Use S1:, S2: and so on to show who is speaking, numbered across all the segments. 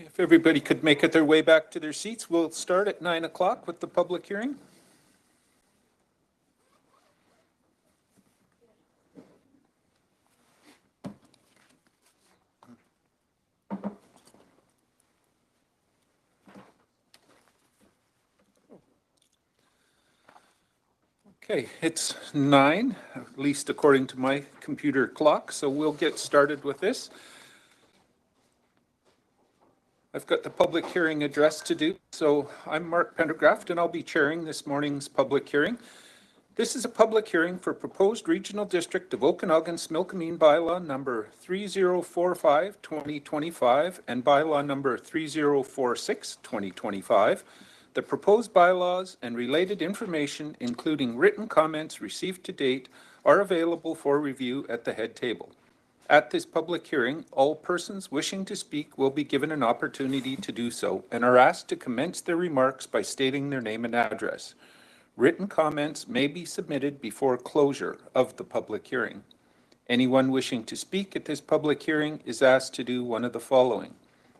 S1: If everybody could make it their way back to their seats, we'll start at 9 o'clock with the public hearing. Okay, it's 9, at least according to my computer clock, so we'll get started with this. I've got the public hearing address to do, so I'm Mark Pendergraft and I'll be chairing this morning's public hearing. This is a public hearing for proposed regional district of Okanagan-Smilkameen bylaw number 3045-2025 and bylaw number 3046-2025. The proposed bylaws and related information, including written comments received to date, are available for review at the head table. At this public hearing, all persons wishing to speak will be given an opportunity to do so and are asked to commence their remarks by stating their name and address. Written comments may be submitted before closure of the public hearing. Anyone wishing to speak at this public hearing is asked to do one of the following.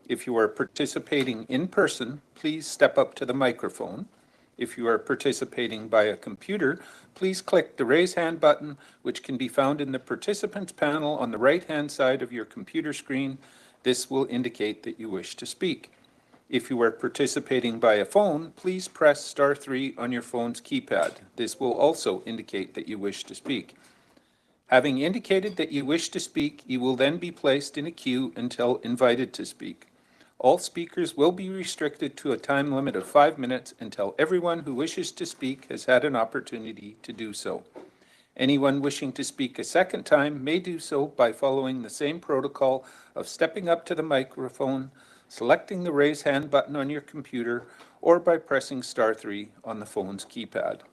S1: If you are participating in person, please step up to the microphone. If you are participating by a computer, please click the raise hand button, which can be found in the participants panel on the right-hand side of your computer screen. This will indicate that you wish to speak. If you are participating by a phone, please press *3 on your phone's keypad. This will also indicate that you wish to speak. Having indicated that you wish to speak, you will then be placed in a queue until invited to speak. All speakers will be restricted to a time limit of 5 minutes until everyone who wishes to speak has had an opportunity to do so. Anyone wishing to speak a second time may do so by following the same protocol of stepping up to the microphone, selecting the raise hand button on your computer, or by pressing *3 on the phone's keypad.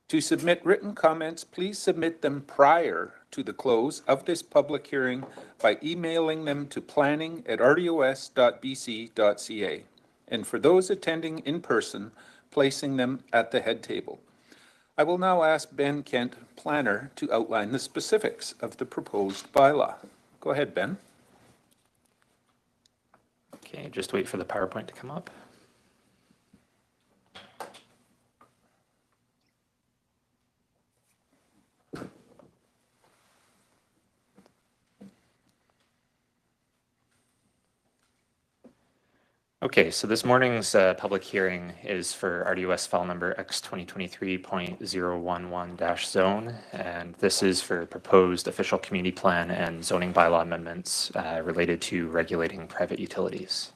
S1: To submit written comments, please submit them prior to the close of this public hearing by emailing them to planning@rdos.bc.ca. And for those attending in person, placing them at the head table. I will now ask Ben Kent, planner, to outline the specifics of the proposed bylaw. Go ahead, Ben.
S2: Okay, just wait for the PowerPoint to come up. Okay, so this morning's public hearing is for RDOS file number X2023.011-zone, and this is for proposed official community plan and zoning bylaw amendments related to regulating private utilities.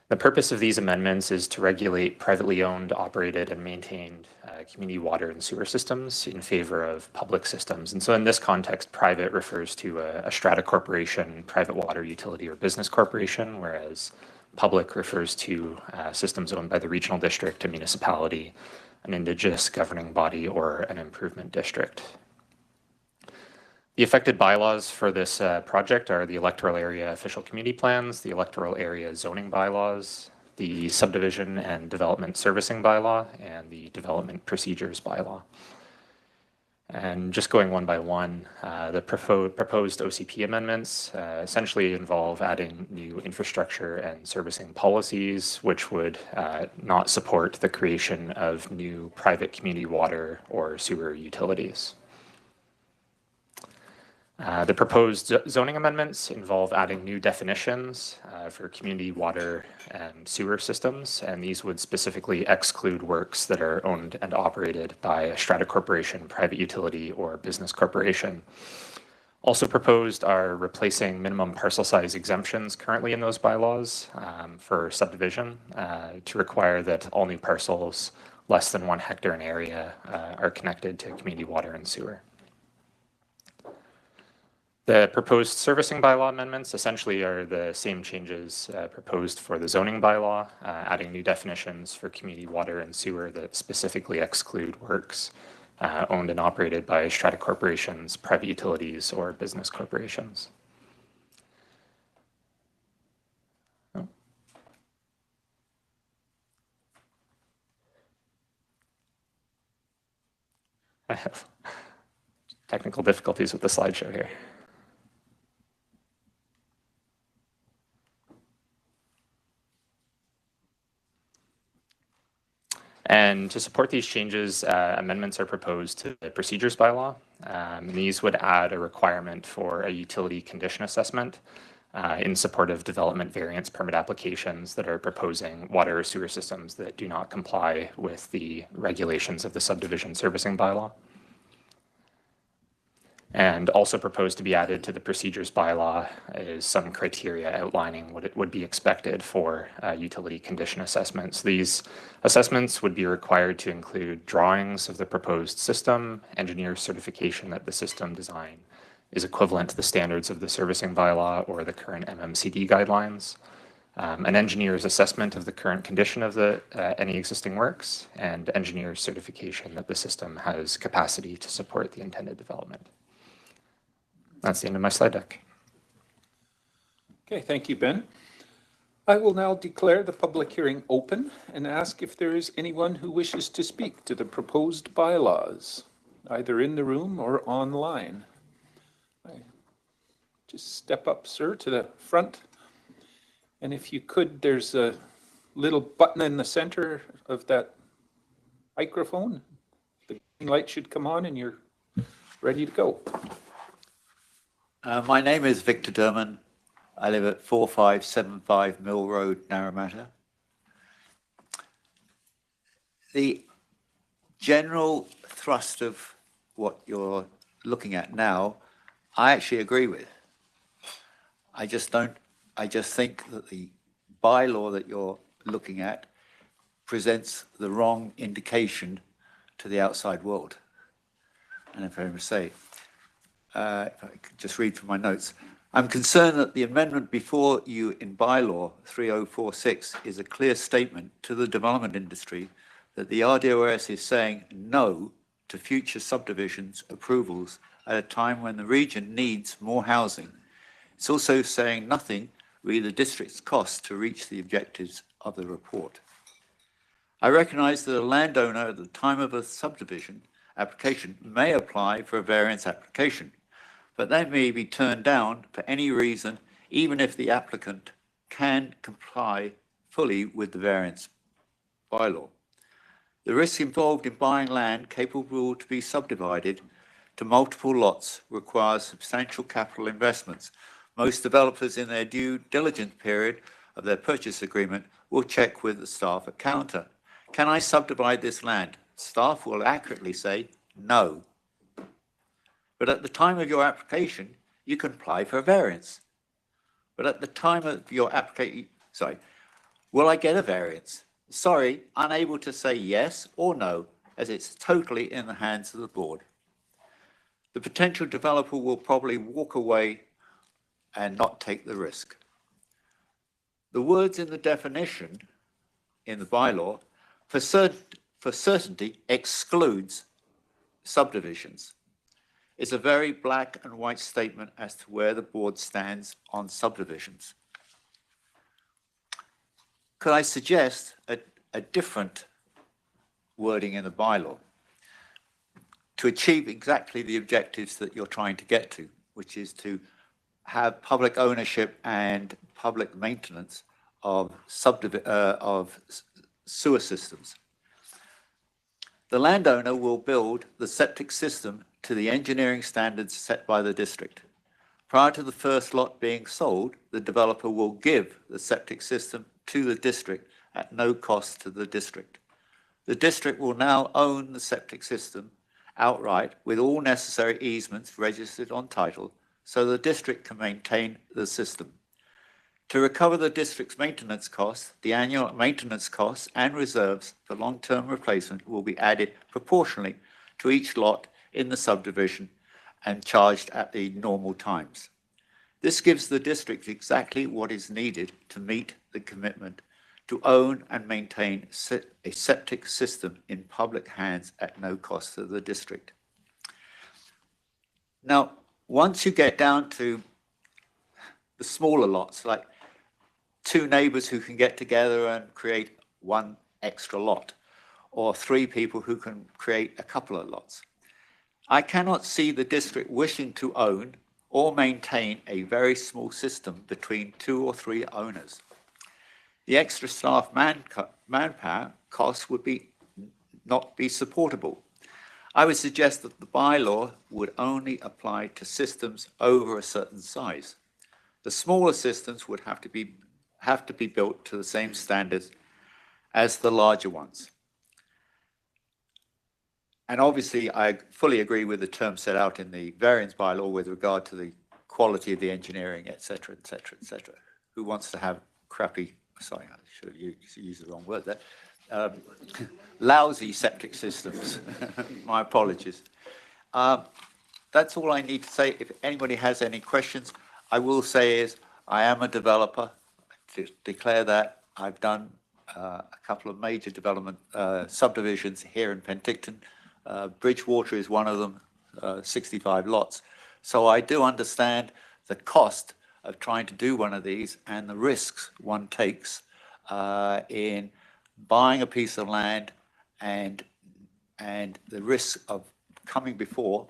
S2: The purpose of these amendments is to regulate privately owned, operated, and maintained community water and sewer systems in favor of public systems. And so in this context, private refers to a strata corporation, private water utility, or business corporation, whereas public refers to systems owned by the regional district, a municipality, an indigenous governing body, or an improvement district. The affected bylaws for this project are the electoral area official community plans, the electoral area zoning bylaws, the subdivision and development servicing bylaw, and the development procedures bylaw. And just going one by one, the proposed OCP amendments essentially involve adding new infrastructure and servicing policies, which would not support the creation of new private community water or sewer utilities. The proposed zoning amendments involve adding new definitions for community water and sewer systems, and these would specifically exclude works that are owned and operated by a strata corporation, private utility, or business corporation. Also proposed are replacing minimum parcel size exemptions currently in those bylaws for subdivision to require that all new parcels less than 1 hectare in area are connected to community water and sewer. The proposed servicing bylaw amendments essentially are the same changes proposed for the zoning bylaw, adding new definitions for community water and sewer that specifically exclude works owned and operated by strata corporations, private utilities, or business corporations. Oh. I have technical difficulties with the slideshow here. And to support these changes, amendments are proposed to the procedures bylaw. These would add a requirement for a utility condition assessment in support of development variance permit applications that are proposing water or sewer systems that do not comply with the regulations of the subdivision servicing bylaw. And also proposed to be added to the procedures bylaw is some criteria outlining what it would be expected for utility condition assessments. These assessments would be required to include drawings of the proposed system, engineer certification that the system design is equivalent to the standards of the servicing bylaw or the current MMCD guidelines, an engineer's assessment of the current condition of any existing works, and engineer's certification that the system has capacity to support the intended development. That's the end of my slide deck.
S1: Okay, thank you, Ben. I will now declare the public hearing open and ask if there is anyone who wishes to speak to the proposed bylaws, either in the room or online. Just step up, sir, to the front. And if you could, there's a little button in the center of that microphone. The green light should come on and you're ready to go.
S3: My name is Victor Durman. I live at 4575 Mill Road, Narramatta. The general thrust of what you're looking at now, I actually agree with. I just think that the bylaw that you're looking at presents the wrong indication to the outside world. And if I may say, if I could just read from my notes, I'm concerned that the amendment before you in bylaw 3046 is a clear statement to the development industry that the RDOS is saying no to future subdivisions approvals at a time when the region needs more housing. It's also saying nothing re the district's costs to reach the objectives of the report. I recognize that a landowner at the time of a subdivision application may apply for a variance application, but they may be turned down for any reason, even if the applicant can comply fully with the variance bylaw. The risk involved in buying land capable to be subdivided to multiple lots requires substantial capital investments. Most developers in their due diligence period of their purchase agreement will check with the staff at counter. Can I subdivide this land? Staff will accurately say no. But at the time of your application, you can apply for a variance. But at the time of your application, will I get a variance? Sorry, unable to say yes or no, as it's totally in the hands of the board. The potential developer will probably walk away and not take the risk. The words in the definition in the bylaw for certainty excludes subdivisions. It's a very black and white statement as to where the board stands on subdivisions. Could I suggest a different wording in the bylaw to achieve exactly the objectives that you're trying to get to, which is to have public ownership and public maintenance of sewer systems? The landowner will build the septic system to the engineering standards set by the district. Prior to the first lot being sold, the developer will give the septic system to the district at no cost to the district. The district will now own the septic system outright with all necessary easements registered on title, so the district can maintain the system. To recover the district's maintenance costs, the annual maintenance costs and reserves for long-term replacement will be added proportionally to each lot in the subdivision and charged at the normal times. This gives the district exactly what is needed to meet the commitment to own and maintain a septic system in public hands at no cost to the district. Now, once you get down to the smaller lots, like two neighbors who can get together and create one extra lot, or three people who can create a couple of lots, I cannot see the district wishing to own or maintain a very small system between 2 or 3 owners. The extra staff manpower costs would be not be supportable. I would suggest that the bylaw would only apply to systems over a certain size. The smaller systems would have to be built to the same standards as the larger ones. And obviously, I fully agree with the term set out in the variance bylaw with regard to the quality of the engineering, et cetera, et cetera, et cetera. Who wants to have crappy, sorry, I should have used the wrong word there, lousy septic systems. My apologies. That's all I need to say. If anybody has any questions, I will say is I am a developer. To declare that I've done a couple of major development subdivisions here in Penticton. Bridgewater is one of them, 65 lots. So I do understand the cost of trying to do one of these and the risks one takes in buying a piece of land and the risk of coming before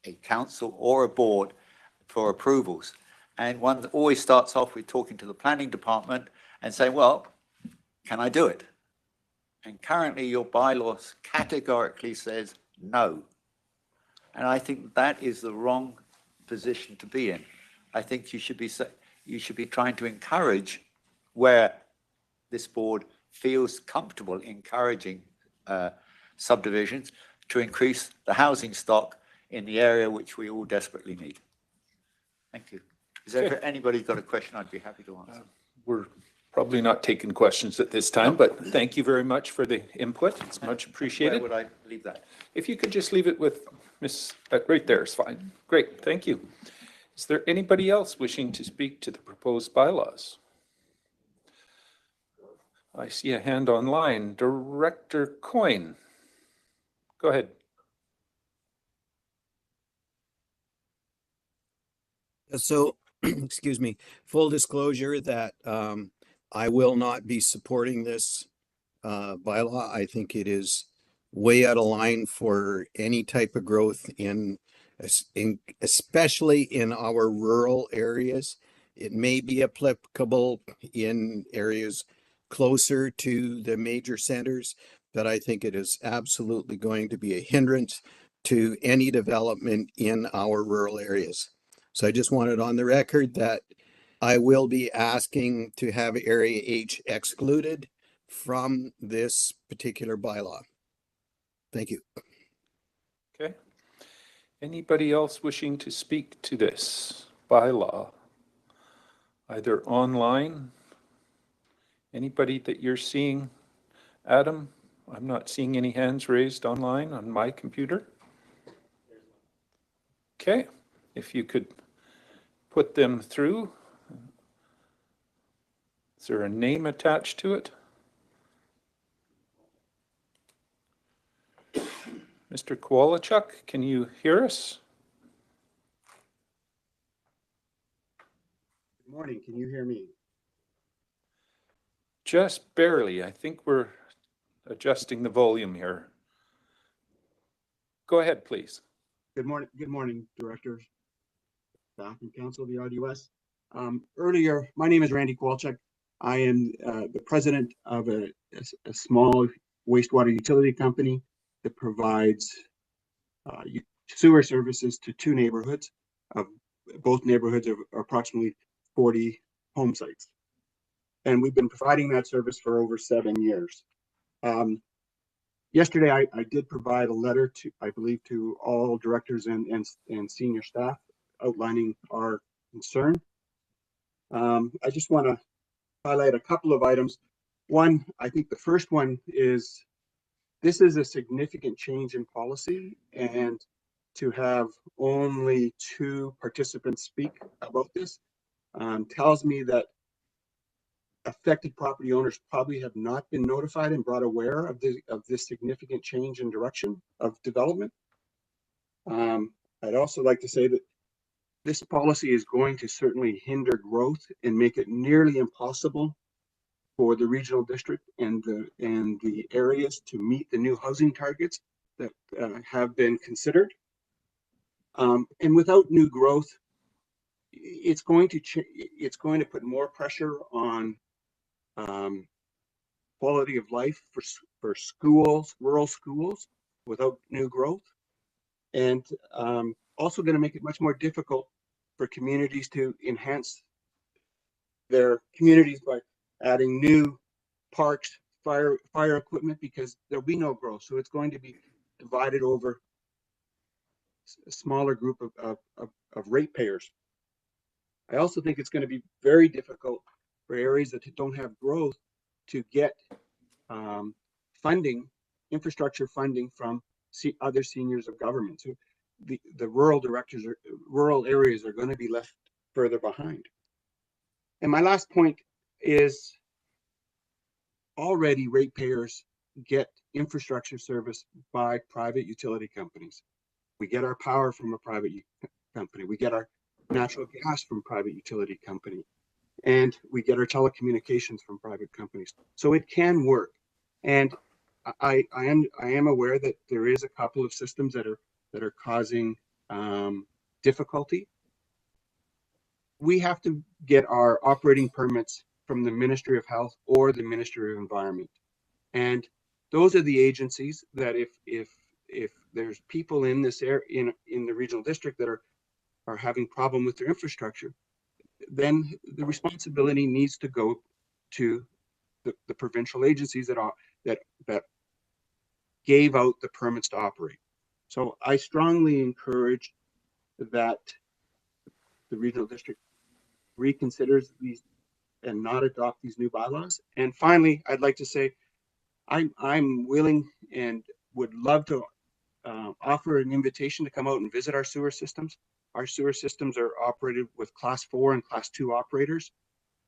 S3: a council or a board for approvals. And one always starts off with talking to the planning department and saying, well, can I do it? And currently your bylaws categorically says no. And I think that is the wrong position to be in. I think you should be trying to encourage where this board feels comfortable encouraging subdivisions to increase the housing stock in the area which we all desperately need. Thank you. Is there anybody got a question? I'd be happy to answer.
S1: We're probably not taking questions at this time, but thank you very much for the input. It's much appreciated.
S3: Where would I leave that?
S1: If you could just leave it with Miss, right there is fine. Great, thank you. Is there anybody else wishing to speak to the proposed bylaws? I see a hand online. Director Coyne. Go ahead.
S4: So, excuse me, full disclosure that I will not be supporting this bylaw. I think it is way out of line for any type of growth especially in our rural areas. It may be applicable in areas closer to the major centers, but I think it is absolutely going to be a hindrance to any development in our rural areas. So I just wanted on the record that I will be asking to have Area H excluded from this particular bylaw. Thank you.
S1: Okay. Anybody else wishing to speak to this bylaw? Either online? Anybody that you're seeing? Adam, I'm not seeing any hands raised online on my computer. Okay, if you could put them through. Is there a name attached to it? Mr. Kowalchuk, can you hear us?
S5: Good morning. Can you hear me?
S1: Just barely. I think we're adjusting the volume here. Go ahead, please.
S5: Good morning, directors, staff, and council of the RDOS. Earlier, my name is Randy Kowalchuk. I am the president of a small wastewater utility company that provides sewer services to two neighborhoods. Both neighborhoods are approximately 40 home sites. And we've been providing that service for over 7 years. Yesterday, I did provide a letter to, I believe, to all directors and senior staff outlining our concern. I just want to highlight a couple of items. One, I think the first one is this is a significant change in policy, and to have only 2 participants speak about this tells me that affected property owners probably have not been notified and brought aware of this significant change in direction of development. I'd also like to say that this policy is going to certainly hinder growth and make it nearly impossible for the regional district and the areas to meet the new housing targets that have been considered. And without new growth, it's going to put more pressure on quality of life for schools, rural schools, without new growth. And also going to make it much more difficult for communities to enhance their communities by adding new parks, fire equipment, because there'll be no growth. So it's going to be divided over a smaller group of ratepayers. I also think it's going to be very difficult for areas that don't have growth to get funding, infrastructure funding from other seniors of government. So the rural areas are going to be left further behind. And my last point is, already ratepayers get infrastructure service by private utility companies. We get our power from a private company. We get our natural gas from private utility company. And we get our telecommunications from private companies. So it can work. And I am aware that there is a couple of systems that are causing difficulty. We have to get our operating permits from the Ministry of Health or the Ministry of Environment. And those are the agencies that if there's people in this area, in the regional district that are having problem with their infrastructure, then the responsibility needs to go to the provincial agencies that gave out the permits to operate. So I strongly encourage that the regional district reconsiders these and not adopt these new bylaws. And finally, I'd like to say I'm willing and would love to offer an invitation to come out and visit our sewer systems. Our sewer systems are operated with Class 4 and Class 2 operators,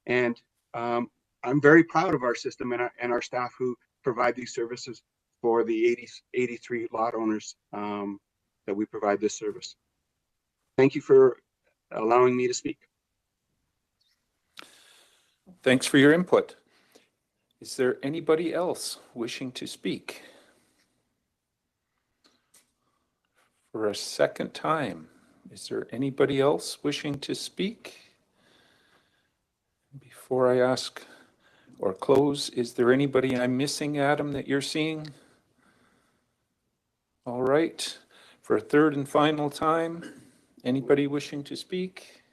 S5: and I'm very proud of our system and our staff who provide these services for the 83 lot owners that we provide this service. Thank you for allowing me to speak.
S1: Thanks for your input. Is there anybody else wishing to speak? For a second time, is there anybody else wishing to speak? Before I ask or close, is there anybody I'm missing, Adam, that you're seeing? All right. For a third and final time, anybody wishing to speak?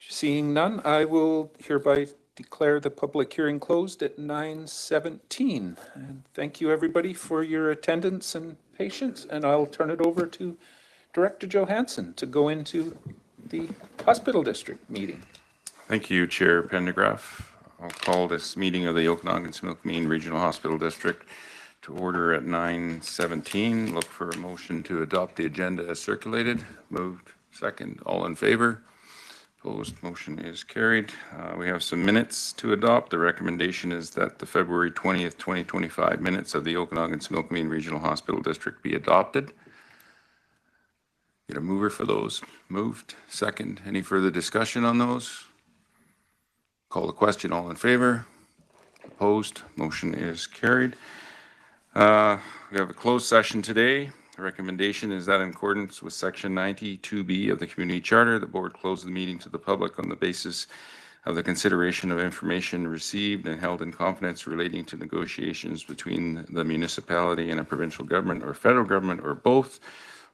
S1: Seeing none, I will hereby declare the public hearing closed at 9:17. And thank you, everybody, for your attendance and patience. And I'll turn it over to Director Johansson to go into the hospital district meeting.
S6: Thank you, Chair Pendergraft. I'll call this meeting of the Okanagan-Similkameen Regional Hospital District to order at 9:17. Look for a motion to adopt the agenda as circulated. Moved. Second. All in favor? Opposed? Motion is carried. We have some minutes to adopt. The recommendation is that the February 20th, 2025 minutes of the Okanagan-Similkameen Regional Hospital District be adopted. Get a mover for those. Moved. Second. Any further discussion on those? Call the question. All in favor? Opposed? Motion is carried. We have a closed session today. The recommendation is that in accordance with Section 92B of the Community Charter, the board close the meeting to the public on the basis of the consideration of information received and held in confidence relating to negotiations between the municipality and a provincial government or federal government or both,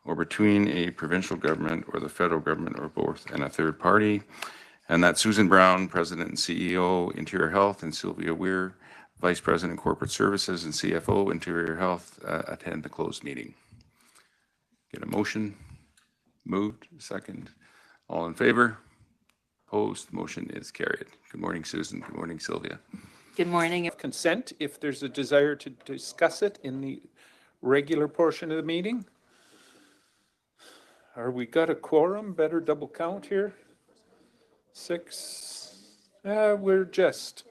S6: or between a provincial government or the federal government or both and a third party. And that Susan Brown, President and CEO, Interior Health, and Sylvia Weir, Vice President, Corporate Services and CFO, Interior Health, attend the closed meeting. Get a motion. Moved. Second. All in favor? Opposed? Motion is carried. Good morning, Susan. Good morning, Sylvia.
S7: Good morning.
S1: Consent, if there's a desire to discuss it in the regular portion of the meeting. Are we got a quorum? Better double count here. 6. We're just.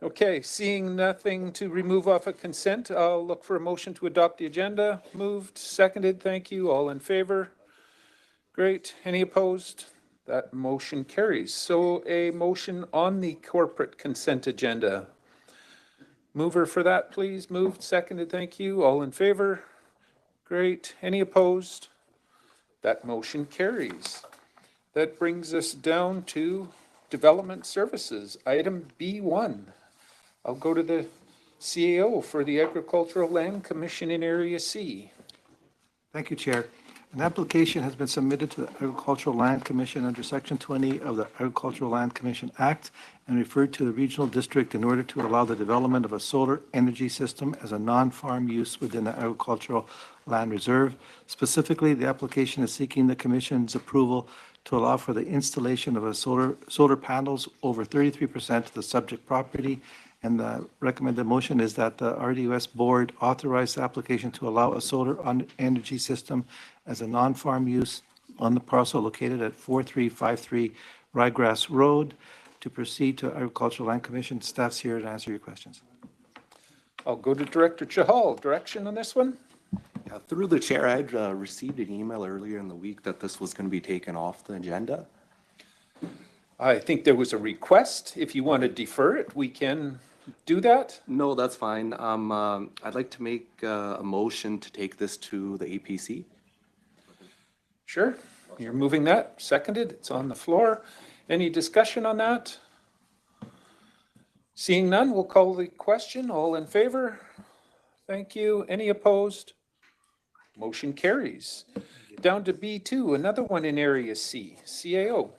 S1: Okay, seeing nothing to remove off of consent, I'll look for a motion to adopt the agenda. Moved, seconded, thank you. All in favor? Great. Any opposed? That motion carries. So a motion on the corporate consent agenda. Mover for that, please. Moved, seconded, thank you. All in favor? Great. Any opposed? That motion carries. That brings us down to Development Services, item B1. I'll go to the CAO for the Agricultural Land Commission in Area C.
S7: Thank you, Chair. An application has been submitted to the Agricultural Land Commission under Section 20 of the Agricultural Land Commission Act and referred to the regional district in order to allow the development of a solar energy system as a non-farm use within the agricultural land reserve. Specifically, the application is seeking the Commission's approval to allow for the installation of a solar panels over 33% of the subject property. And the recommended motion is that the RDOS board authorize the application to allow a solar energy system as a non-farm use on the parcel located at 4353 Ryegrass Road to proceed to Agricultural Land Commission. Staff's here to answer your questions.
S1: I'll go to Director Chahal. Direction on this one?
S8: Through the chair, I'd received an email earlier in the week that this was going to be taken off the agenda.
S1: I think there was a request. If you want to defer it, we can do that.
S8: No, that's fine. I'd like to make a motion to take this to the APC.
S1: Sure. You're moving that. Seconded. It's on the floor. Any discussion on that? Seeing none, we'll call the question. All in favor? Thank you. Any opposed? Motion carries. Down to B2, another one in Area C, CAO.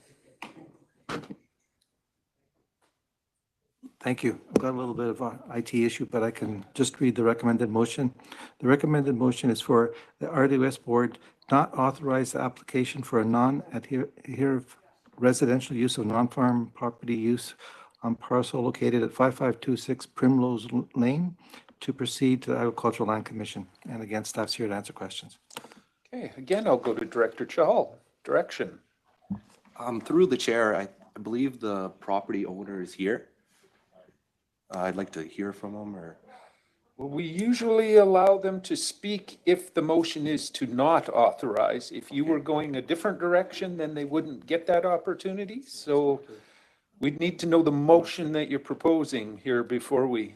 S7: Thank you. I've got a little bit of an IT issue, but I can just read the recommended motion. The recommended motion is for the RDOS board not authorize the application for a non-adhesive residential use of non-farm property use on parcel located at 5526 Primrose Lane to proceed to the Agricultural Land Commission. And again, staff's here to answer questions.
S1: Okay, again, I'll go to Director Chahal. Direction.
S8: Through the chair, I believe the property owner is here. I'd like to hear from him or.
S1: Well, we usually allow them to speak if the motion is to not authorize. If you were going a different direction, then they wouldn't get that opportunity. So we'd need to know the motion that you're proposing here before we.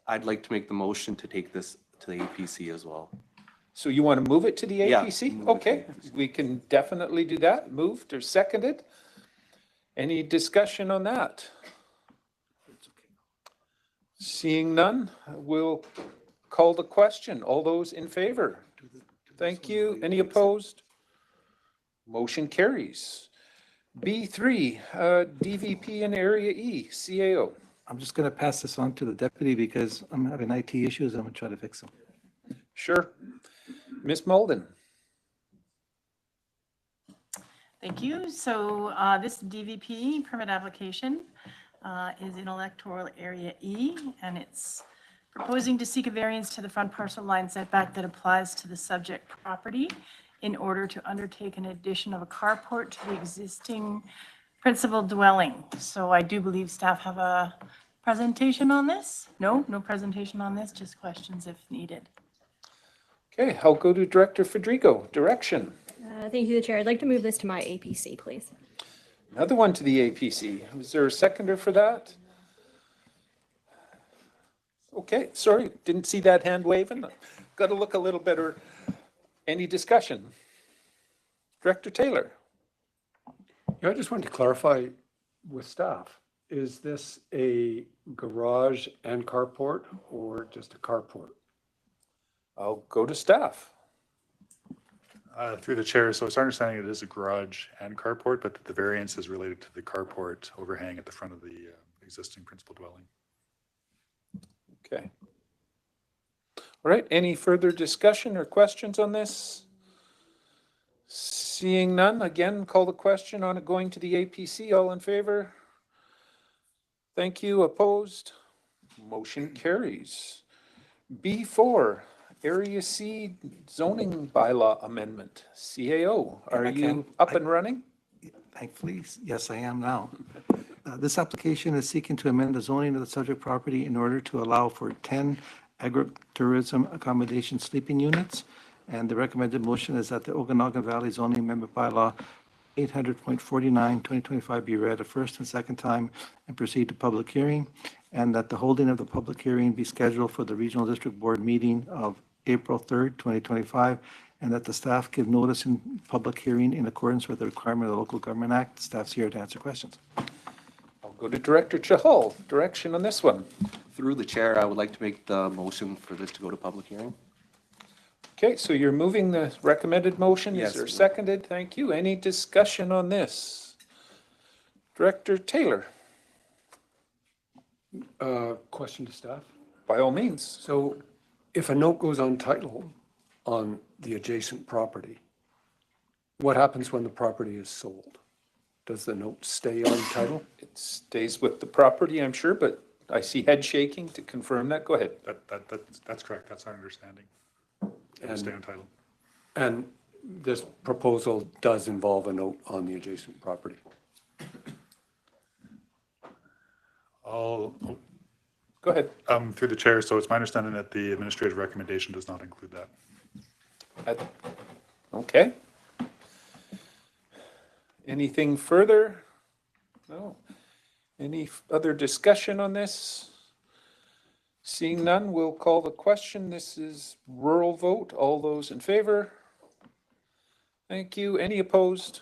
S8: I'd like to make the motion to take this to the APC as well.
S1: So you want to move it to the
S8: Yeah,
S1: APC?
S8: move it to
S1: Okay, we can definitely do that. Moved or seconded. Any discussion on that? Seeing none, we'll call the question. All those in favor? Thank you. Any opposed? Motion carries. B3, DVP in Area E, CAO.
S7: I'm just going to pass this on to the deputy because I'm having IT issues. I'm going to try to fix them.
S1: Sure. Ms. Molden.
S9: Thank you. So this DVP permit application is in electoral area E, and it's proposing to seek a variance to the front parcel line setback that applies to the subject property in order to undertake an addition of a carport to the existing principal dwelling. So I do believe staff have a presentation on this. No presentation on this, just questions if needed.
S1: Okay, I'll go to Director Federico. Direction.
S10: Thank you, the chair. I'd like to move this to my APC, please.
S1: Another one to the APC. Was there a seconder for that? Okay, sorry, didn't see that hand waving. Got to look a little better. Any discussion? Director Taylor.
S11: Yeah, I just wanted to clarify with staff, is this a garage and carport or just a carport?
S1: I'll go to staff.
S12: Through the chair, so it's our understanding it is a garage and carport, but that the variance is related to the carport overhang at the front of the existing principal dwelling.
S1: Okay. All right, any further discussion or questions on this? Seeing none, again, call the question on it going to the APC. All in favor? Thank you. Opposed? Motion carries. B4, Area C zoning bylaw amendment, CAO. Are you up and running?
S7: Thankfully, yes, I am now. This application is seeking to amend the zoning of the subject property in order to allow for 10 agritourism accommodation sleeping units. And the recommended motion is that the Okanagan Valley zoning amendment bylaw 800.49, 2025 be read a first and second time and proceed to public hearing. And that the holding of the public hearing be scheduled for the Regional District Board meeting of April 3rd, 2025. And that the staff give notice in public hearing in accordance with the requirement of the Local Government Act. Staff's here to answer questions.
S1: Go to Director Chahal. Direction on this one.
S8: Through the chair, I would like to make the motion for this to go to public hearing.
S1: Okay, so you're moving the recommended motion. Is
S8: Yes.
S1: there seconded? Thank you. Any discussion on this? Director Taylor,
S11: Question to staff.
S1: by all means.
S11: So if a note goes on title on the adjacent property, what happens when the property is sold? Does the note stay on title?
S1: It stays with the property, I'm sure, but I see head shaking to confirm that. Go ahead.
S12: That's correct. That's our understanding. It'll stay on title.
S11: And this proposal does involve a note on the adjacent property.
S12: I'll,
S1: Go ahead.
S12: through the chair, so it's my understanding that the administrative recommendation does not include that.
S1: Okay. Anything further? No. Any other discussion on this? Seeing none, we'll call the question. This is rural vote. All those in favor? Thank you. Any opposed?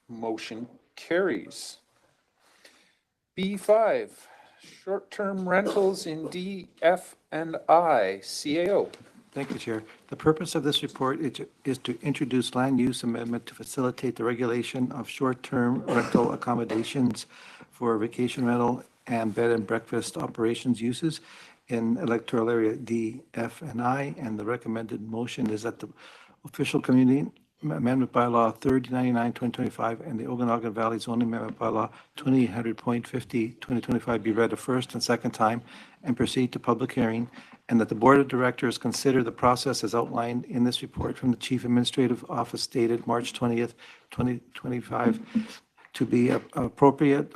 S1: Motion carries. B5, short-term rentals in D, F, and I, CAO.
S7: Thank you, Chair. The purpose of this report is to introduce land use amendment to facilitate the regulation of short-term rental accommodations for vacation rental and bed and breakfast operations uses in electoral area D, F, and I. And the recommended motion is that the official community amendment bylaw 3099-2025 and the Okanagan Valley zoning amendment bylaw 2800.50-2025 be read a first and second time and proceed to public hearing, and that the Board of Directors consider the process as outlined in this report from the Chief Administrative Office dated March 20th, 2025 to be appropriate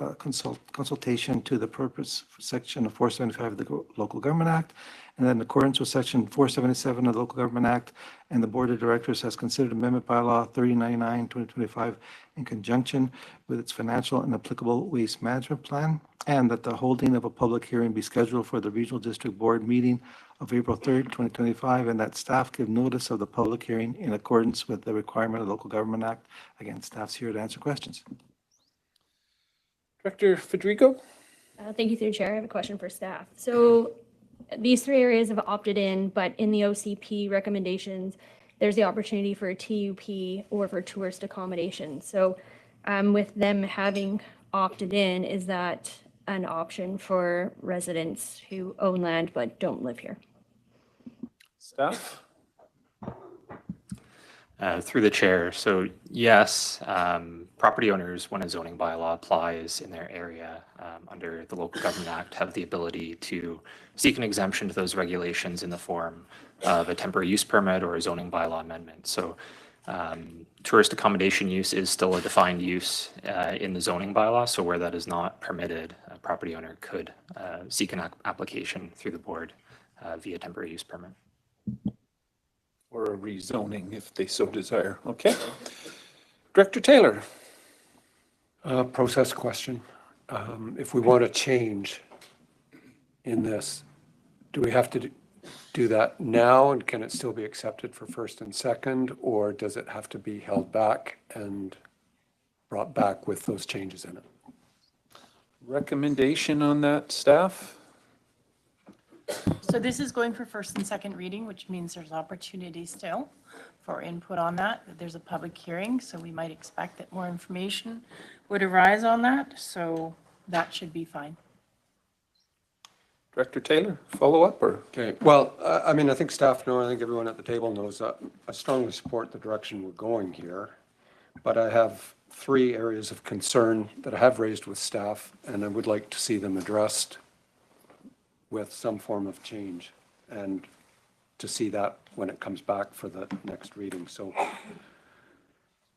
S7: consultation to the purpose section of 475 of the Local Government Act, and then in accordance with section 477 of the Local Government Act, and the Board of Directors has considered Amendment Bylaw 3099-2025 in conjunction with its financial and applicable waste management plan, and that the holding of a public hearing be scheduled for the Regional District Board meeting of April 3rd, 2025, and that staff give notice of the public hearing in accordance with the requirement of the Local Government Act. Again, staff's here to answer questions.
S1: Director Federico?
S10: Thank you, through the chair. I have a question for staff. So these three areas have opted in, but in the OCP recommendations, there's the opportunity for a TUP or for tourist accommodation. So with them having opted in, is that an option for residents who own land but don't live here?
S1: Staff?
S2: Through the chair, so yes, property owners, when a zoning bylaw applies in their area under the Local Government Act, have the ability to seek an exemption to those regulations in the form of a temporary use permit or a zoning bylaw amendment. So tourist accommodation use is still a defined use in the zoning bylaw. So where that is not permitted, a property owner could seek an application through the board via temporary use permit.
S1: Or a rezoning if they so desire. Okay. Director Taylor?
S11: Process question. If we want to change in this, do we have to do that now, and can it still be accepted for first and second, or does it have to be held back and brought back with those changes in it?
S1: Recommendation on that, staff?
S9: So this is going for first and second reading, which means there's opportunity still for input on that. There's a public hearing, so we might expect that more information would arise on that. So that should be fine.
S1: Director Taylor, follow up or?
S11: Okay, well, I mean, I think staff know, I think everyone at the table knows that I strongly support the direction we're going here, but I have three areas of concern that I have raised with staff, and I would like to see them addressed with some form of change, and to see that when it comes back for the next reading. So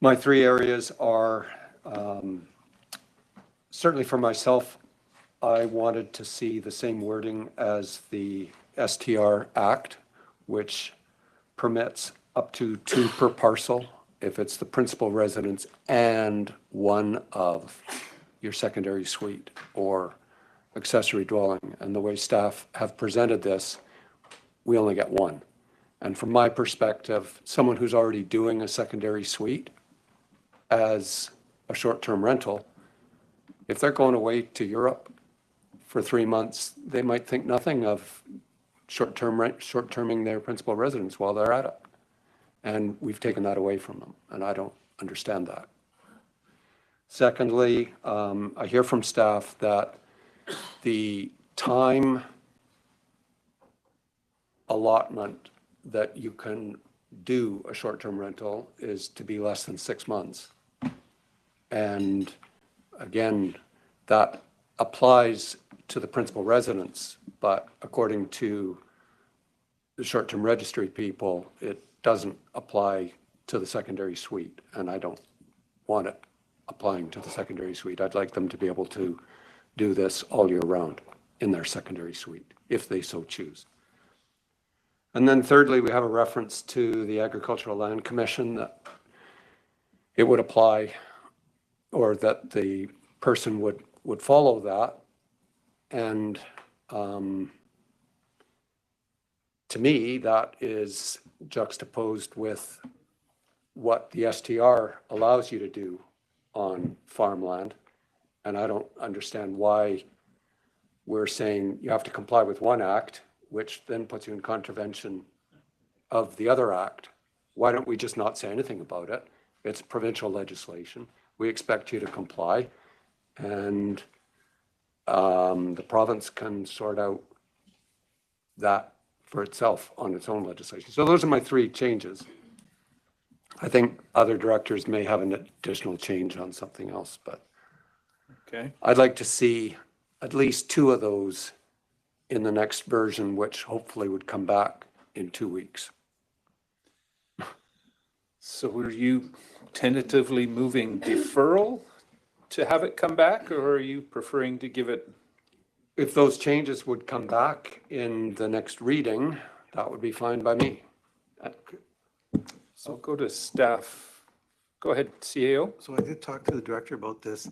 S11: my three areas are, certainly for myself, I wanted to see the same wording as the STR Act, which permits up to 2 per parcel if it's the principal residence and one of your secondary suite or accessory dwelling. And the way staff have presented this, we only get one. And from my perspective, someone who's already doing a secondary suite as a short-term rental, If they're going away to Europe for 3 months, they might think nothing of short-terming their principal residence while they're at it. And we've taken that away from them, and I don't understand that. Secondly, I hear from staff that the time allotment that you can do a short-term rental is to be less than 6 months. And again, that applies to the principal residence, but according to the short-term registry people, it doesn't apply to the secondary suite, and I don't want it applying to the secondary suite. I'd like them to be able to do this all year round in their secondary suite, if they so choose. And then thirdly, we have a reference to the Agricultural Land Commission that it would apply, or that the person would follow that. And to me, that is juxtaposed with what the STR allows you to do on farmland. And I don't understand why we're saying you have to comply with one act, which then puts you in contravention of the other act. Why don't we just not say anything about it? It's provincial legislation. We expect you to comply, and the province can sort out that for itself on its own legislation. So those are my 3 changes. I think other directors may have an additional change on something else, but
S1: Okay.
S11: I'd like to see at least 2 of those in the next version, which hopefully would come back in 2 weeks.
S1: So were you tentatively moving deferral to have it come back, or are you preferring to give it?
S11: If those changes would come back in the next reading, that would be fine by me.
S1: I'll go to staff. Go ahead, CAO.
S7: So I did talk to the director about this.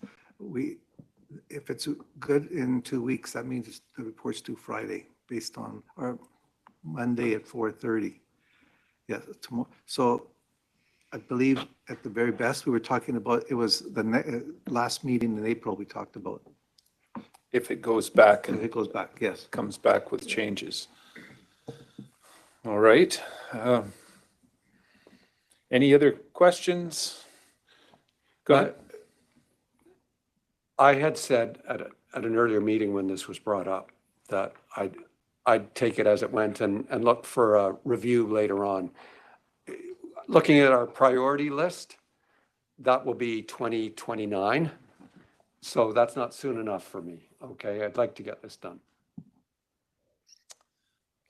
S7: If it's good in 2 weeks, that means the report's due Friday based on, or Monday at 4:30. Yeah, tomorrow. So I believe at the very best, we were talking about, it was the last meeting in April we talked about.
S1: If it goes back
S7: If
S1: and
S7: it goes back, yes.
S1: comes back with changes. All right. Any other questions? Go ahead.
S11: I had said at an earlier meeting when this was brought up that I'd take it as it went and look for a review later on. Looking at our priority list, that will be 2029. So that's not soon enough for me. Okay, I'd like to get this done.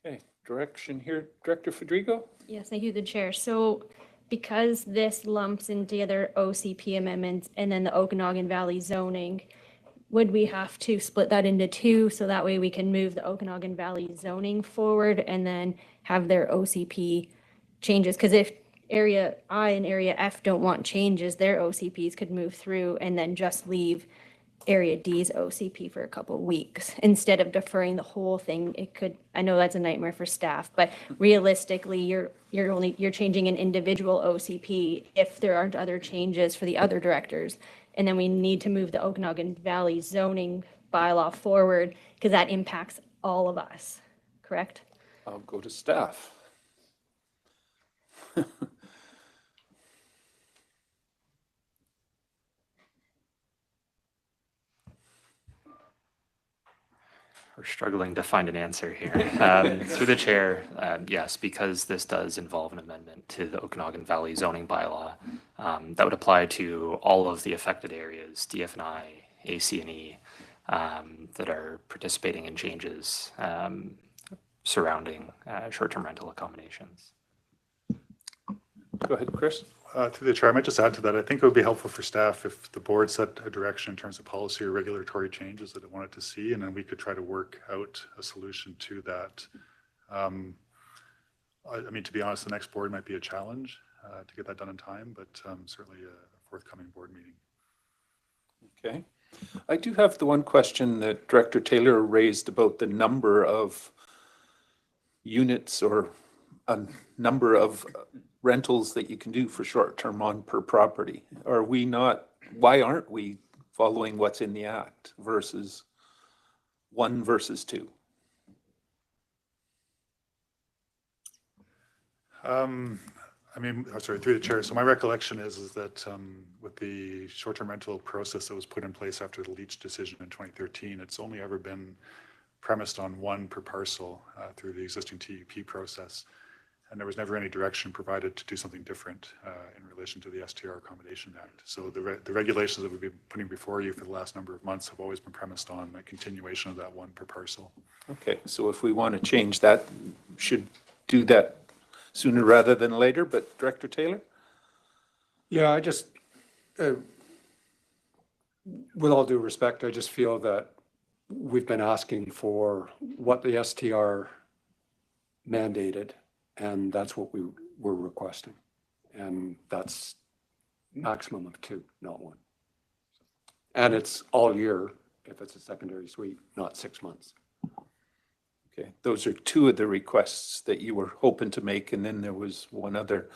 S1: Okay, direction here, Director Federico?
S10: Yes, thank you, the chair. So because this lumps in together OCP amendments and then the Okanagan Valley zoning, would we have to split that into 2 so that way we can move the Okanagan Valley zoning forward and then have their OCP changes? Because if Area I and Area F don't want changes, their OCPs could move through and then just leave Area D's OCP for a couple of weeks instead of deferring the whole thing. It could, I know that's a nightmare for staff, but realistically, you're changing an individual OCP if there aren't other changes for the other directors. And then we need to move the Okanagan Valley zoning bylaw forward because that impacts all of us, correct?
S1: I'll go to staff.
S2: We're struggling to find an answer here. Through the chair, yes, because this does involve an amendment to the Okanagan Valley zoning bylaw, that would apply to all of the affected areas, DF&I, AC&E, that are participating in changes surrounding short-term rental accommodations.
S1: Go ahead, Chris.
S12: Through the chair, I might just add to that. I think it would be helpful for staff if the board set a direction in terms of policy or regulatory changes that it wanted to see, and then we could try to work out a solution to that. I mean, to be honest, the next board might be a challenge to get that done in time, but certainly a forthcoming board meeting.
S1: Okay. I do have the one question that Director Taylor raised about the number of units or a number of rentals that you can do for short term on per property. Are we not, why aren't we following what's in the act versus 1 versus 2?
S12: I mean, I'm sorry, through the chair. So my recollection is that with the short-term rental process that was put in place after the Leach decision in 2013, it's only ever been premised on 1 per parcel through the existing TUP process. And there was never any direction provided to do something different in relation to the STR Accommodation Act. So the regulations that we've been putting before you for the last number of months have always been premised on a continuation of that 1 per parcel.
S1: Okay, so if we want to change that, should do that sooner rather than later, but Director Taylor?
S11: Yeah, I just, with all due respect, I just feel that we've been asking for what the STR mandated, and that's what we were requesting. And that's maximum of 2, not 1. And it's all year if it's a secondary suite, not 6 months.
S1: Okay, those are 2 of the requests that you were hoping to make, and then there was 1 other.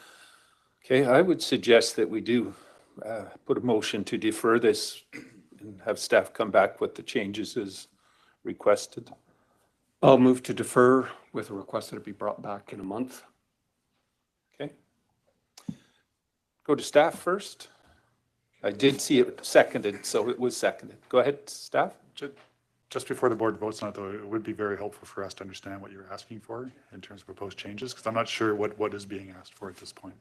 S1: Okay, I would suggest that we do put a motion to defer this and have staff come back with the changes as requested.
S11: I'll move to defer with a request that it be brought back in a month.
S1: Okay. Go to staff first. I did see it seconded, so it was seconded. Go ahead, staff.
S12: Just before the board votes on it, though, it would be very helpful for us to understand what you're asking for in terms of proposed changes, because I'm not sure what is being asked for at this point.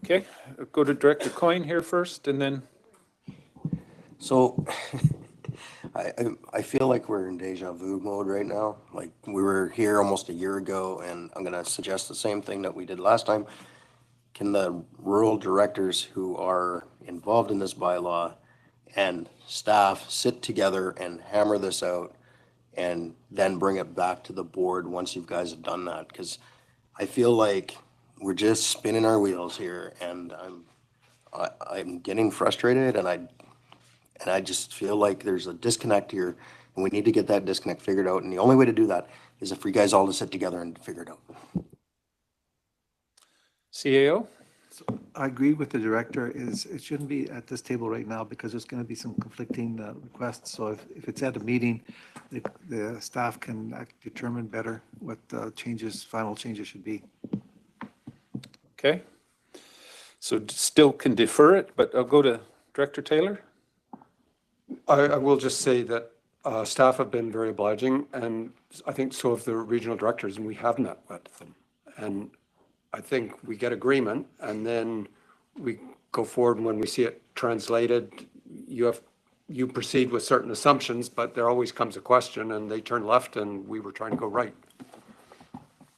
S1: Okay, go to Director Coyne here first, and then.
S13: So I feel like we're in deja vu mode right now. Like we were here almost a year ago, and I'm going to suggest the same thing that we did last time. Can the rural directors who are involved in this bylaw and staff sit together and hammer this out and then bring it back to the board once you guys have done that? Because I feel like we're just spinning our wheels here, and I'm getting frustrated, and I just feel like there's a disconnect here, and we need to get that disconnect figured out. And the only way to do that is if you guys all to sit together and figure it out.
S1: CAO?
S7: So I agree with the director, it shouldn't be at this table right now because there's going to be some conflicting requests. So if it's at a meeting, the staff can determine better what the final changes should be.
S1: Okay. So still can defer it, but I'll go to Director Taylor.
S11: I will just say that staff have been very obliging, and I think so have the regional directors, and we have met with them. And I think we get agreement, and then we go forward, and when we see it translated, you proceed with certain assumptions, but there always comes a question, and they turn left, and we were trying to go right.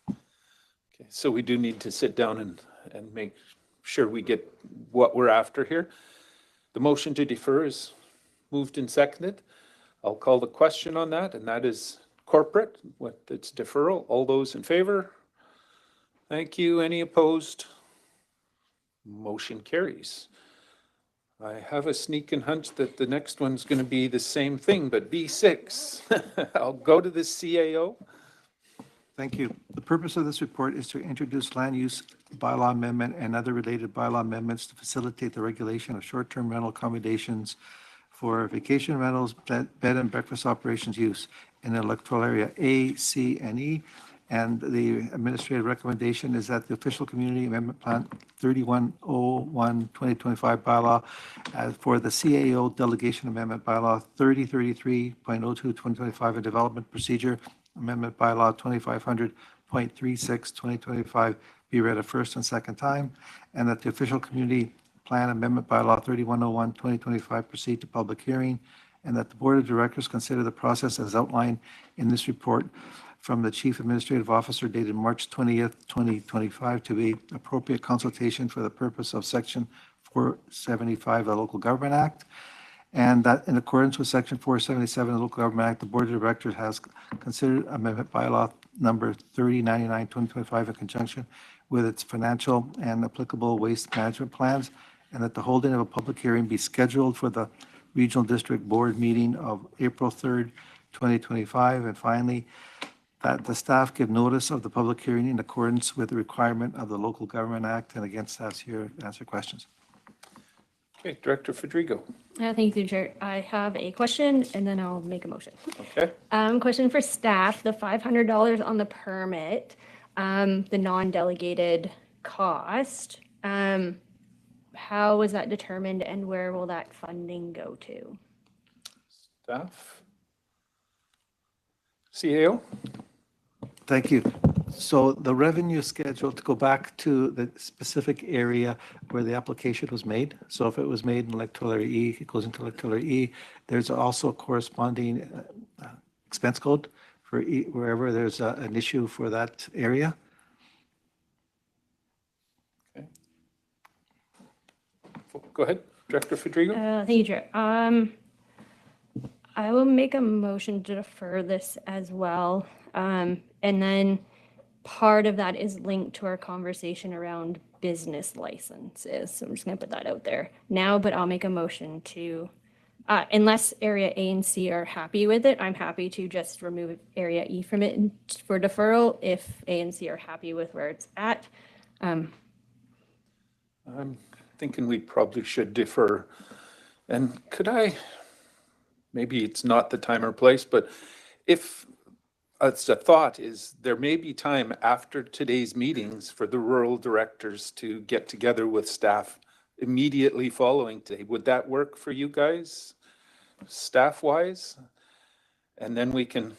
S1: Okay, so we do need to sit down and make sure we get what we're after here. The motion to defer is moved and seconded. I'll call the question on that, and that is corporate with its deferral. All those in favor? Thank you. Any opposed? Motion carries. I have a sneaking hunch that the next one's going to be the same thing, but B6. I'll go to the CAO.
S7: Thank you. The purpose of this report is to introduce land use bylaw amendment and other related bylaw amendments to facilitate the regulation of short-term rental accommodations for vacation rentals, bed and breakfast operations use in electoral area A, C, and E. And the administrative recommendation is that the official community amendment plan 3101 2025 bylaw for the CAO delegation amendment bylaw 3033.02 2025 and development procedure amendment bylaw 2500.36 2025 be read a first and second time, and that the official community plan amendment bylaw 3101 2025 proceed to public hearing, and that the board of directors consider the process as outlined in this report from the Chief Administrative Officer dated March 20th, 2025 to be appropriate consultation for the purpose of Section 475 of the Local Government Act. And that in accordance with Section 477 of the Local Government Act, the Board of Directors has considered amendment bylaw number 3099, 2025 in conjunction with its financial and applicable waste management plans, and that the holding of a public hearing be scheduled for the Regional District Board meeting of April 3rd, 2025. And finally, that the staff give notice of the public hearing in accordance with the requirement of the Local Government Act. And again, staff's here to answer questions.
S1: Okay, Director Federico.
S10: Thank you, through the chair. I have a question and then I'll make a motion.
S1: Okay.
S10: Question for staff, the $500 on the permit, the non-delegated cost, how was that determined and where will that funding go to?
S1: Staff. CAO.
S7: Thank you. So the revenue schedule, to go back to the specific area where the application was made. So if it was made in electoral area E, it goes into electoral area E. There's also a corresponding expense code for wherever there's an issue for that area.
S1: Okay. Go ahead, Director Federico.
S10: Thank you, Chair. I will make a motion to defer this as well. And then part of that is linked to our conversation around business licenses. So I'm just going to put that out there now, but I'll make a motion to, unless area A and C are happy with it, I'm happy to just remove area E from it for deferral if A and C are happy with where it's at.
S1: I'm thinking we probably should defer. And could I, maybe it's not the time or place, but if it's a thought is there may be time after today's meetings for the rural directors to get together with staff immediately following today. Would that work for you guys, staff-wise? And then we can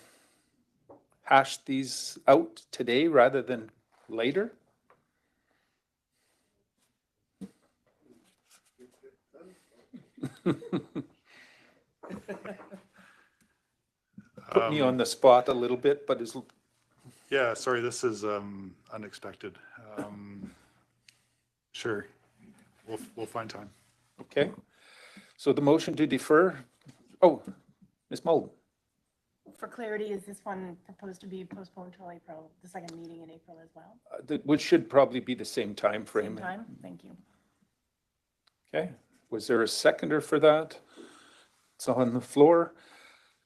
S1: hash these out today rather than later? Put me on the spot a little bit, but is.
S12: Yeah, sorry, this is unexpected. Sure, we'll find time.
S1: Okay. So the motion to defer, oh, Ms. Mullen.
S9: For clarity, is this one proposed to be postponed till April, the second meeting in April as well?
S1: Which should probably be the same time frame.
S9: Same time? Thank you.
S1: Okay, was there a seconder for that? It's on the floor.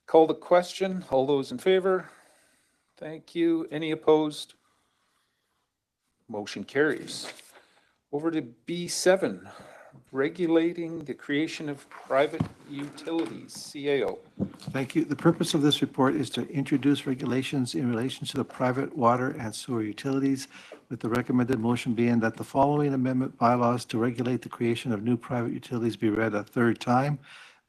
S1: Call the question. All those in favor? Thank you. Any opposed? Motion carries. Over to B7, regulating the creation of private utilities, CAO.
S7: Thank you. The purpose of this report is to introduce regulations in relation to the private water and sewer utilities, with the recommended motion being that the following amendment bylaws to regulate the creation of new private utilities be read a third time.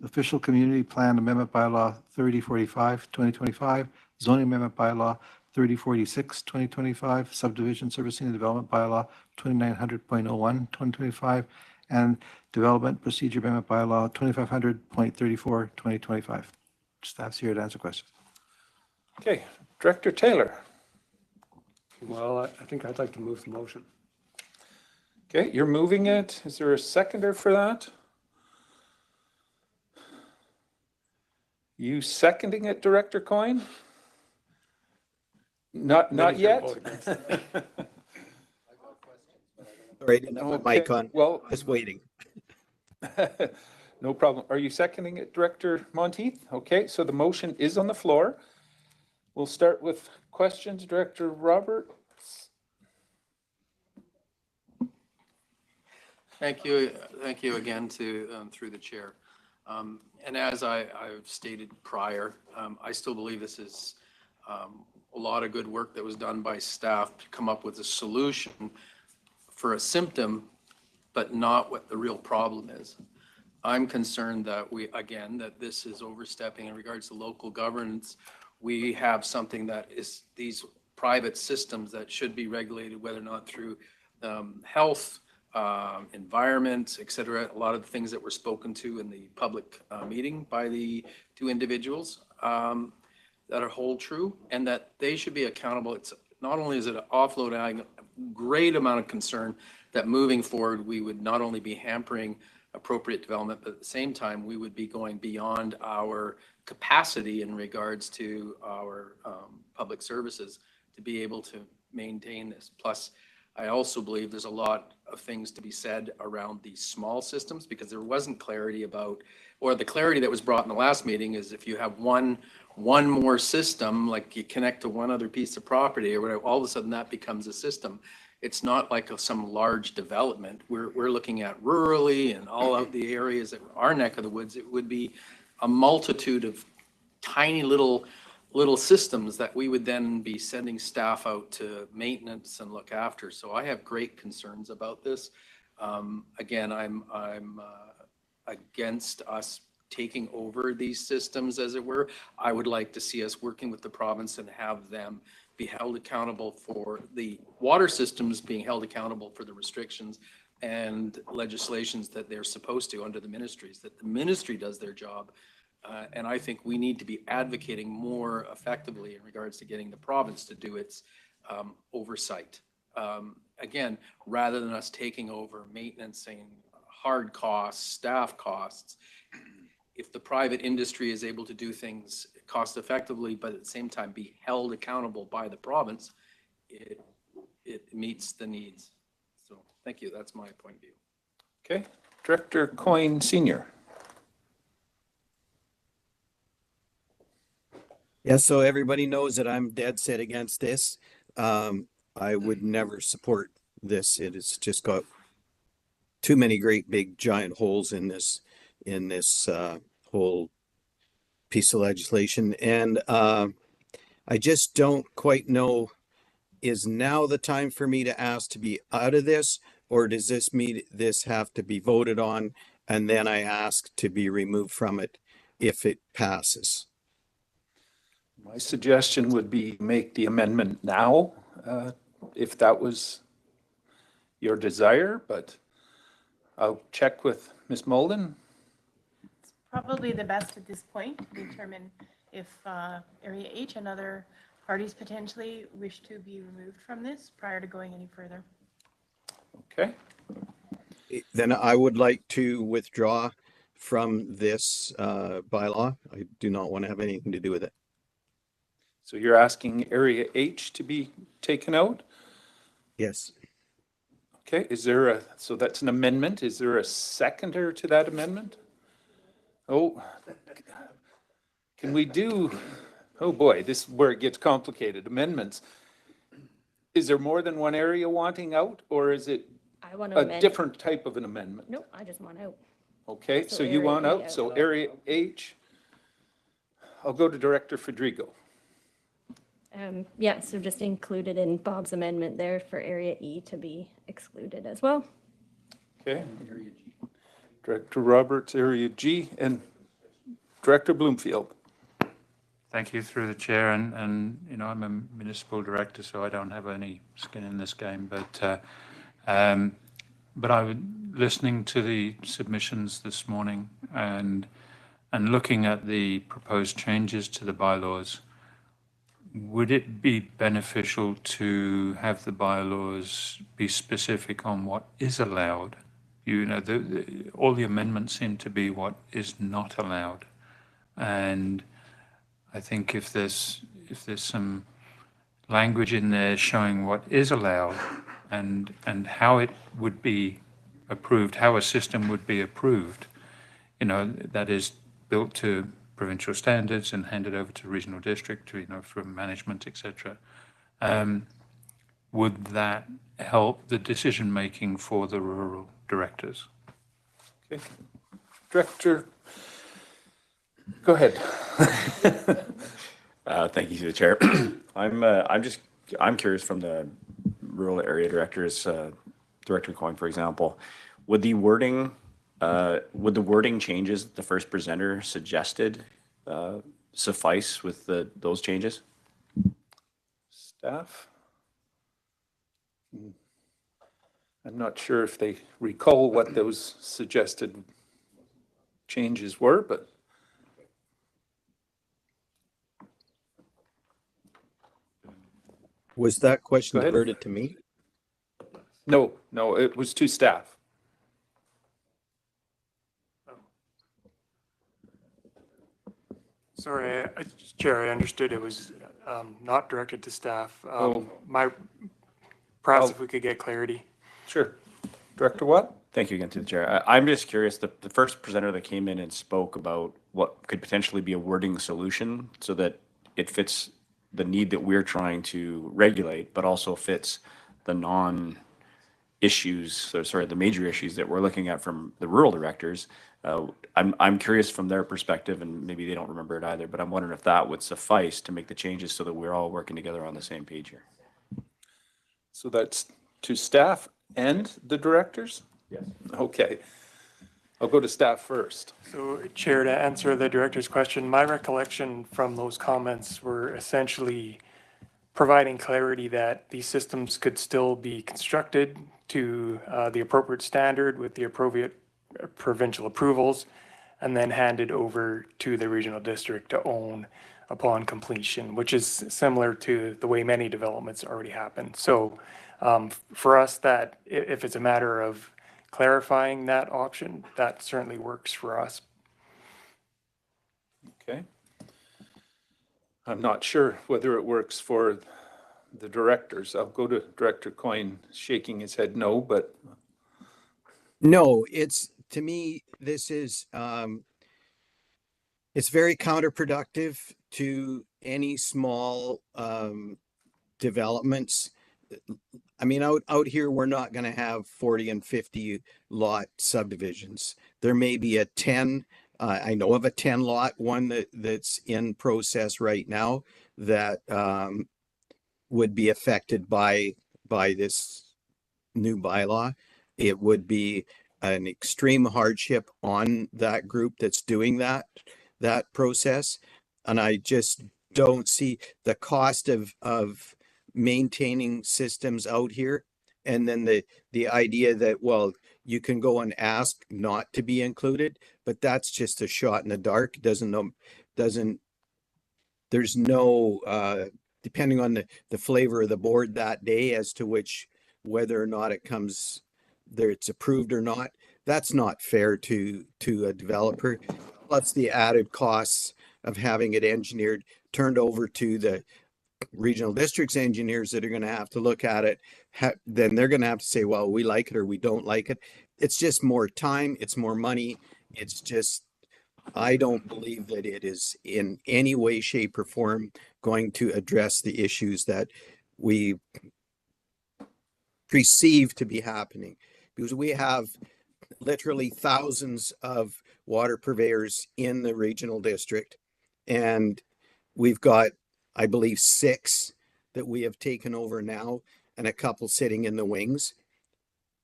S7: Official Community Plan Amendment Bylaw 3045, 2025, Zoning Amendment Bylaw 3046, 2025, Subdivision Servicing and Development Bylaw 2900.01, 2025, and Development Procedure Amendment Bylaw 2500.34, 2025. Staff's here to answer questions.
S1: Okay, Director Taylor.
S11: Well, I think I'd like to move the motion.
S1: Okay, you're moving it. Is there a seconder for that? You seconding it, Director Coyne? Not yet?
S4: Sorry, I didn't have my mic on.
S1: Well,
S4: Just waiting.
S1: no problem. Are you seconding it, Director Monteith? Okay, so the motion is on the floor. We'll start with questions. Director Roberts.
S14: Thank you again through the chair. And as I've stated prior, I still believe this is a lot of good work that was done by staff to come up with a solution for a symptom, but not what the real problem is. I'm concerned that that this is overstepping in regards to local governance. We have something that is these private systems that should be regulated, whether or not through health, environment, et cetera, a lot of the things that were spoken to in the public meeting by the two individuals that are hold true, and that they should be accountable. It's not only is it offloading a great amount of concern that moving forward, we would not only be hampering appropriate development, but at the same time, we would be going beyond our capacity in regards to our public services to be able to maintain this. Plus, I also believe there's a lot of things to be said around these small systems, because there wasn't clarity about, or the clarity that was brought in the last meeting is if you have one more system, like you connect to one other piece of property or whatever, all of a sudden that becomes a system. It's not like some large development. We're looking at rurally and all out the areas that our neck of the woods. It would be a multitude of tiny little systems that we would then be sending staff out to maintenance and look after. So I have great concerns about this. Again, I'm against us taking over these systems, as it were. I would like to see us working with the province and have them be held accountable for the water systems, being held accountable for the restrictions and legislations that they're supposed to under the ministries, that the ministry does their job. And I think we need to be advocating more effectively in regards to getting the province to do its oversight. Again, rather than us taking over maintenance and hard costs, staff costs, if the private industry is able to do things cost effectively, but at the same time be held accountable by the province, it meets the needs. So thank you. That's my point of view.
S1: Okay. Director Coyne Senior.
S4: Yeah, so everybody knows that I'm dead set against this. I would never support this. It has just got too many great big giant holes in this whole piece of legislation. And I just don't quite know, is now the time for me to ask to be out of this, or does this have to be voted on and then I ask to be removed from it if it passes?
S1: My suggestion would be make the amendment now, if that was your desire, but I'll check with Ms. Molden.
S9: Probably the best at this point to determine if Area H and other parties potentially wish to be removed from this prior to going any further.
S1: Okay.
S4: Then I would like to withdraw from this bylaw. I do not want to have anything to do with it.
S1: So you're asking Area H to be taken out?
S4: Yes.
S1: Okay, so that's an amendment. Is there a seconder to that amendment? Oh, can we do, oh boy, this is where it gets complicated. Amendments. Is there more than one area wanting out, or is it
S10: I want to
S1: a
S10: amend.
S1: different type of an amendment?
S10: Nope, I just want out.
S1: Okay,
S10: So
S1: so you
S10: Area
S1: want
S10: E
S1: out,
S10: out.
S1: so Area H. I'll go to Director Federico.
S10: Yeah, so just included in Bob's amendment there for Area E to be excluded as well.
S1: Okay. Director Roberts, Area G, and Director Bloomfield.
S15: Thank you through the chair, and you know, I'm a municipal director, so I don't have any skin in this game, but I was listening to the submissions this morning and looking at the proposed changes to the bylaws. Would it be beneficial to have the bylaws be specific on what is allowed? You know, all the amendments seem to be what is not allowed. And I think if there's some language in there showing what is allowed and how it would be approved, how a system would be approved, you know, that is built to provincial standards and handed over to regional district, you know, from management, etc. Would that help the decision making for the rural directors?
S1: Okay. Director, go ahead.
S16: Thank you to the chair. I'm curious from the rural area directors, Director Coyne, for example, would the wording changes the first presenter suggested suffice with those changes?
S1: Staff? I'm not sure if they recall what those suggested changes were, but
S4: Was that question diverted to me?
S1: no, it was to staff.
S17: Sorry, Chair, I understood it was not directed to staff. Perhaps if we could get clarity.
S1: Sure. Director Watt?
S16: Thank you again to the chair. I'm just curious, the first presenter that came in and spoke about what could potentially be a wording solution so that it fits the need that we're trying to regulate, but also fits the non-issues, so sorry, the major issues that we're looking at from the rural directors. I'm curious from their perspective, and maybe they don't remember it either, but I'm wondering if that would suffice to make the changes so that we're all working together on the same page here.
S1: So that's to staff and the directors?
S16: Yes.
S1: Okay. I'll go to staff first.
S17: So Chair, to answer the director's question, my recollection from those comments were essentially providing clarity that these systems could still be constructed to the appropriate standard with the appropriate provincial approvals, and then handed over to the regional district to own upon completion, which is similar to the way many developments already happen. So for us, that if it's a matter of clarifying that option, that certainly works for us.
S1: Okay. I'm not sure whether it works for the directors. I'll go to Director Coyne, shaking his head no, but.
S4: No, it's, to me, this is, it's very counterproductive to any small developments. I mean, out here, we're not going to have 40 and 50 lot subdivisions. There may be a 10, I know of a 10 lot one that's in process right now that would be affected by this new bylaw. It would be an extreme hardship on that group that's doing that process. And I just don't see the cost of maintaining systems out here. And then the idea that, well, you can go and ask not to be included, but that's just a shot in the dark. There's no, depending on the flavor of the board that day as to whether or not it comes, whether it's approved or not, that's not fair to a developer. Plus the added costs of having it engineered, turned over to the regional districts engineers that are going to have to look at it. Then they're going to have to say, well, we like it or we don't like it. It's just more time. It's more money. It's just, I don't believe that it is in any way, shape, or form going to address the issues that we perceive to be happening, because we have literally thousands of water purveyors in the regional district, and we've got, I believe, 6 that we have taken over now and a couple sitting in the wings.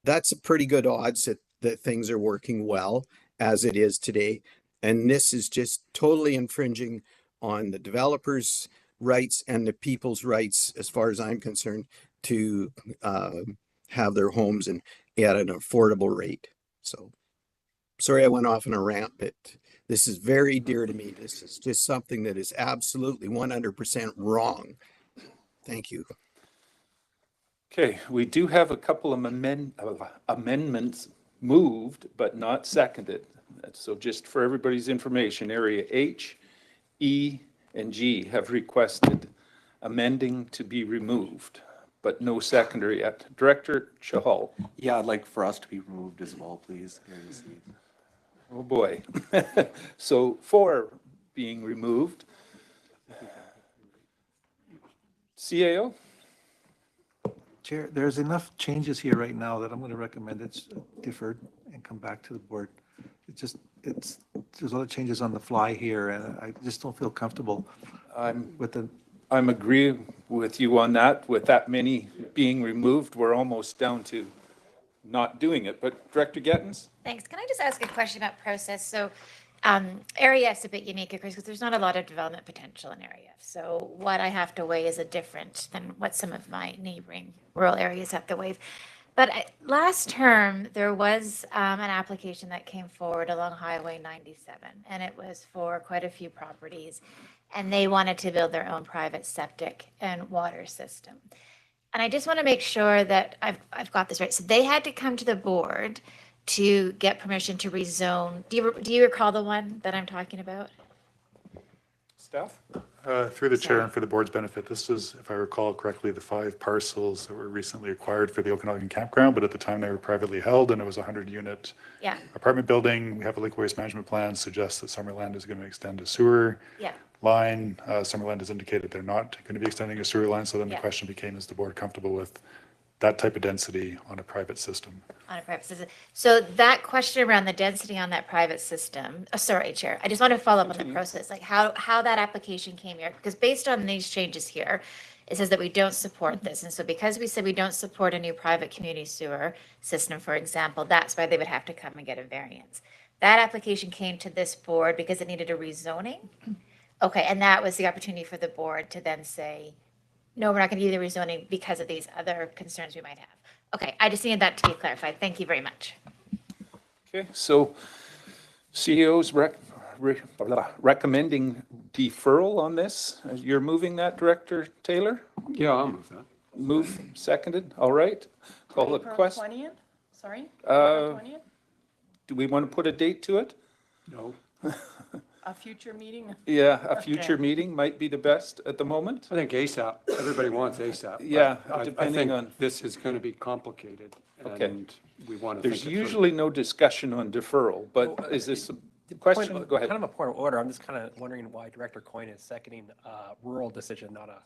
S4: That's a pretty good odds that things are working well as it is today. And this is just totally infringing on the developers' rights and the people's rights, as far as I'm concerned, to have their homes and at an affordable rate. So sorry I went off on a rant, but this is very dear to me. This is just something that is absolutely 100% wrong. Thank you.
S1: Okay, we do have a couple of amendments moved, but not seconded. So just for everybody's information, area H, E, and G have requested amending to be removed, but no seconder yet. Director Chahal.
S8: Yeah, I'd like for us to be removed as well, please.
S1: Oh boy. So 4 being removed. CAO?
S7: Chair, there's enough changes here right now that I'm going to recommend it's deferred and come back to the board. There's a lot of changes on the fly here, and I just don't feel comfortable with the.
S1: I'm agreeing with you on that. With that many being removed, we're almost down to not doing it. But Director Gettins?
S18: Thanks. Can I just ask a question about process? So Area F is a bit unique, of course, because there's not a lot of development potential in Area F. So what I have to weigh is different than what some of my neighboring rural areas have to weigh. But last term, there was an application that came forward along Highway 97, and it was for quite a few properties, and they wanted to build their own private septic and water system. And I just want to make sure that I've got this right. So they had to come to the board to get permission to rezone. Do you recall the one that I'm talking about?
S1: Staff?
S12: Through the chair and for the board's benefit, this is, if I recall correctly, the 5 parcels that were recently acquired for the Okanagan Campground, but at the time they were privately held, and it was a 100-unit apartment building. We have a liquid waste management plan suggests that Summerland is going to extend a sewer line. Summerland has indicated they're not going to be extending a sewer line, so then the question became, is the board comfortable with that type of density on a private system.
S18: On a private system. So that question around the density on that private system, sorry, Chair, I just want to follow up on the process, like how that application came here, because based on these changes here, it says that we don't support this. And so because we said we don't support a new private community sewer system, for example, that's why they would have to come and get a variance. That application came to this board because it needed a rezoning. Okay, and that was the opportunity for the board to then say, no, we're not going to do the rezoning because of these other concerns we might have. Okay, I just needed that to be clarified. Thank you very much.
S1: Okay, so CEO's recommending deferral on this. You're moving that, Director Taylor?
S11: Yeah, I'll move that.
S1: Move, seconded, all right. Call the
S9: April
S1: question.
S9: 20th? Sorry?
S1: Uh,
S9: April 20th?
S1: Do we want to put a date to it?
S11: No.
S9: A future meeting?
S1: Yeah, a
S9: Okay.
S1: future meeting might be the best at the moment.
S11: I think ASAP, everybody wants ASAP. but
S1: Yeah,
S11: I
S1: depending
S11: think
S1: on-
S11: this is going to be complicated.
S1: Okay.
S11: And we want to think
S1: There's
S11: it through.
S1: usually no discussion on deferral, but is this a question? Go ahead.
S19: Kind of a point of order. I'm just kind of wondering why Director Coyne is seconding rural decision, not a.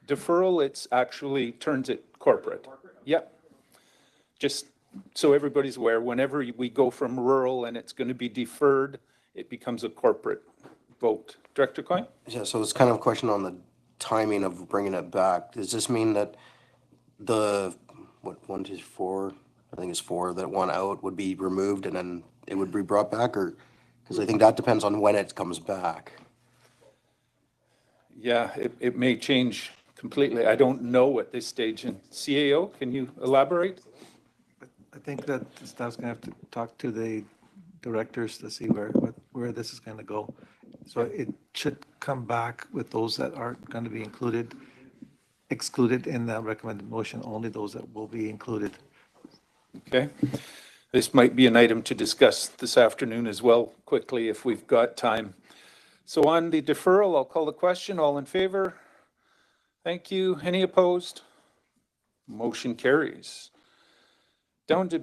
S1: Deferral, it's actually turns it corporate. Yep. Just so everybody's aware, whenever we go from rural and it's going to be deferred, it becomes a corporate vote. Director Coyne?
S13: Yeah, so it's kind of a question on the timing of bringing it back. Does this mean that the, what, 1, 2, 4, I think it's 4 that want out would be removed and then it would be brought back, or, because I think that depends on when it comes back.
S1: Yeah, it may change completely. I don't know at this stage. And CAO, can you elaborate?
S7: I think that the staff's going to have to talk to the directors to see where this is going to go. So it should come back with those that aren't going to be excluded in the recommended motion, only those that will be included.
S1: Okay. This might be an item to discuss this afternoon as well, quickly, if we've got time. So on the deferral, I'll call the question. All in favor? Thank you. Any opposed? Motion carries. Down to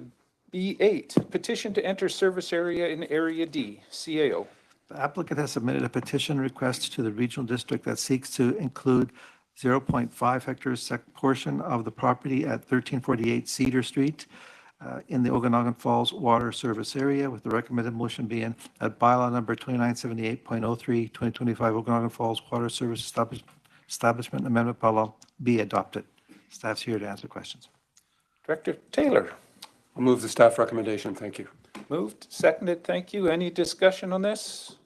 S1: B8, petition to enter service area in Area D, CAO.
S7: The applicant has submitted a petition request to the regional district that seeks to include 0.5 hectares portion of the property at 1348 Cedar Street in the Okanagan Falls Water Service Area, with the recommended motion being that bylaw number 2978.03, 2025 Okanagan Falls Water Service Establishment Amendment bylaw be adopted. Staff's here to answer questions.
S1: Director Taylor.
S11: I'll move the staff recommendation. Thank you.
S1: Moved, seconded, thank you. Any discussion on this?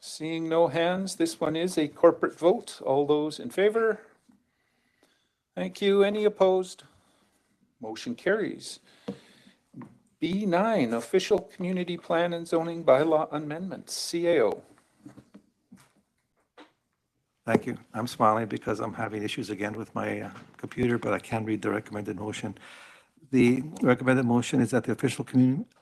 S1: Seeing no hands, this one is a corporate vote. All those in favor? Thank you. Any opposed? Motion carries. B9, official community plan and zoning bylaw amendments, CAO.
S7: Thank you. I'm smiling because I'm having issues again with my computer, but I can read the recommended motion. The recommended motion is that the official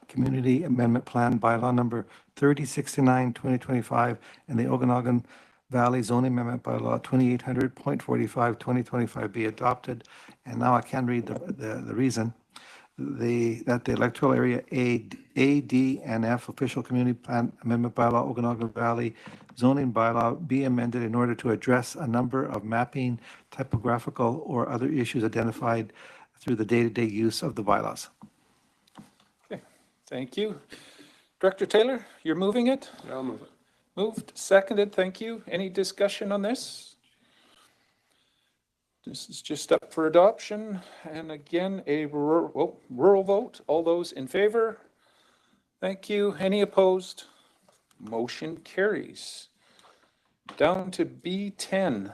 S7: community amendment plan bylaw number 3069, 2025, and the Okanagan Valley zoning amendment bylaw 2800.45, 2025 be adopted. And now I can read the reason. That the electoral area A, D, and F official community plan amendment bylaw Okanagan Valley zoning bylaw be amended in order to address a number of mapping, typographical, or other issues identified through the day-to-day use of the bylaws.
S1: Okay, thank you. Director Taylor, you're moving it?
S11: Yeah, I'll move it.
S1: Moved, seconded, thank you. Any discussion on this? This is just up for adoption. And again, a rural vote. All those in favor? Thank you. Any opposed? Motion carries. Down to B10,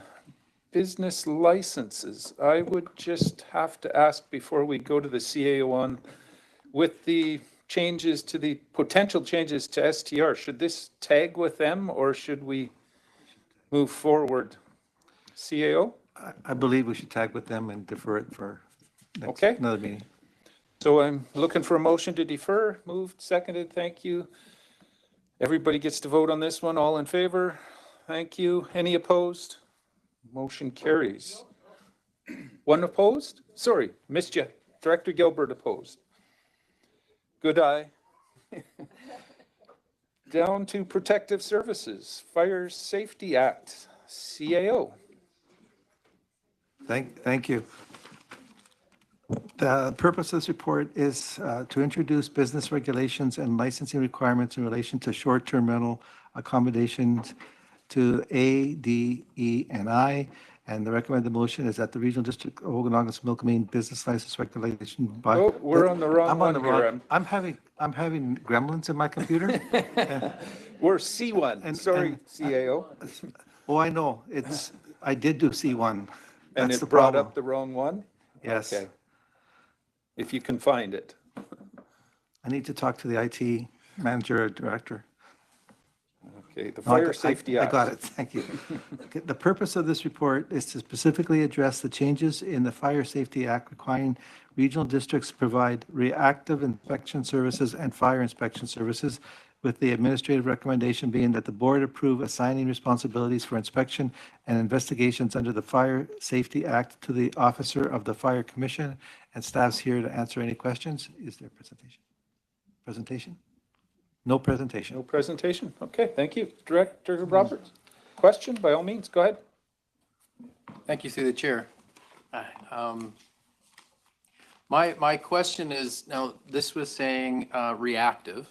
S1: business licenses. I would just have to ask before we go to the CAO on, with the changes to the potential changes to STR, should this tag with them or should we move forward? CAO?
S7: I believe we should tag with them and defer it for another meeting.
S1: So I'm looking for a motion to defer. Moved, seconded, thank you. Everybody gets to vote on this one. All in favor? Thank you. Any opposed? Motion carries. One opposed? Sorry, missed you. Director Gilbert opposed. Good eye. Down to Protective Services, Fire Safety Act, CAO.
S7: Thank you. The purpose of this report is to introduce business regulations and licensing requirements in relation to short-term rental accommodations to A, D, E, and I. And the recommended motion is that the Regional District of Okanagan-Similkameen Business License Regulation by.
S1: Oh, we're on the wrong
S7: I'm on the
S1: one here.
S7: wrong. I'm having gremlins in my computer.
S1: We're C1. Sorry, CAO.
S7: Oh, I know. I did do C1.
S1: And
S7: That's
S1: it
S7: the
S1: brought
S7: problem.
S1: up the wrong one?
S7: Yes.
S1: Okay. If you can find it.
S7: I need to talk to the IT manager or director.
S1: Okay, the
S7: No,
S1: Fire Safety Act.
S7: I got it, thank you. Okay, the purpose of this report is to specifically address the changes in the Fire Safety Act requiring regional districts to provide reactive inspection services and fire inspection services, with the administrative recommendation being that the board approve assigning responsibilities for inspection and investigations under the Fire Safety Act to the officer of the Fire Commission, and staff's here to answer any questions. Is there a presentation? Presentation? No presentation.
S1: No presentation? Okay, thank you. Director Roberts, question, by all means, go ahead.
S14: Thank you through the chair. My question is, now, this was saying reactive,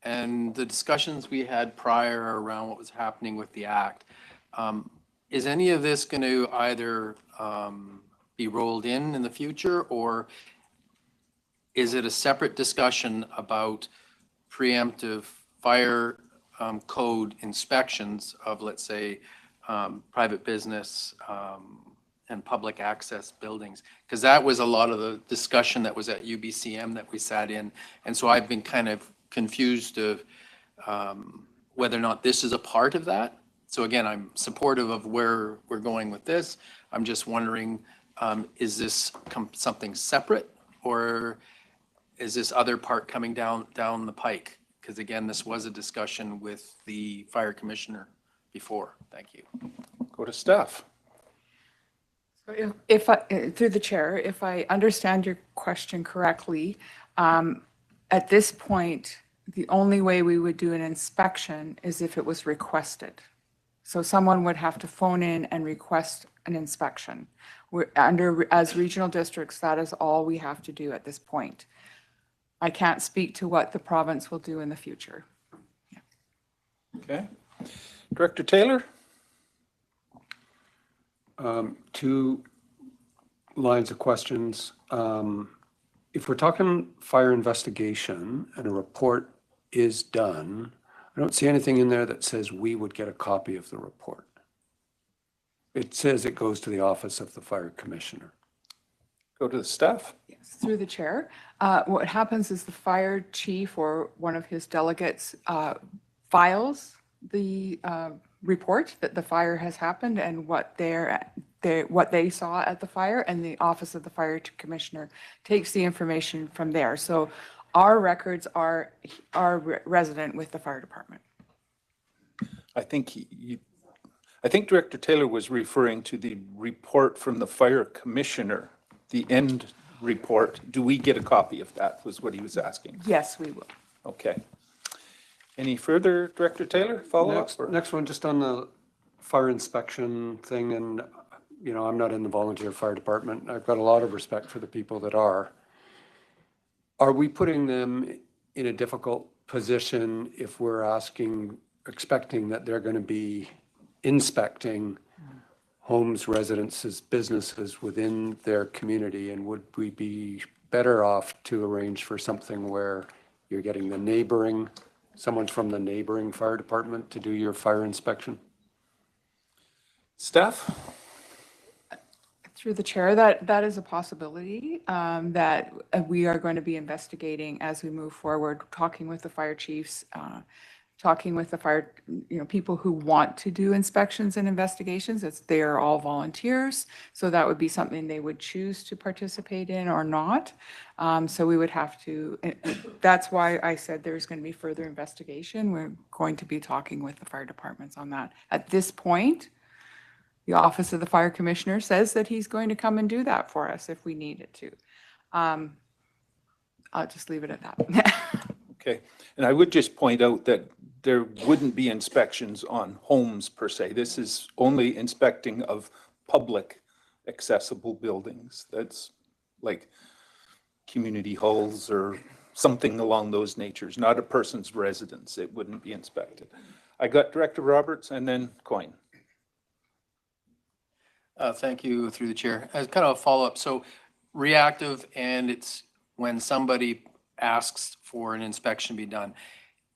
S14: and the discussions we had prior around what was happening with the act, is any of this going to either be rolled in the future, or is it a separate discussion about preemptive fire code inspections of, let's say, private business and public access buildings? Because that was a lot of the discussion that was at UBCM that we sat in. And so I've been kind of confused of whether or not this is a part of that. So again, I'm supportive of where we're going with this. I'm just wondering, is this something separate, or is this other part coming down the pike? Because again, this was a discussion with the fire commissioner before. Thank you.
S1: Go to staff.
S20: So if I, through the chair, if I understand your question correctly, at this point, the only way we would do an inspection is if it was requested. So someone would have to phone in and request an inspection. As regional districts, that is all we have to do at this point. I can't speak to what the province will do in the future. Yeah.
S1: Okay. Director Taylor?
S11: Two lines of questions. If we're talking fire investigation and a report is done, I don't see anything in there that says we would get a copy of the report. It says it goes to the office of the fire commissioner.
S1: Go to the staff.
S20: Yes, through the chair. What happens is the fire chief or one of his delegates files the report that the fire has happened and what they saw at the fire, and the office of the fire commissioner takes the information from there. So our records are resident with the fire department.
S1: I think Director Taylor was referring to the report from the fire commissioner, the end report. Do we get a copy of that, was what he was asking.
S20: Yes, we will.
S1: Okay. Any further, Director Taylor, follow-up?
S11: Next one, just on the fire inspection thing, and I'm not in the volunteer fire department. I've got a lot of respect for the people that are. Are we putting them in a difficult position if we're expecting that they're going to be inspecting homes, residences, businesses within their community? And would we be better off to arrange for something where you're getting someone from the neighboring fire department to do your fire inspection?
S1: Staff?
S20: Through the chair, that is a possibility that we are going to be investigating as we move forward, talking with the fire chiefs, talking with the fire, people who want to do inspections and investigations. They are all volunteers, so that would be something they would choose to participate in or not. So we would have to, that's why I said there's going to be further investigation. We're going to be talking with the fire departments on that. At this point, the Office of the Fire Commissioner says that he's going to come and do that for us if we need it to. I'll just leave it at that.
S1: Okay. And I would just point out that there wouldn't be inspections on homes per se. This is only inspecting of public accessible buildings. That's like community halls or something along those natures, not a person's residence. It wouldn't be inspected. I got Director Roberts and then Coyne.
S14: Thank you, through the chair. As kind of a follow-up, so reactive, and it's when somebody asks for an inspection be done.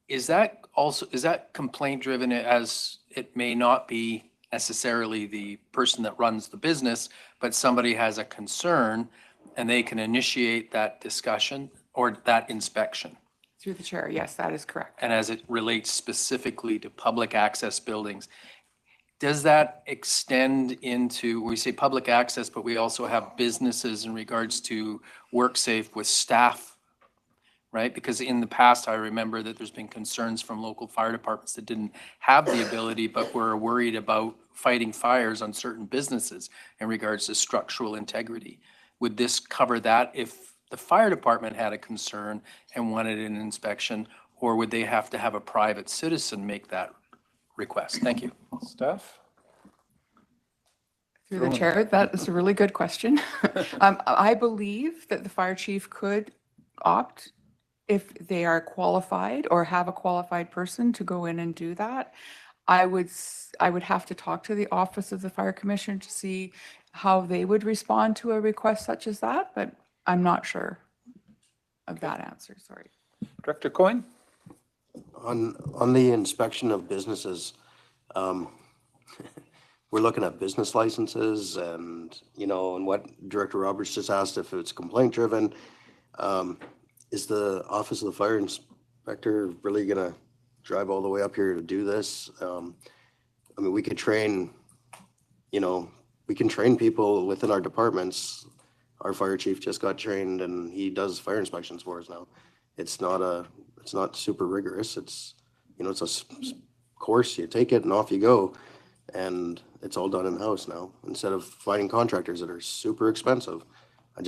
S14: Is that complaint driven, as it may not be necessarily the person that runs the business, but somebody has a concern and they can initiate that discussion or that inspection?
S20: Through the chair, yes, that is correct.
S14: And as it relates specifically to public access buildings, does that extend into, we say public access, but we also have businesses in regards to WorkSafe with staff, right? Because in the past, I remember that there's been concerns from local fire departments that didn't have the ability, but were worried about fighting fires on certain businesses in regards to structural integrity. Would this cover that if the fire department had a concern and wanted an inspection, or would they have to have a private citizen make that request? Thank you.
S1: Staff?
S20: Through the chair, that is a really good question. I believe that the fire chief could opt, if they are qualified or have a qualified person, to go in and do that. I would have to talk to the Office of the Fire Commissioner to see how they would respond to a request such as that, but I'm not sure of that answer, sorry.
S1: Director Coyne?
S13: On the inspection of businesses, we're looking at business licenses and, and what Director Roberts just asked, if it's complaint driven. Is the Office of the Fire Inspector really going to drive all the way up here to do this? I mean, we could train, we can train people within our departments. Our fire chief just got trained and he does fire inspections for us now. It's not super rigorous. It's, it's a course, you take it and off you go. And it's all done in-house now, instead of finding contractors that are super expensive. I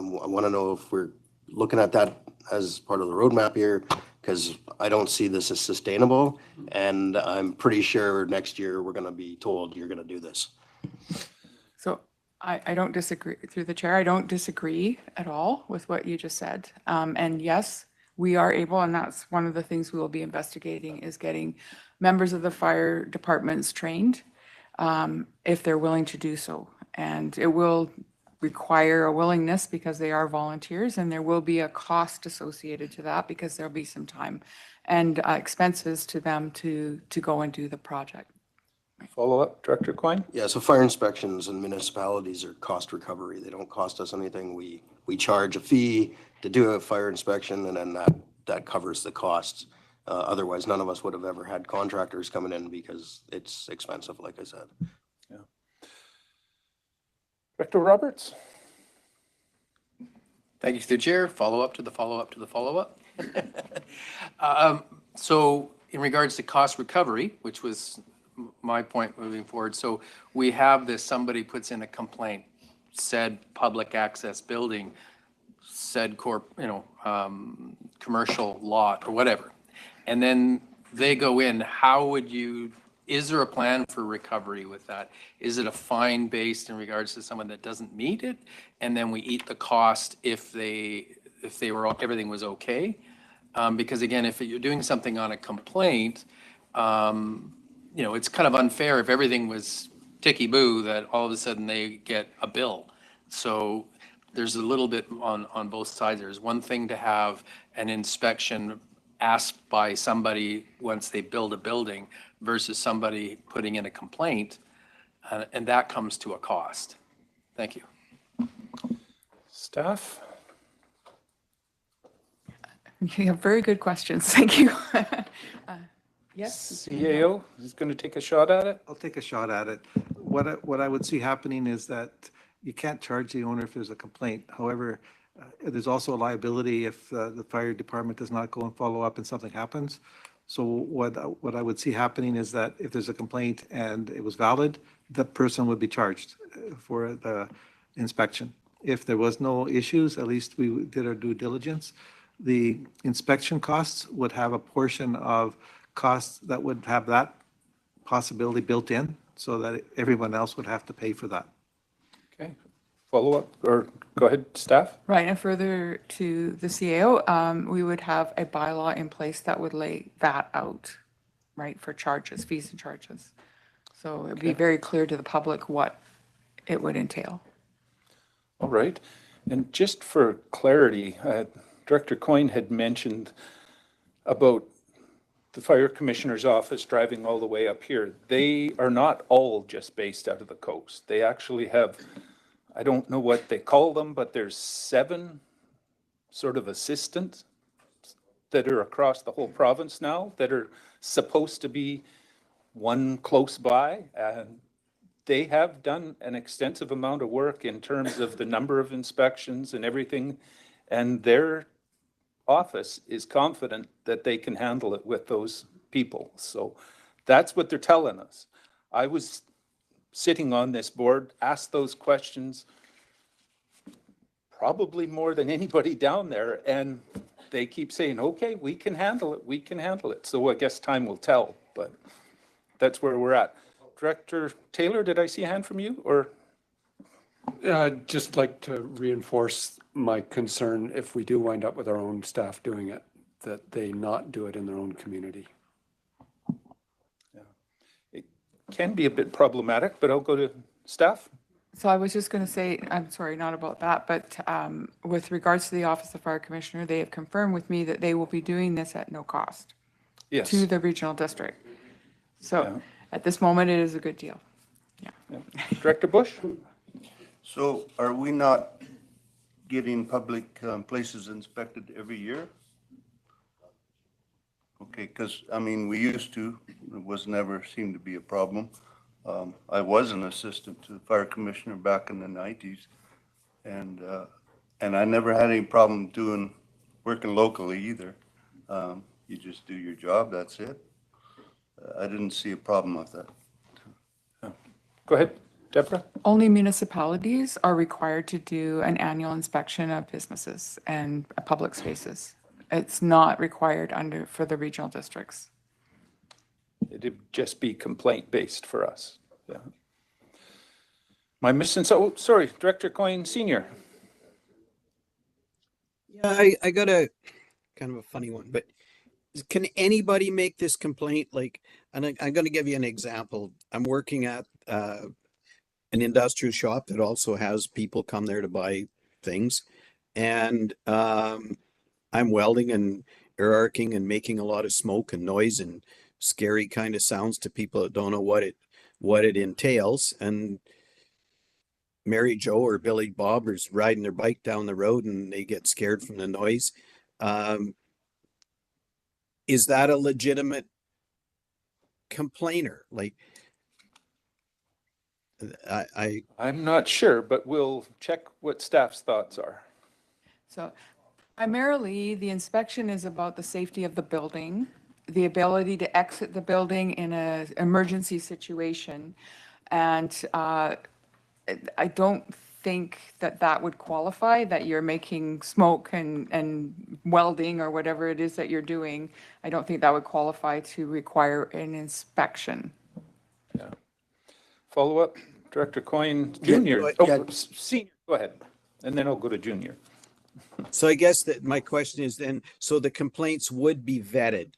S13: want to know if we're looking at that as part of the roadmap here, because I don't see this as sustainable. And I'm pretty sure next year we're going to be told you're going to do this.
S20: So I don't disagree, through the chair, I don't disagree at all with what you just said. And yes, we are able, and that's one of the things we will be investigating, is getting members of the fire departments trained if they're willing to do so. And it will require a willingness because they are volunteers, and there will be a cost associated to that because there'll be some time and expenses to them to go and do the project.
S1: Follow up, Director Coyne?
S13: Yeah, so fire inspections in municipalities are cost recovery. They don't cost us anything. We charge a fee to do a fire inspection, and then that covers the costs. Otherwise, none of us would have ever had contractors coming in because it's expensive, like I said.
S1: Yeah. Director Roberts?
S14: Thank you, through the chair. Follow up to the follow-up to the follow-up. So in regards to cost recovery, which was my point moving forward. So we have this, somebody puts in a complaint, said public access building, said commercial lot or whatever. And then they go in, is there a plan for recovery with that? Is it a fine based in regards to someone that doesn't meet it? And then we eat the cost if everything was okay? Because again, if you're doing something on a complaint, it's kind of unfair if everything was ticky-boo that all of a sudden they get a bill. So there's a little bit on both sides. There's one thing to have an inspection asked by somebody once they build a building versus somebody putting in a complaint, and that comes to a cost. Thank you.
S1: Staff?
S20: You have very good questions. Thank you. Yes.
S1: CAO is going to take a shot at it?
S7: I'll take a shot at it. What I would see happening is that you can't charge the owner if there's a complaint. However, there's also a liability if the fire department does not go and follow up and something happens. So what I would see happening is that if there's a complaint and it was valid, the person would be charged for the inspection. If there was no issues, at least we did our due diligence. The inspection costs would have a portion of costs that would have that possibility built in so that everyone else would have to pay for that.
S1: follow up, or go ahead, staff?
S20: Right, and further to the CAO, we would have a bylaw in place that would lay that out, right, for charges, fees and charges. So it'd be
S1: Okay.
S20: very clear to the public what it would entail.
S1: All right. And just for clarity, Director Coyne had mentioned about the fire commissioner's office driving all the way up here. They are not all just based out of the coast. They actually have, I don't know what they call them, but there's 7 sort of assistants that are across the whole province now that are supposed to be one close by. And they have done an extensive amount of work in terms of the number of inspections and everything. And their office is confident that they can handle it with those people. So that's what they're telling us. I was sitting on this board, asked those questions probably more than anybody down there, and they keep saying, okay, we can handle it, we can handle it. So I guess time will tell, but that's where we're at. Director Taylor, did I see a hand from you, or?
S11: I'd just like to reinforce my concern if we do wind up with our own staff doing it, that they not do it in their own community.
S1: Yeah. It can be a bit problematic, but I'll go to staff.
S20: So I was just going to say, I'm sorry, not about that, but with regards to the Office of Fire Commissioner, they have confirmed with me that they will be doing this at no cost
S1: Yes.
S20: to the regional district. So at this moment, it is a good deal. Yeah.
S1: Director Bush?
S21: So are we not getting public places inspected every year? Okay, because, I mean, we used to, it was never seemed to be a problem. I was an assistant to the fire commissioner back in the 90s, and I never had any problem working locally either. You just do your job, that's it. I didn't see a problem with that.
S1: Go ahead, Deborah.
S20: Only municipalities are required to do an annual inspection of businesses and public spaces. It's not required for the regional districts.
S1: It'd just be complaint-based for us. Yeah. Am I missing? So, sorry, Director Coyne Senior.
S4: Yeah, I got a kind of a funny one, but can anybody make this complaint? Like, and I'm going to give you an example. I'm working at an industrial shop that also has people come there to buy things, and I'm welding and air arcing and making a lot of smoke and noise and scary kind of sounds to people that don't know what it entails. And Mary Jo or Billy Bob is riding their bike down the road and they get scared from the noise. Is that a legitimate complainer? Like,
S1: I'm not sure, but we'll check what staff's thoughts are.
S20: So primarily, the inspection is about the safety of the building, the ability to exit the building in an emergency situation. And I don't think that would qualify, that you're making smoke and welding or whatever it is that you're doing. I don't think that would qualify to require an inspection.
S1: Yeah. Follow up, Director Coyne Junior. Senior, go ahead. And then I'll go to Junior.
S4: So I guess that my question is then, so the complaints would be vetted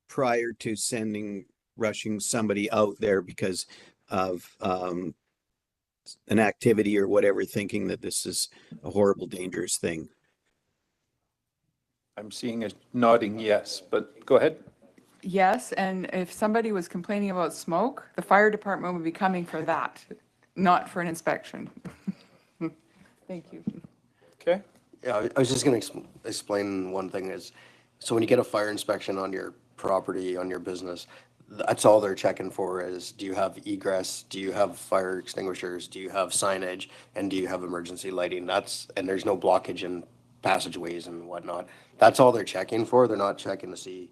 S4: prior to rushing somebody out there because of an activity or whatever, thinking that this is a horrible, dangerous thing.
S1: I'm seeing a nodding yes, but go ahead.
S20: Yes, and if somebody was complaining about smoke, the fire department would be coming for that, not for an inspection. Thank you.
S1: Okay.
S13: Yeah, I was just going to explain one thing is, so when you get a fire inspection on your property, on your business, that's all they're checking for is, do you have egress? Do you have fire extinguishers? Do you have signage? And do you have emergency lighting? And there's no blockage in passageways and whatnot. That's all they're checking for. They're not checking to see,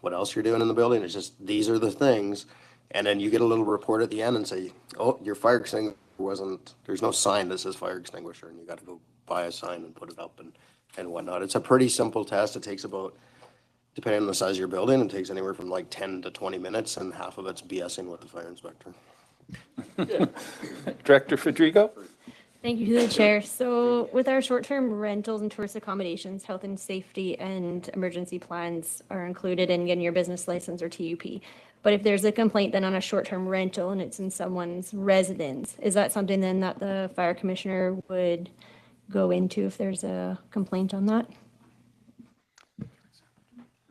S13: what else you're doing in the building. It's just, these are the things. And then you get a little report at the end and say, oh, your fire extinguisher there's no sign that says fire extinguisher, and you got to go buy a sign and put it up and whatnot. It's a pretty simple test. It takes about, depending on the size of your building, it takes anywhere from like 10 to 20 minutes, and half of it's BSing with the fire inspector.
S1: Director Federico?
S10: Thank you to the chair. So with our short-term rentals and tourist accommodations, health and safety and emergency plans are included in getting your business license or TUP. But if there's a complaint then on a short-term rental and it's in someone's residence, is that something then that the fire commissioner would go into if there's a complaint on that?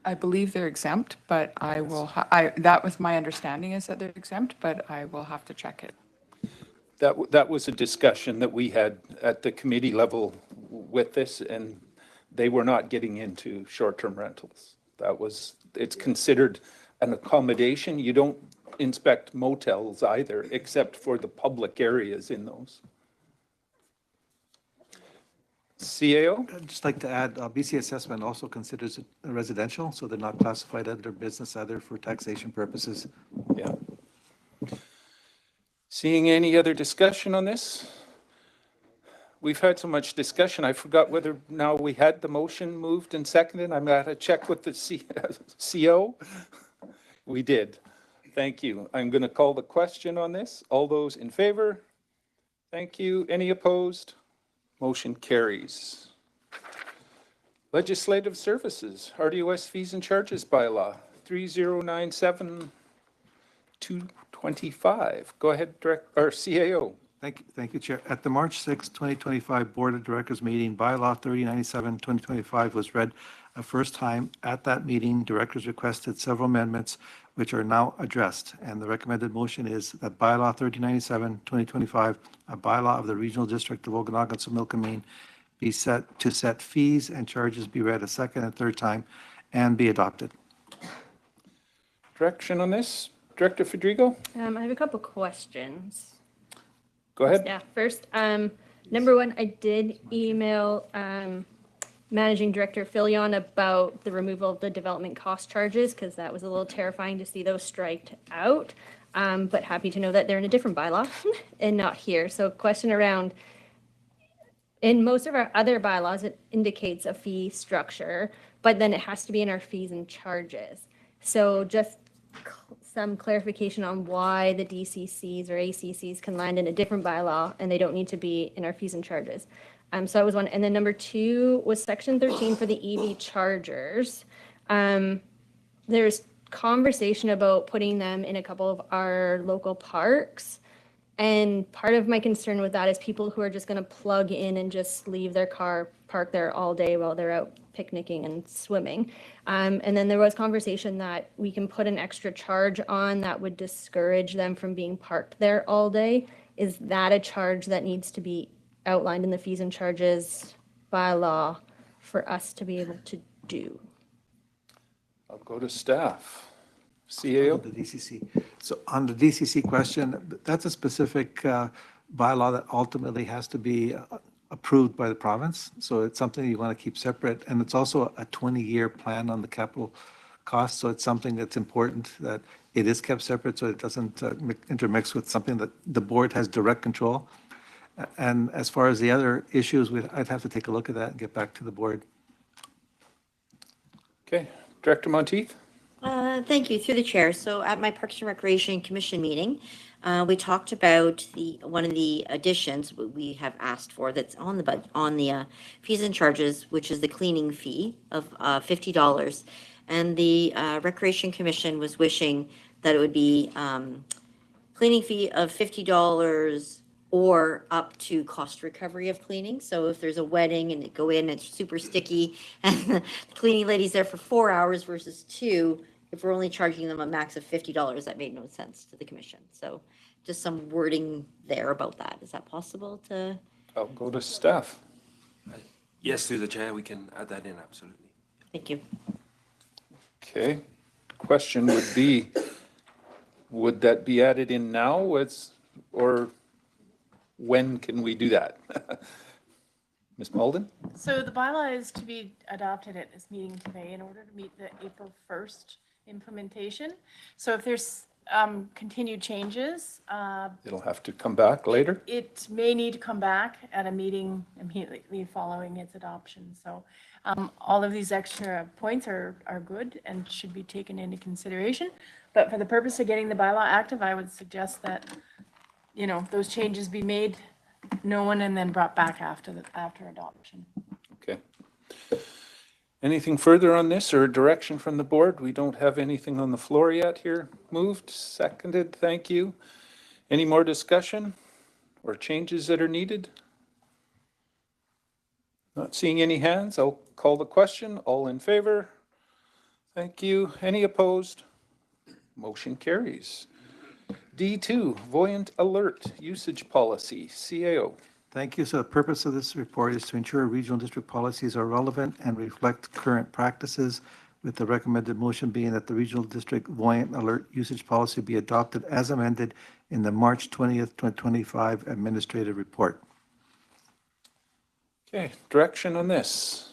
S20: I believe they're exempt, but I will, that was my understanding is that they're exempt, but I will have to check it.
S1: That was a discussion that we had at the committee level with this, and they were not getting into short-term rentals. It's considered an accommodation. You don't inspect motels either, except for the public areas in those. CAO?
S7: I'd just like to add, BC Assessment also considers it residential, so they're not classified under business either for taxation purposes.
S1: Yeah. Seeing any other discussion on this? We've had so much discussion, I forgot whether now we had the motion moved and seconded. I'm going to check with the CO. We did. Thank you. I'm going to call the question on this. All those in favor? Thank you. Any opposed? Motion carries. Legislative Services, RDOS Fees and Charges Bylaw, 3097-225. Go ahead, CAO.
S7: Thank you, Chair. At the March 6, 2025 Board of Directors meeting, Bylaw 3097-2025 was read a first time. At that meeting, directors requested several amendments, which are now addressed. And the recommended motion is that Bylaw 3097-2025, a bylaw of the Regional District of Okanagan-Similkameen, be set to set fees and charges, be read a second and third time, and be adopted.
S1: Direction on this? Director Federico?
S10: I have a couple questions.
S1: Go ahead.
S10: Yeah, first, number one, I did email Managing Director Filion about the removal of the development cost charges, because that was a little terrifying to see those striked out. But happy to know that they're in a different bylaw and not here. So question around, in most of our other bylaws, it indicates a fee structure, but then it has to be in our fees and charges. So just some clarification on why the DCCs or ACCs can land in a different bylaw and they don't need to be in our fees and charges. So that was one. And then number two was section 13 for the EV chargers. There's conversation about putting them in a couple of our local parks. And part of my concern with that is people who are just going to plug in and just leave their car parked there all day while they're out picnicking and swimming. And then there was conversation that we can put an extra charge on that would discourage them from being parked there all day. Is that a charge that needs to be outlined in the fees and charges bylaw for us to be able to do?
S1: I'll go to staff. CAO?
S7: The DCC. So on the DCC question, that's a specific bylaw that ultimately has to be approved by the province. So it's something you want to keep separate. And it's also a 20-year plan on the capital costs. So it's something that's important that it is kept separate so it doesn't intermix with something that the board has direct control. And as far as the other issues, I'd have to take a look at that and get back to the board.
S1: Okay. Director Monteith?
S3: Thank you, through the chair. So at my Parks and Recreation Commission meeting, we talked about one of the additions we have asked for that's on the fees and charges, which is the cleaning fee of $50. And the Recreation Commission was wishing that it would be cleaning fee of $50 or up to cost recovery of cleaning. So if there's a wedding and it go in, it's super sticky, and the cleaning lady's there for 4 hours versus 2, if we're only charging them a max of $50, that made no sense to the commission. So just some wording there about that. Is that possible to?
S1: I'll go to staff.
S8: Yes, through the chair, we can add that in, absolutely.
S3: Thank you.
S1: Okay. Question would be, would that be added in now or when can we do that? Ms. Malden?
S9: So the bylaw is to be adopted at this meeting today in order to meet the April 1st implementation. So if there's continued changes,
S1: It'll have to come back later?
S9: it may need to come back at a meeting immediately following its adoption. So all of these extra points are good and should be taken into consideration. But for the purpose of getting the bylaw active, I would suggest that, those changes be made no one, and then brought back after adoption.
S1: Okay. Anything further on this or direction from the board? We don't have anything on the floor yet here. Moved, seconded, thank you. Any more discussion or changes that are needed? Not seeing any hands, I'll call the question. All in favor? Thank you. Any opposed? Motion carries. D2, Voyant Alert Usage Policy, CAO.
S7: Thank you. So the purpose of this report is to ensure regional district policies are relevant and reflect current practices, with the recommended motion being that the regional district Voyant Alert Usage Policy be adopted as amended in the March 20th, 2025 administrative report.
S1: Okay, direction on this.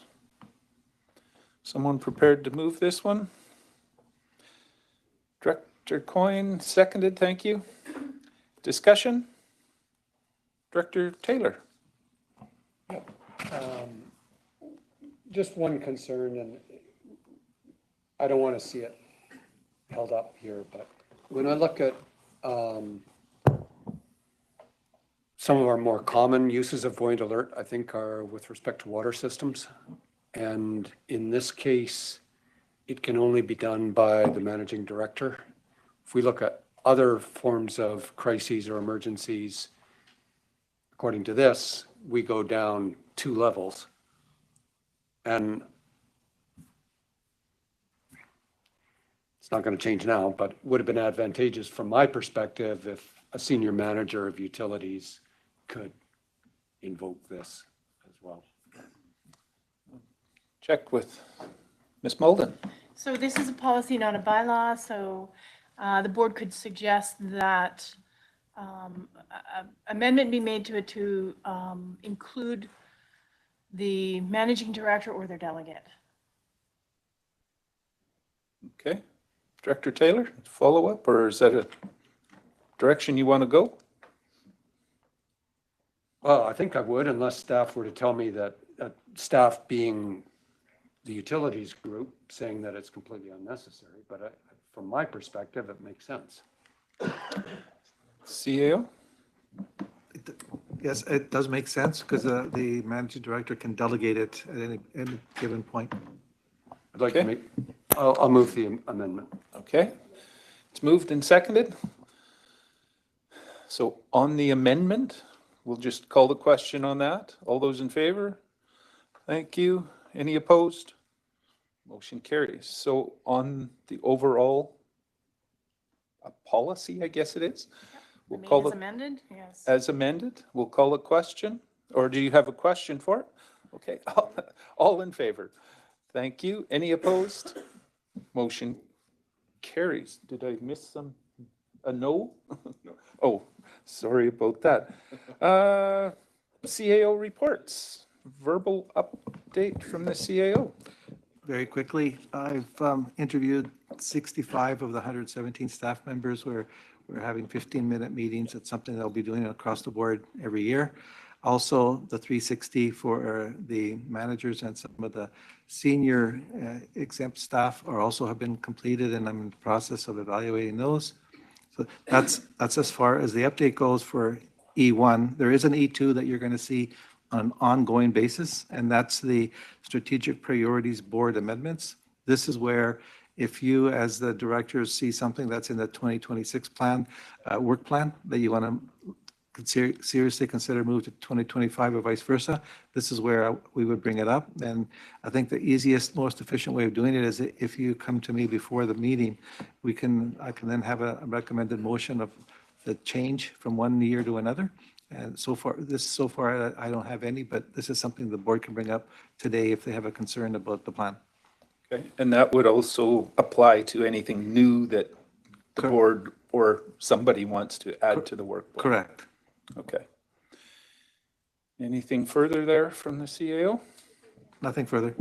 S1: Someone prepared to move this one? Director Coyne, seconded, thank you. Discussion? Director Taylor.
S11: Just one concern, and I don't want to see it held up here, but when I look at some of our more common uses of Voyant Alert, I think are with respect to water systems. And in this case, it can only be done by the managing director. If we look at other forms of crises or emergencies, according to this, we go down 2 levels. And it's not going to change now, but would have been advantageous from my perspective if a senior manager of utilities could invoke this as well.
S1: Check with Ms. Molden.
S9: So this is a policy, not a bylaw, so the board could suggest that amendment be made to it to include the managing director or their delegate.
S1: Okay. Director Taylor, follow up, or is that a direction you want to go?
S11: Well, I think I would, unless staff were to tell me that staff being the utilities group saying that it's completely unnecessary, but from my perspective, it makes sense.
S1: CAO?
S7: Yes, it does make sense because the managing director can delegate it at any given point.
S11: I'd like to make, I'll move the amendment.
S1: Okay. It's moved and seconded. So on the amendment, we'll just call the question on that. All those in favor? Thank you. Any opposed? Motion carries. So on the overall policy, I guess it is. We'll call
S9: As
S1: it
S9: amended, yes.
S1: as amended. We'll call a question. Or do you have a question for it? Okay. All in favor? Thank you. Any opposed? Motion carries. Did I miss some? A no? Oh, sorry about that. CAO reports. Verbal update from the CAO.
S7: Very quickly, I've interviewed 65 of the 117 staff members. We're having 15-minute meetings. It's something they'll be doing across the board every year. Also, the 360 for the managers and some of the senior exempt staff have been completed, and I'm in the process of evaluating those. So that's as far as the update goes for E1. There is an E2 that you're going to see on an ongoing basis, and that's the Strategic Priorities Board amendments. This is where if you, as the directors, see something that's in the 2026 plan, work plan, that you want to seriously consider move to 2025 or vice versa, this is where we would bring it up. And I think the easiest, most efficient way of doing it is if you come to me before the meeting, I can then have a recommended motion of the change from one year to another. And so far I don't have any, but this is something the board can bring up today if they have a concern about the plan.
S1: Okay. And that would also apply to anything new that the board or somebody wants to add to the workbook.
S7: Correct.
S1: Okay. Anything further there from the CAO?
S7: Nothing further.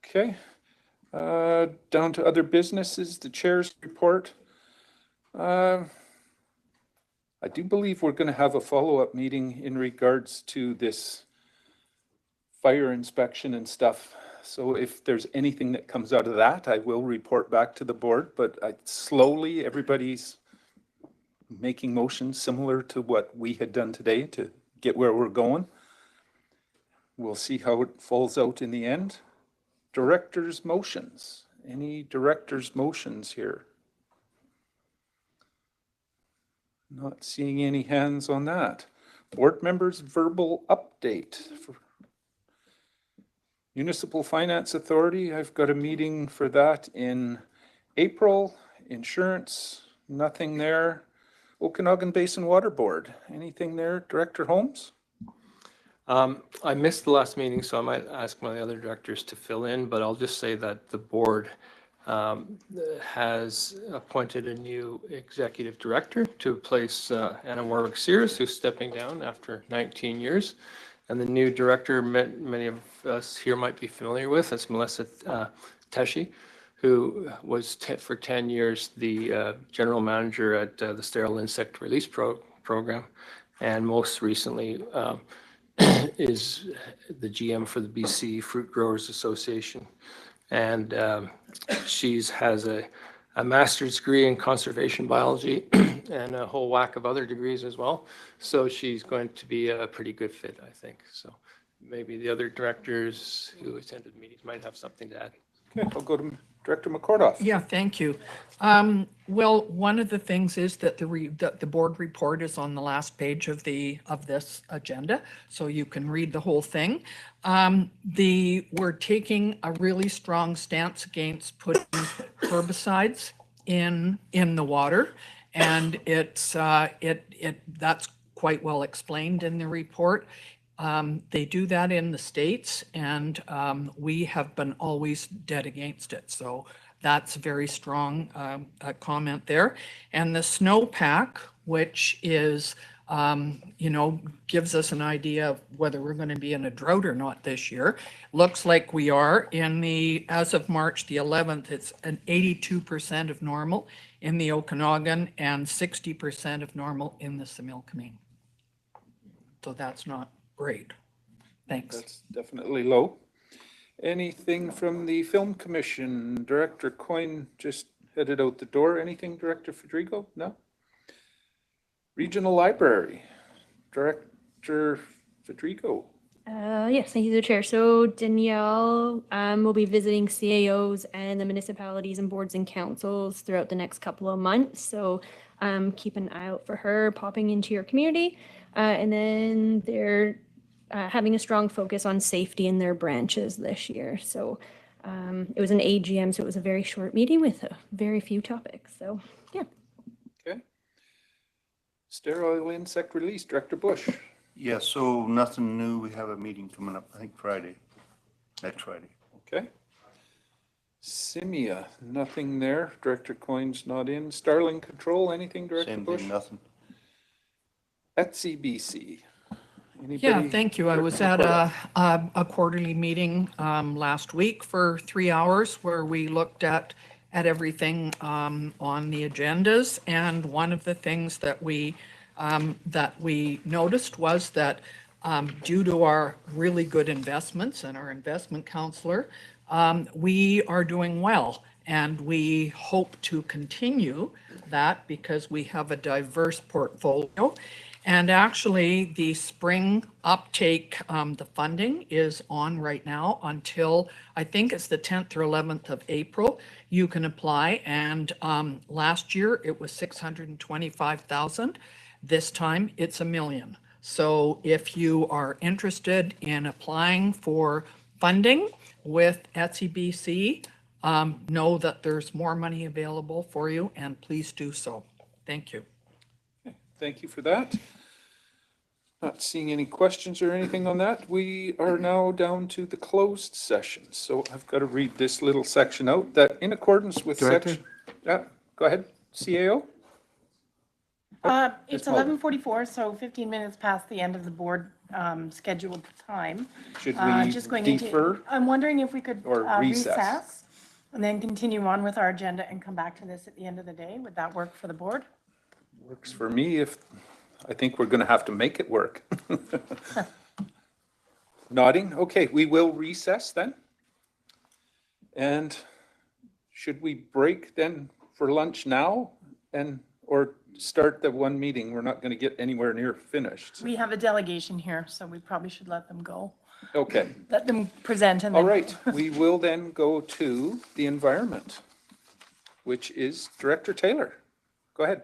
S1: Okay. Down to other businesses, the chair's report. I do believe we're going to have a follow-up meeting in regards to this fire inspection and stuff. So if there's anything that comes out of that, I will report back to the board, but slowly everybody's making motions similar to what we had done today to get where we're going. We'll see how it falls out in the end. Director's motions. Any director's motions here? Not seeing any hands on that. Board members' verbal update. Municipal Finance Authority, I've got a meeting for that in April. Insurance, nothing there. Okanagan Basin Water Board, anything there, Director Holmes?
S19: I missed the last meeting, so I might ask my other directors to fill in, but I'll just say that the board has appointed a new executive director to replace Anna Warwick-Sears, who's stepping down after 19 years. And the new director, many of us here might be familiar with, is Melissa Teshi, who was for 10 years the general manager at the Sterile Insect Release Program, and most recently is the GM for the BC Fruit Growers Association. And she has a master's degree in conservation biology and a whole whack of other degrees as well. So she's going to be a pretty good fit, I think. So maybe the other directors who attended meetings might have something to add.
S1: Okay, I'll go to Director McCordoff.
S5: Yeah, thank you. Well, one of the things is that the board report is on the last page of this agenda, so you can read the whole thing. We're taking a really strong stance against putting herbicides in the water, and that's quite well explained in the report. They do that in the States, and we have been always dead against it. So that's a very strong comment there. And the snowpack, which is, gives us an idea of whether we're going to be in a drought or not this year. Looks like we are. As of March the 11th, it's an 82% of normal in the Okanagan and 60% of normal in the Similkameen. So that's not great. Thanks.
S1: That's definitely low. Anything from the Film Commission? Director Coyne just headed out the door. Anything, Director Federico? No? Regional Library, Director Federico.
S10: Yes, thank you, the chair. So Danielle will be visiting CAOs and the municipalities and boards and councils throughout the next couple of months. So keep an eye out for her popping into your community. And then they're having a strong focus on safety in their branches this year. So it was an AGM, so it was a very short meeting with very few topics. So yeah.
S1: Okay. Sterile insect release, Director Bush.
S21: Yeah, so nothing new. We have a meeting coming up, I think next Friday.
S1: Okay. Simia, nothing there. Director Coyne's not in. Starling Control, anything, Director
S21: Same
S1: Bush?
S21: thing, nothing.
S1: ETC.
S5: Yeah, thank you. I was at a quarterly meeting last week for 3 hours where we looked at everything on the agendas. And one of the things that we noticed was that due to our really good investments and our investment counselor, we are doing well. And we hope to continue that because we have a diverse portfolio. And actually, the spring uptake, the funding is on right now until I think it's the 10th or 11th of April. You can apply. And last year it was 625,000. This time it's $1 million. So if you are interested in applying for funding with ETC, know that there's more money available for you, and please do so. Thank you.
S1: Thank you for that. Not seeing any questions or anything on that. We are now down to the closed session. So I've got to read this little section out that in accordance with section. Yeah, go ahead, CAO.
S9: It's 11:44, so 15 minutes past the end of the board scheduled time.
S1: Should we
S9: Just going
S1: defer?
S9: I'm wondering if we could
S1: Or recess.
S9: and then continue on with our agenda and come back to this at the end of the day. Would that work for the board?
S1: Works for me. If I think we're going to have to make it work. Nodding. Okay, we will recess then. And should we break then for lunch now? And or start the one meeting, we're not going to get anywhere near finished.
S9: We have a delegation here, so we probably should let them go.
S1: Okay.
S9: Let them present and
S1: All
S9: then.
S1: right, we will then go to the environment, which is Director Taylor. Go ahead.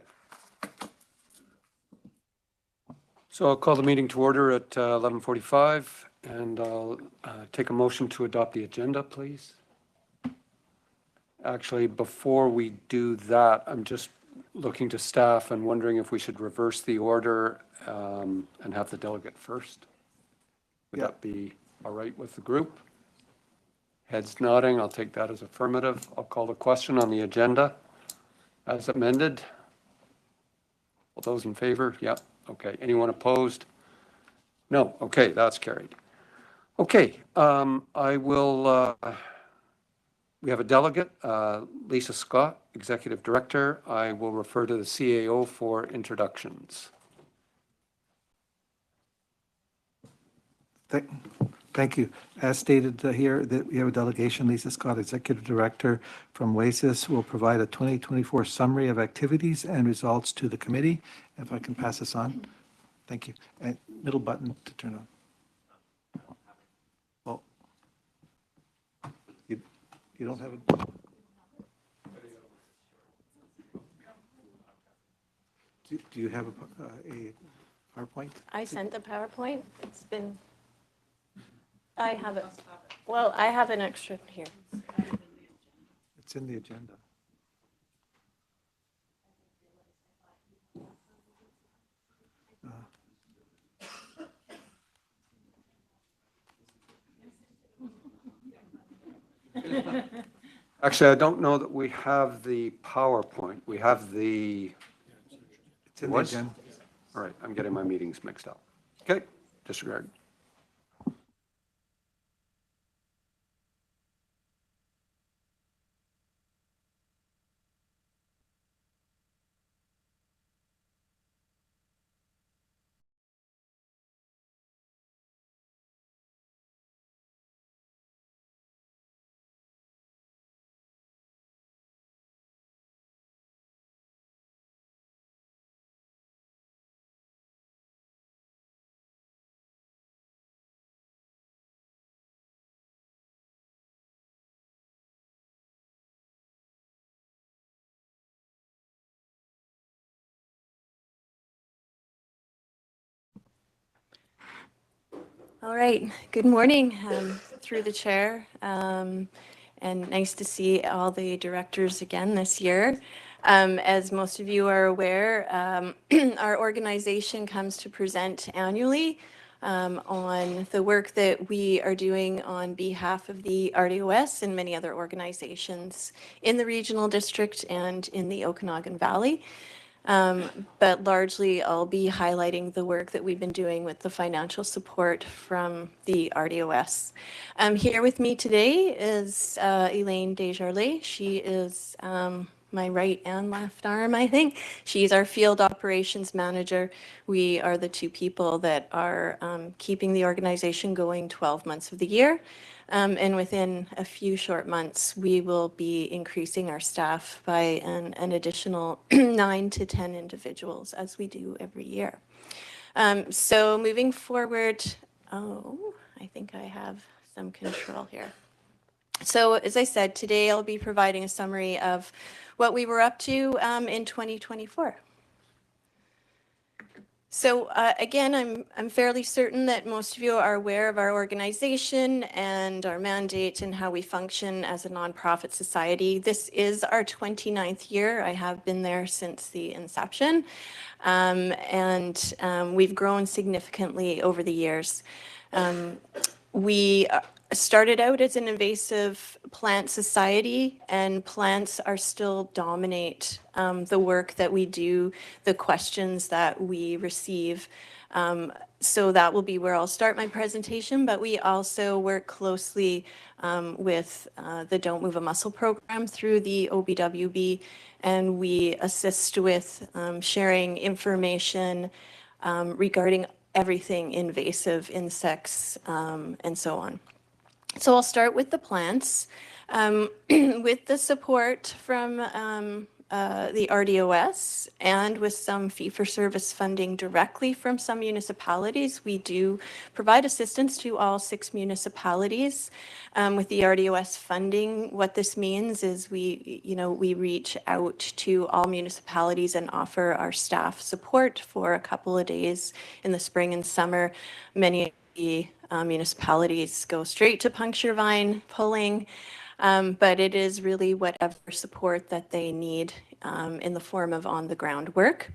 S11: So I'll call the meeting to order at 11:45, and I'll take a motion to adopt the agenda, please. Actually, before we do that, I'm just looking to staff and wondering if we should reverse the order and have the delegate first. Would that be all right with the group? Heads nodding, I'll take that as affirmative. I'll call the question on the agenda as amended. All those in favor? Yep. Okay. Anyone opposed? No. Okay, that's carried. Okay, I will, we have a delegate, Lisa Scott, Executive Director. I will refer to the CAO for introductions.
S7: Thank you. As stated here, that we have a delegation, Lisa Scott, Executive Director from WASIS, will provide a 2024 summary of activities and results to the committee. If I can pass this on. Thank you. And middle button to turn on. Well, you don't have it. Do you have a PowerPoint?
S10: I sent the PowerPoint. It's been, I have it. Well, I have an extra here.
S7: It's in the agenda.
S11: Actually, I don't know that we have the PowerPoint. We have the.
S7: It's in the agenda.
S11: All right, I'm getting my meetings mixed up. Okay, disregard.
S10: All right. Good morning, through the chair. And nice to see all the directors again this year. As most of you are aware, our organization comes to present annually on the work that we are doing on behalf of the RDOS and many other organizations in the regional district and in the Okanagan Valley. But largely I'll be highlighting the work that we've been doing with the financial support from the RDOS. Here with me today is Elaine Desjardins. She is my right and left arm, I think. She's our field operations manager. We are the two people that are keeping the organization going 12 months of the year. And within a few short months, we will be increasing our staff by an additional 9 to 10 individuals, as we do every year. So moving forward, I think I have some control here. So as I said, today I'll be providing a summary of what we were up to in 2024. So again, I'm fairly certain that most of you are aware of our organization and our mandate and how we function as a nonprofit society. This is our 29th year. I have been there since the inception, and we've grown significantly over the years. We started out as an invasive plant society, and plants are still dominate the work that we do, the questions that we receive. So that will be where I'll start my presentation, but we also work closely with the Don't Move a Muscle program through the OBWB, and we assist with sharing information regarding everything invasive, insects, and so on. So I'll start with the plants. With the support from
S6: the RDOS and with some fee-for-service funding directly from some municipalities. We do provide assistance to all 6 municipalities. With the RDOS funding, what this means is we reach out to all municipalities and offer our staff support for a couple of days in the spring and summer. Many of the municipalities go straight to puncture vine pulling. But it is really whatever support that they need in the form of on-the-ground work.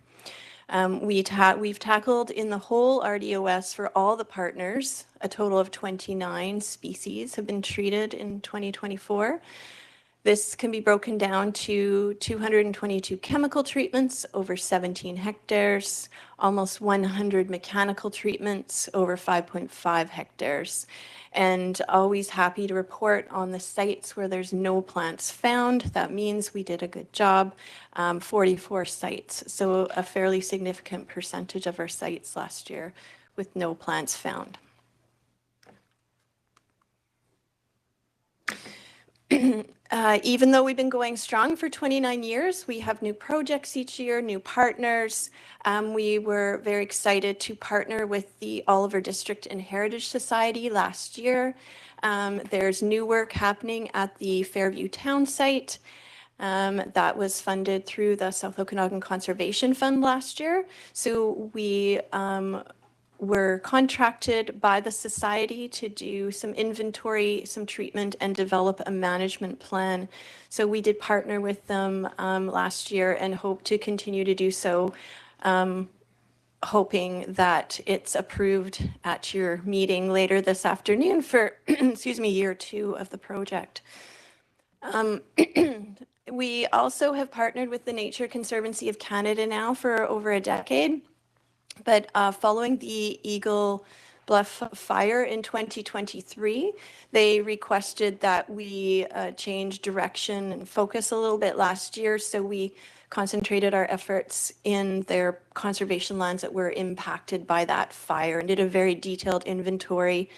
S6: We've tackled in the whole RDOS for all the partners, a total of 29 species have been treated in 2024. This can be broken down to 222 chemical treatments over 17 hectares, almost 100 mechanical treatments over 5.5 hectares. And always happy to report on the sites where there's no plants found. That means we did a good job. 44 sites, so a fairly significant percentage of our sites last year with no plants found. Even though we've been going strong for 29 years, we have new projects each year, new partners. We were very excited to partner with the Oliver District and Heritage Society last year. There's new work happening at the Fairview Town site that was funded through the South Okanagan Conservation Fund last year. So we were contracted by the society to do some inventory, some treatment, and develop a management plan. So we did partner with them last year and hope to continue to do so, hoping that it's approved at your meeting later this afternoon for, excuse me, year 2 of the project. We also have partnered with the Nature Conservancy of Canada now for over a decade. But following the Eagle Bluff fire in 2023, they requested that we change direction and focus a little bit last year. So we concentrated our efforts in their conservation lands that were impacted by that fire and did a very detailed inventory.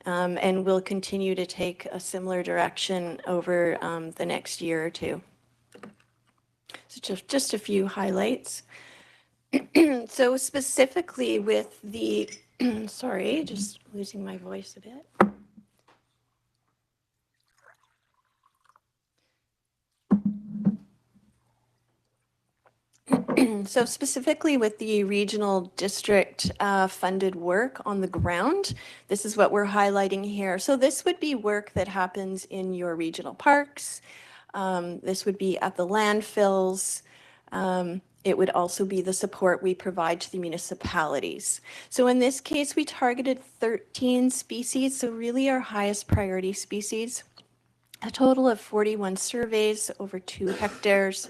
S6: And we'll continue to take a similar direction over the next year or two. So just a few highlights. So specifically with the, sorry, just losing my voice a bit. So specifically with the regional district funded work on the ground, this is what we're highlighting here. So this would be work that happens in your regional parks. This would be at the landfills. It would also be the support we provide to the municipalities. So in this case, we targeted 13 species, so really our highest priority species. A total of 41 surveys over 2 hectares,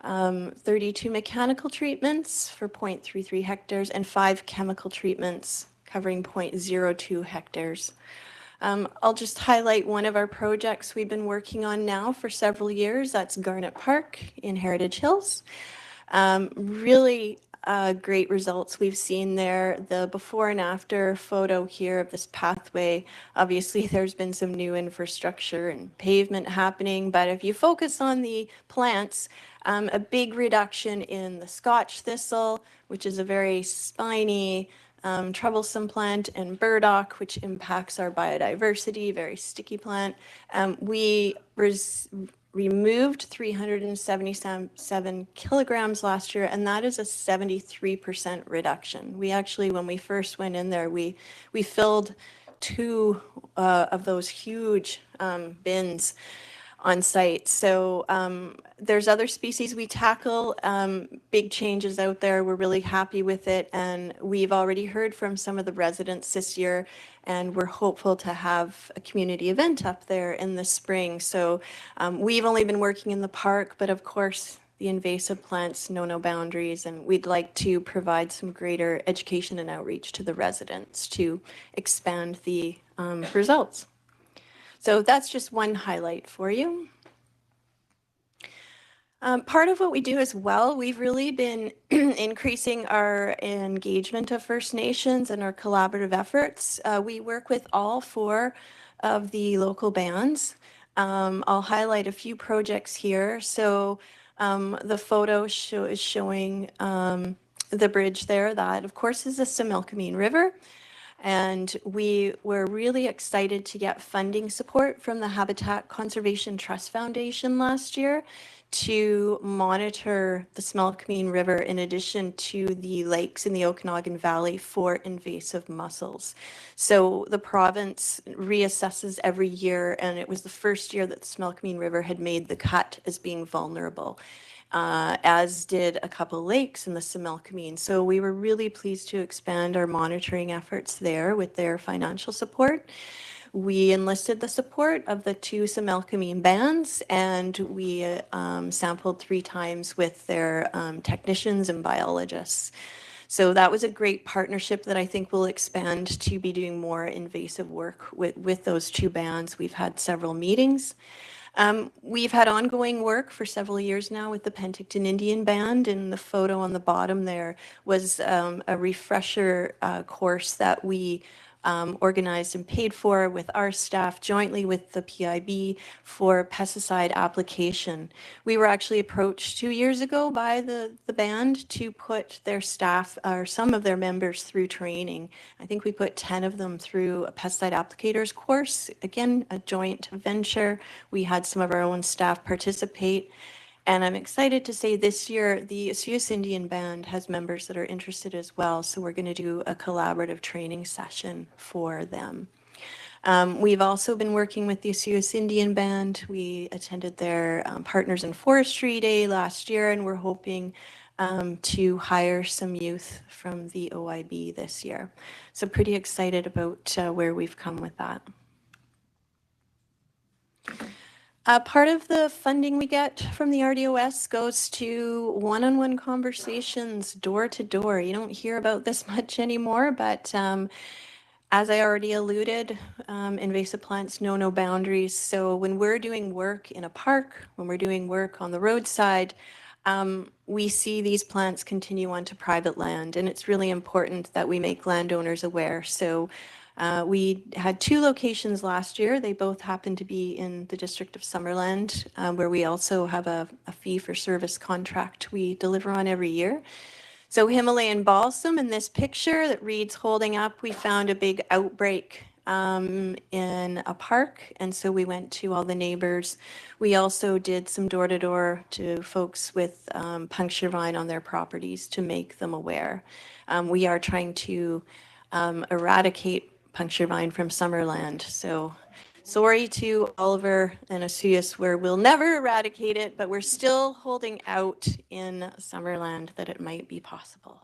S6: 32 mechanical treatments for 0.33 hectares, and 5 chemical treatments covering 0.02 hectares. I'll just highlight one of our projects we've been working on now for several years. That's Garnet Park in Heritage Hills. Really great results we've seen there. The before and after photo here of this pathway, obviously there's been some new infrastructure and pavement happening, but if you focus on the plants, a big reduction in the Scotch thistle, which is a very spiny, troublesome plant, and burdock, which impacts our biodiversity, very sticky plant. We removed 377 kilograms last year, and that is a 73% reduction. We actually, when we first went in there, we filled 2 of those huge bins on site. So there's other species we tackle, big changes out there. We're really happy with it. And we've already heard from some of the residents this year, and we're hopeful to have a community event up there in the spring. So we've only been working in the park, but of course, the invasive plants know no boundaries, and we'd like to provide some greater education and outreach to the residents to expand the results. So that's just one highlight for you. Part of what we do as well, we've really been increasing our engagement of First Nations and our collaborative efforts. We work with all 4 of the local bands. I'll highlight a few projects here. So The photo is showing the bridge there. That, of course, is the Similkameen River. And we were really excited to get funding support from the Habitat Conservation Trust Foundation last year to monitor the Similkameen River in addition to the lakes in the Okanagan Valley for invasive mussels. So the province reassesses every year, and it was the first year that the Similkameen River had made the cut as being vulnerable. As did a couple lakes in the Similkameen. So we were really pleased to expand our monitoring efforts there with their financial support. We enlisted the support of the 2 Similkameen bands, and we sampled 3 times with their technicians and biologists. So that was a great partnership that I think will expand to be doing more invasive work with those 2 bands. We've had several meetings. We've had ongoing work for several years now with the Penticton Indian Band, and the photo on the bottom there was a refresher course that we organized and paid for with our staff jointly with the PIB for pesticide application. We were actually approached 2 years ago by the band to put their staff or some of their members through training. I think we put 10 of them through a pesticide applicators course. Again, a joint venture. We had some of our own staff participate. And I'm excited to say this year, the Osceola Indian Band has members that are interested as well. So we're going to do a collaborative training session for them. We've also been working with the Osceola Indian Band. We attended their Partners in Forestry Day last year, and we're hoping to hire some youth from the OIB this year. So pretty excited about where we've come with that. Part of the funding we get from the RDOS goes to one-on-one conversations, door to door. You don't hear about this much anymore, but as I already alluded, invasive plants know no boundaries. So when we're doing work in a park, when we're doing work on the roadside, we see these plants continue onto private land, and it's really important that we make landowners aware. So we had 2 locations last year. They both happened to be in the district of Summerland, where we also have a fee-for-service contract we deliver on every year. So Himalayan balsam in this picture that reads holding up, we found a big outbreak in a park, and so we went to all the neighbors. We also did some door-to-door to folks with puncture vine on their properties to make them aware. We are trying to eradicate puncture vine from Summerland. So sorry to Oliver and Osceola, where we'll never eradicate it, but we're still holding out in Summerland that it might be possible.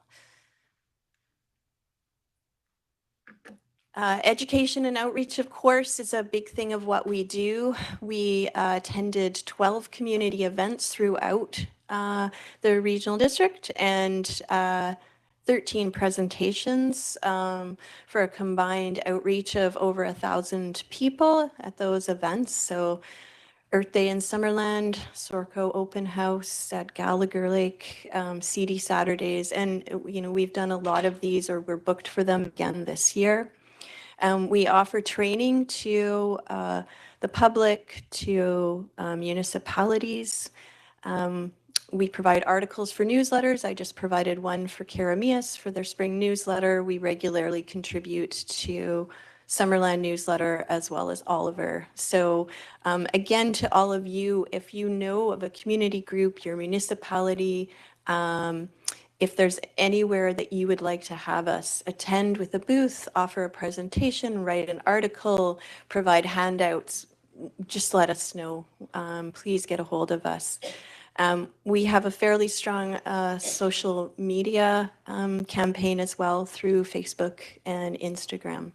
S6: Education and outreach, of course, is a big thing of what we do. We attended 12 community events throughout the regional district and 13 presentations for a combined outreach of over 1,000 people at those events. So Earth Day in Summerland, Sorco Open House at Gallagher Lake, CD Saturdays, and we've done a lot of these, or we're booked for them again this year. We offer training to the public, to municipalities. We provide articles for newsletters. I just provided one for Karamias for their spring newsletter. We regularly contribute to Summerland newsletter as well as Oliver. So again, to all of you, if you know of a community group, your municipality, if there's anywhere that you would like to have us attend with a booth, offer a presentation, write an article, provide handouts, just let us know. Please get a hold of us. We have a fairly strong social media campaign as well through Facebook and Instagram.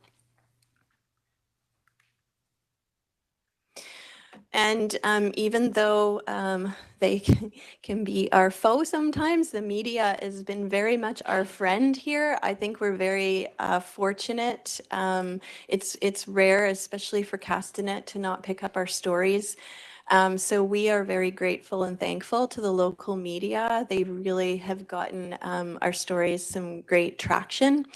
S6: And even though they can be our foe sometimes, the media has been very much our friend here. I think we're very fortunate. It's rare, especially for Castanet, to not pick up our stories. So we are very grateful and thankful to the local media. They really have gotten our stories some great traction.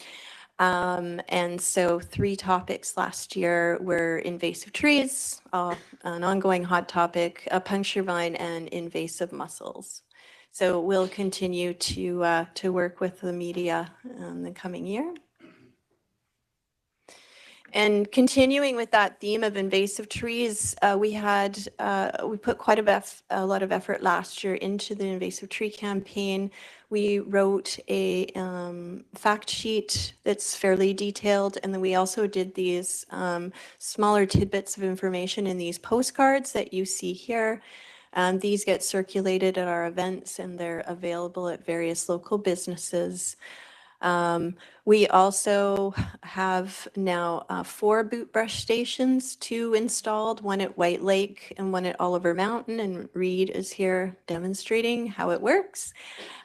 S6: And so 3 topics last year were invasive trees, an ongoing hot topic, a puncture vine, and invasive mussels. So we'll continue to work with the media in the coming year. And continuing with that theme of invasive trees, we put quite a lot of effort last year into the invasive tree campaign. We wrote a fact sheet that's fairly detailed, and then we also did these smaller tidbits of information in these postcards that you see here. These get circulated at our events, and they're available at various local businesses. We also have now 4 boot brush stations, 2 installed, one at White Lake and one at Oliver Mountain, and Reed is here demonstrating how it works.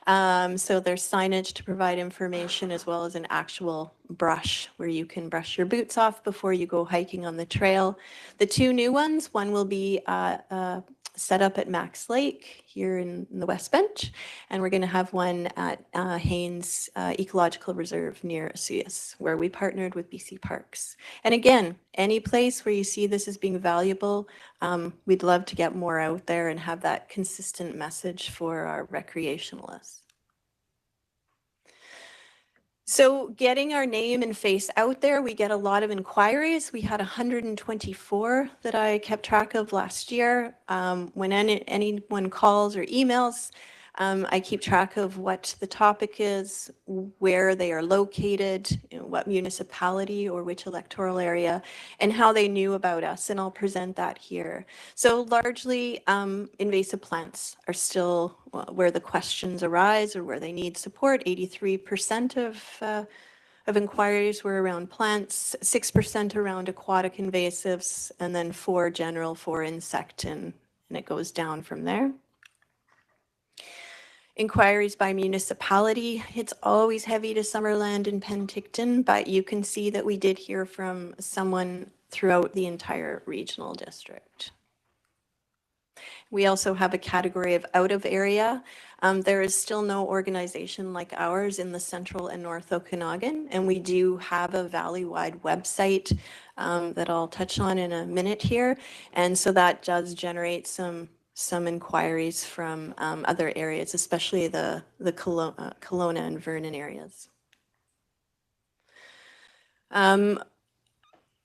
S6: So there's signage to provide information as well as an actual brush where you can brush your boots off before you go hiking on the trail. The 2 new ones, one will be set up at Max Lake here in the West Bench, and we're going to have one at Haines Ecological Reserve near Asuyas, where we partnered with BC Parks. And again, any place where you see this as being valuable, we'd love to get more out there and have that consistent message for our recreationalists. So getting our name and face out there, we get a lot of inquiries. We had 124 that I kept track of last year. When anyone calls or emails, I keep track of what the topic is, where they are located, what municipality or which electoral area, and how they knew about us, and I'll present that here. So largely, invasive plants are still where the questions arise or where they need support. 83% of inquiries were around plants, 6% around aquatic invasives, and then 4 general, 4 insect, and it goes down from there. Inquiries by municipality, it's always heavy to Summerland and Penticton, but you can see that we did hear from someone throughout the entire regional district. We also have a category of out of area. There is still no organization like ours in the Central and North Okanagan, and we do have a valley-wide website that I'll touch on in a minute here. And so that does generate some inquiries from other areas, especially the Kelowna and Vernon areas.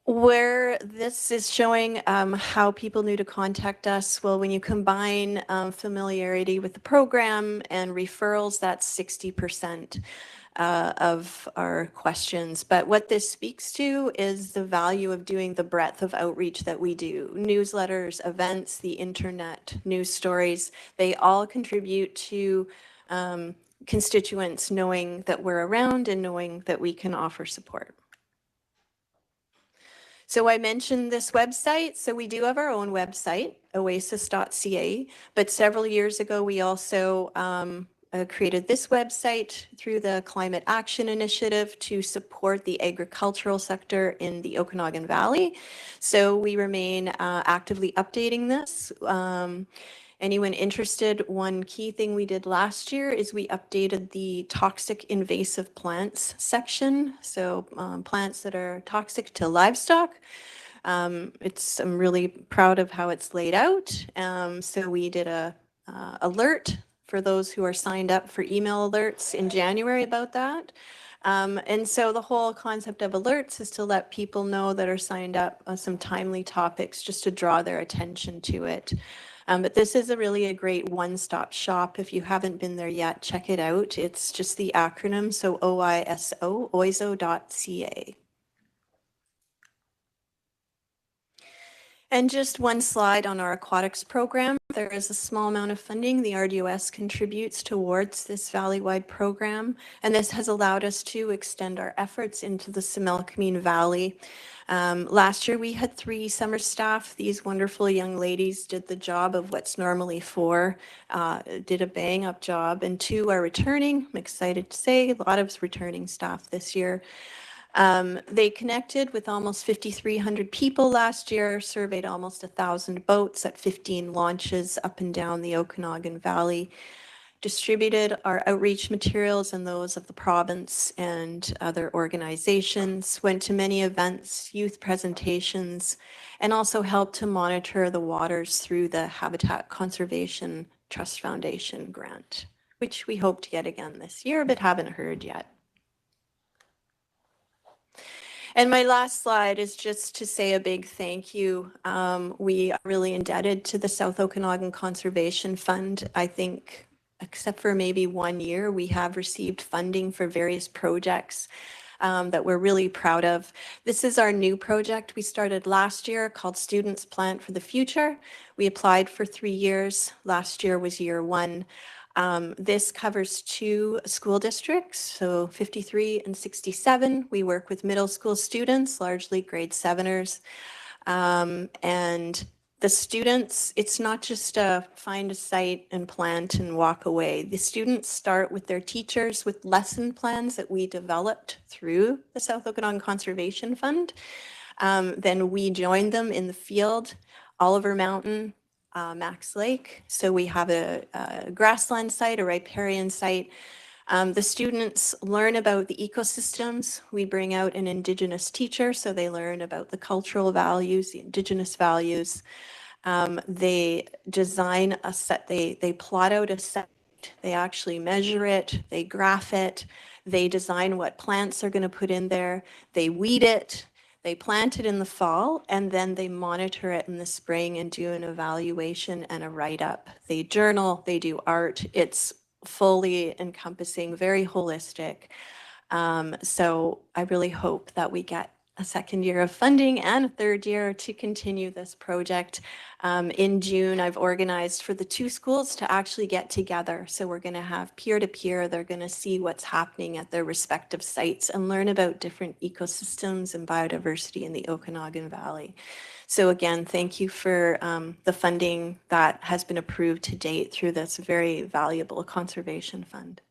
S6: Where this is showing how people knew to contact us, well, when you combine familiarity with the program and referrals, that's 60% of our questions. But what this speaks to is the value of doing the breadth of outreach that we do. Newsletters, events, the internet, news stories, they all contribute to constituents knowing that we're around and knowing that we can offer support. So I mentioned this website. So we do have our own website, oasis.ca, but several years ago, we also created this website through the Climate Action Initiative to support the agricultural sector in the Okanagan Valley. So we remain actively updating this. Anyone interested, one key thing we did last year is we updated the toxic invasive plants section. So plants that are toxic to livestock. I'm really proud of how it's laid out. So we did a alert for those who are signed up for email alerts in January about that. And so the whole concept of alerts is to let people know that are signed up on some timely topics just to draw their attention to it. But this is really a great one-stop shop. If you haven't been there yet, check it out. It's just the acronym, so OISO, oiso.ca. And just one slide on our aquatics program. There is a small amount of funding the RDOS contributes towards this valley-wide program, and this has allowed us to extend our efforts into the Similkameen Valley. Last year, we had 3 summer staff. These wonderful young ladies did the job of what's normally 4, did a bang-up job, and 2 are returning. I'm excited to say a lot of returning staff this year. They connected with almost 5,300 people last year, surveyed almost 1,000 boats at 15 launches up and down the Okanagan Valley. distributed our outreach materials and those of the province and other organizations, went to many events, youth presentations, and also helped to monitor the waters through the Habitat Conservation Trust Foundation grant, which we hope to get again this year, but haven't heard yet. And my last slide is just to say a big thank you. We are really indebted to the South Okanagan Conservation Fund. I think, except for maybe 1 year, we have received funding for various projects that we're really proud of. This is our new project we started last year called Students Plant for the Future. We applied for 3 years. Last year was year 1. This covers 2 school districts, so 53 and 67. We work with middle school students, largely grade 7ers. And the students, it's not just find a site and plant and walk away. The students start with their teachers with lesson plans that we developed through the South Okanagan Conservation Fund. Then we join them in the field, Oliver Mountain, Max Lake. So we have a grassland site, a riparian site. The students learn about the ecosystems. We bring out an Indigenous teacher, so they learn about the cultural values, the Indigenous values. They design a set, they plot out a site, they actually measure it, they graph it, they design what plants are going to put in there, they weed it, they plant it in the fall, and then they monitor it in the spring and do an evaluation and a write-up. They journal, they do art. It's fully encompassing, very holistic. So I really hope that we get a second year of funding and a third year to continue this project. In June, I've organized for the 2 schools to actually get together. So we're going to have peer-to-peer. They're going to see what's happening at their respective sites and learn about different ecosystems and biodiversity in the Okanagan Valley. So again, thank you for the funding that has been approved to date through this very valuable conservation fund.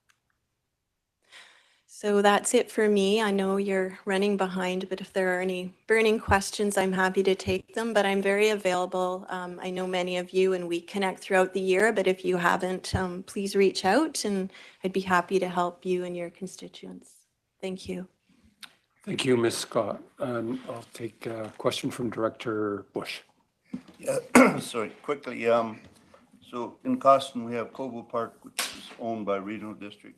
S6: So that's it for me. I know you're running behind, but if there are any burning questions, I'm happy to take them, but I'm very available. I know many of you and we connect throughout the year, but if you haven't, please reach out and I'd be happy to help you and your constituents. Thank you.
S11: Thank you, Ms. Scott. I'll take a question from Director Bush.
S21: Yeah, sorry, quickly. So in Coston, we have Cobo Park, which is owned by Regional District.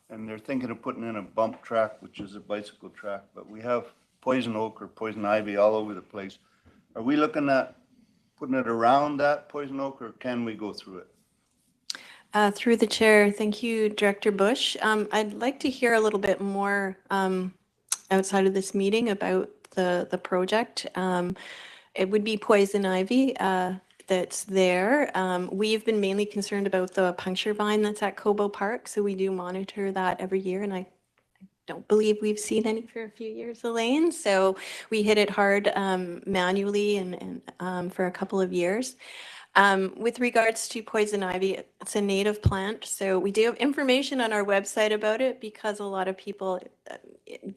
S21: And they're thinking of putting in a bump track, which is a bicycle track, but we have poison oak or poison ivy all over the place. Are we looking at putting it around that poison oak, or can we go through it?
S6: Through the chair, thank you, Director Bush. I'd like to hear a little bit more outside of this meeting about the project. It would be poison ivy that's there. We've been mainly concerned about the puncture vine that's at Cobo Park, so we do monitor that every year, and I don't believe we've seen any for a few years, Elaine. So we hit it hard manually and for a couple of years. With regards to poison ivy, it's a native plant, so we do have information on our website about it because a lot of people,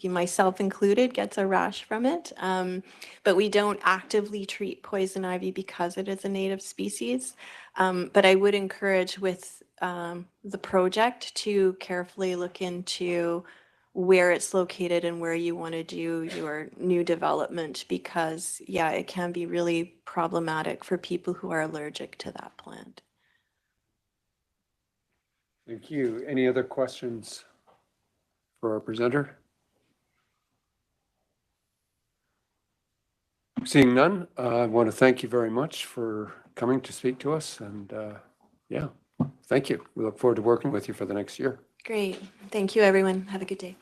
S6: myself included, gets a rash from it. But we don't actively treat poison ivy because it is a native species. But I would encourage with the project to carefully look into where it's located and where you want to do your new development, because yeah, it can be really problematic for people who are allergic to that plant.
S11: Thank you. Any other questions for our presenter? Seeing none, I want to thank you very much for coming to speak to us, and yeah, thank you. We look forward to working with you for the next year.
S6: Great. Thank you, everyone. Have a good day.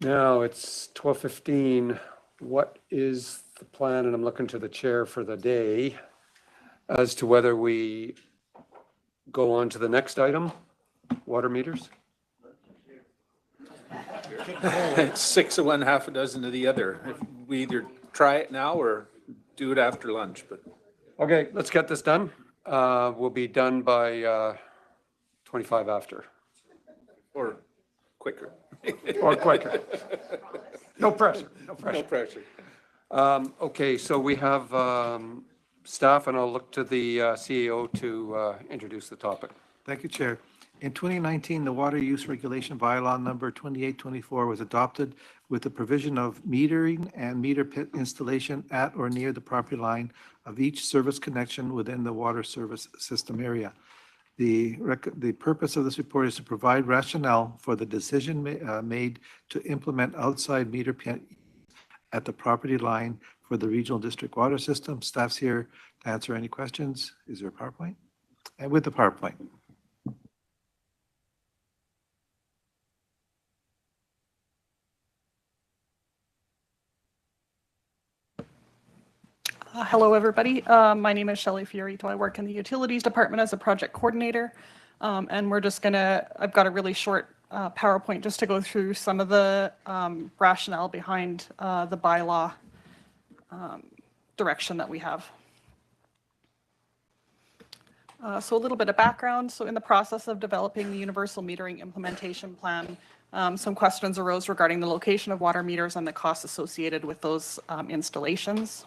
S11: Now it's 12:15. What is the plan? And I'm looking to the chair for the day as to whether we go on to the next item, water meters.
S1: It's 6 of one, half a dozen of the other. We either try it now or do it after lunch, but.
S11: Okay, let's get this done. We'll be done by 25 after.
S1: Or quicker.
S11: Or quicker. No pressure, no pressure.
S1: No pressure.
S11: Okay, so we have Staff, and I'll look to the CEO to introduce the topic.
S7: Thank you, Chair. In 2019, the Water Use Regulation Bylaw number 2824 was adopted with the provision of metering and meter pit installation at or near the property line of each service connection within the water service system area. The purpose of this report is to provide rationale for the decision made to implement outside meter pit at the property line for the regional district water system. Staff's here to answer any questions. Is there a PowerPoint? And with the PowerPoint.
S2: Hello, everybody. My name is Shelley Fiorito. I work in the Utilities Department as a project coordinator. And we're just I've got a really short PowerPoint just to go through some of the rationale behind the bylaw direction that we have. So a little bit of background. So in the process of developing the universal metering implementation plan, some questions arose regarding the location of water meters and the costs associated with those installations.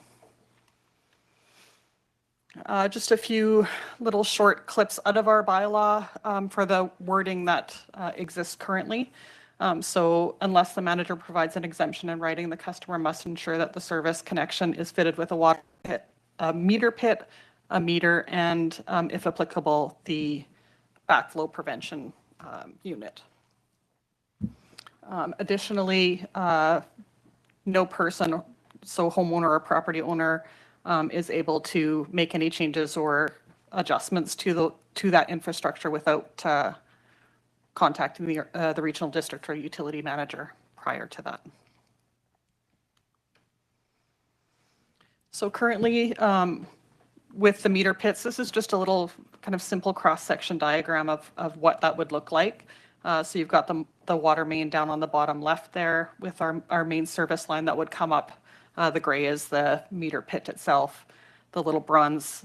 S2: Just a few little short clips out of our bylaw for the wording that exists currently. So unless the manager provides an exemption in writing, the customer must ensure that the service connection is fitted with a water pit, a meter pit, a meter, and if applicable, the backflow prevention unit. Additionally, no person, so homeowner or property owner, is able to make any changes or adjustments to that infrastructure without contacting the regional district or utility manager prior to that. So currently, with the meter pits, this is just a little kind of simple cross-section diagram of what that would look like. So you've got the water main down on the bottom left there with our main service line that would come up. The gray is the meter pit itself. The little bronze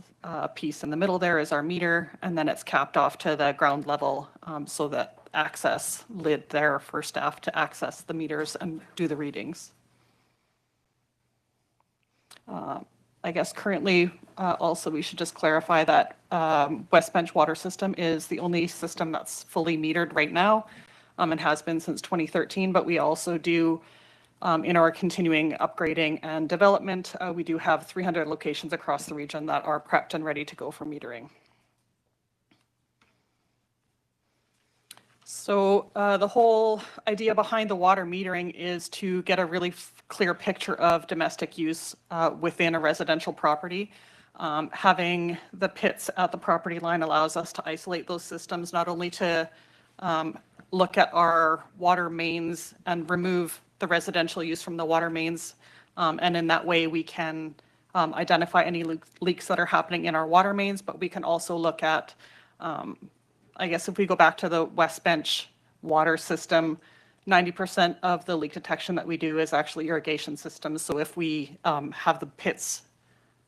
S2: piece in the middle there is our meter, and then it's capped off to the ground level so that access lid there for staff to access the meters and do the readings. I guess currently also we should just clarify that West Bench Water System is the only system that's fully metered right now and has been since 2013, but we also do in our continuing upgrading and development, we do have 300 locations across the region that are prepped and ready to go for metering. So the whole idea behind the water metering is to get a really clear picture of domestic use within a residential property. Having the pits at the property line allows us to isolate those systems, not only to look at our water mains and remove the residential use from the water mains. And in that way, we can identify any leaks that are happening in our water mains, but we can also look at, I guess if we go back to the West Bench water system, 90% of the leak detection that we do is actually irrigation systems. So if we have the pits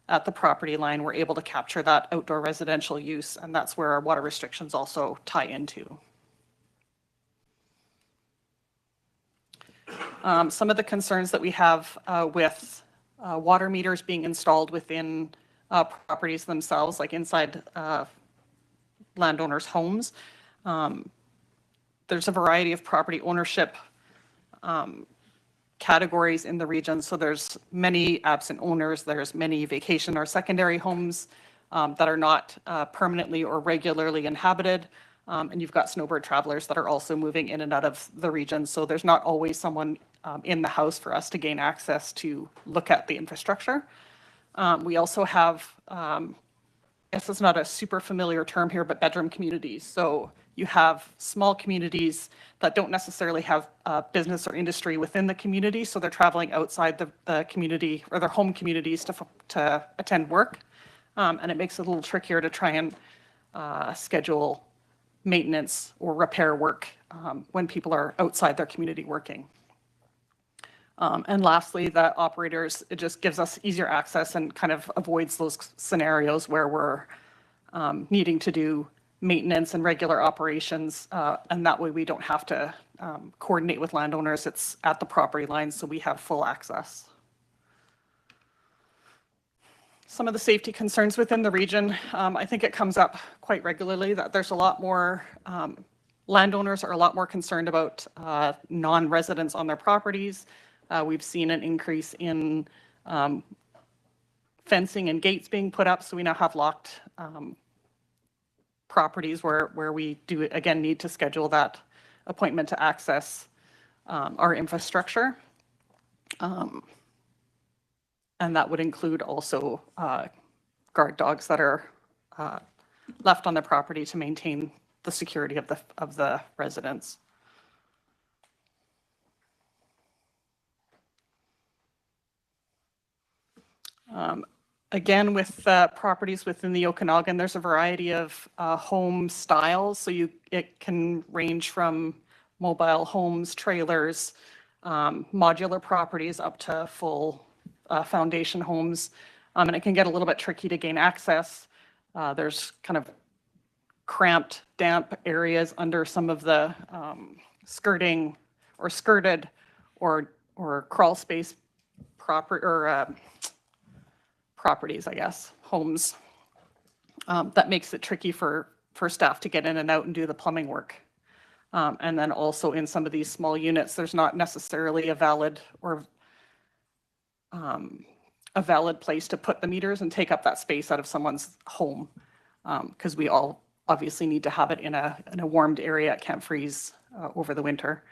S2: at the property line, we're able to capture that outdoor residential use, and that's where our water restrictions also tie into. Some of the concerns that we have with water meters being installed within properties themselves, like inside landowners' homes. There's a variety of property ownership categories in the region. So there's many absent owners, there's many vacation or secondary homes that are not permanently or regularly inhabited. And you've got snowbird travelers that are also moving in and out of the region. So there's not always someone in the house for us to gain access to look at the infrastructure. We also have, I guess it's not a super familiar term here, but bedroom communities. So you have small communities that don't necessarily have business or industry within the community. So they're traveling outside the community or their home communities to attend work. And it makes it a little trickier to try and schedule maintenance or repair work when people are outside their community working. And lastly, the operators, it just gives us easier access and kind of avoids those scenarios where we're needing to do maintenance and regular operations. And that way we don't have to coordinate with landowners. It's at the property line, so we have full access. some of the safety concerns within the region. I think it comes up quite regularly that there's a lot more, landowners are a lot more concerned about non-residents on their properties. We've seen an increase in fencing and gates being put up, so we now have locked properties where we do, again, need to schedule that appointment to access our infrastructure. And that would include also guard dogs that are left on the property to maintain the security of the residents. Again, with properties within the Okanagan, there's a variety of home styles. So it can range from mobile homes, trailers, modular properties up to full foundation homes. And it can get a little bit tricky to gain access. There's kind of cramped, damp areas under some of the skirting or skirted or crawl space properties, I guess, homes. That makes it tricky for staff to get in and out and do the plumbing work. And then also in some of these small units, there's not necessarily a valid place to put the meters and take up that space out of someone's home, because we all obviously need to have it in a warmed area. It can't freeze over the winter.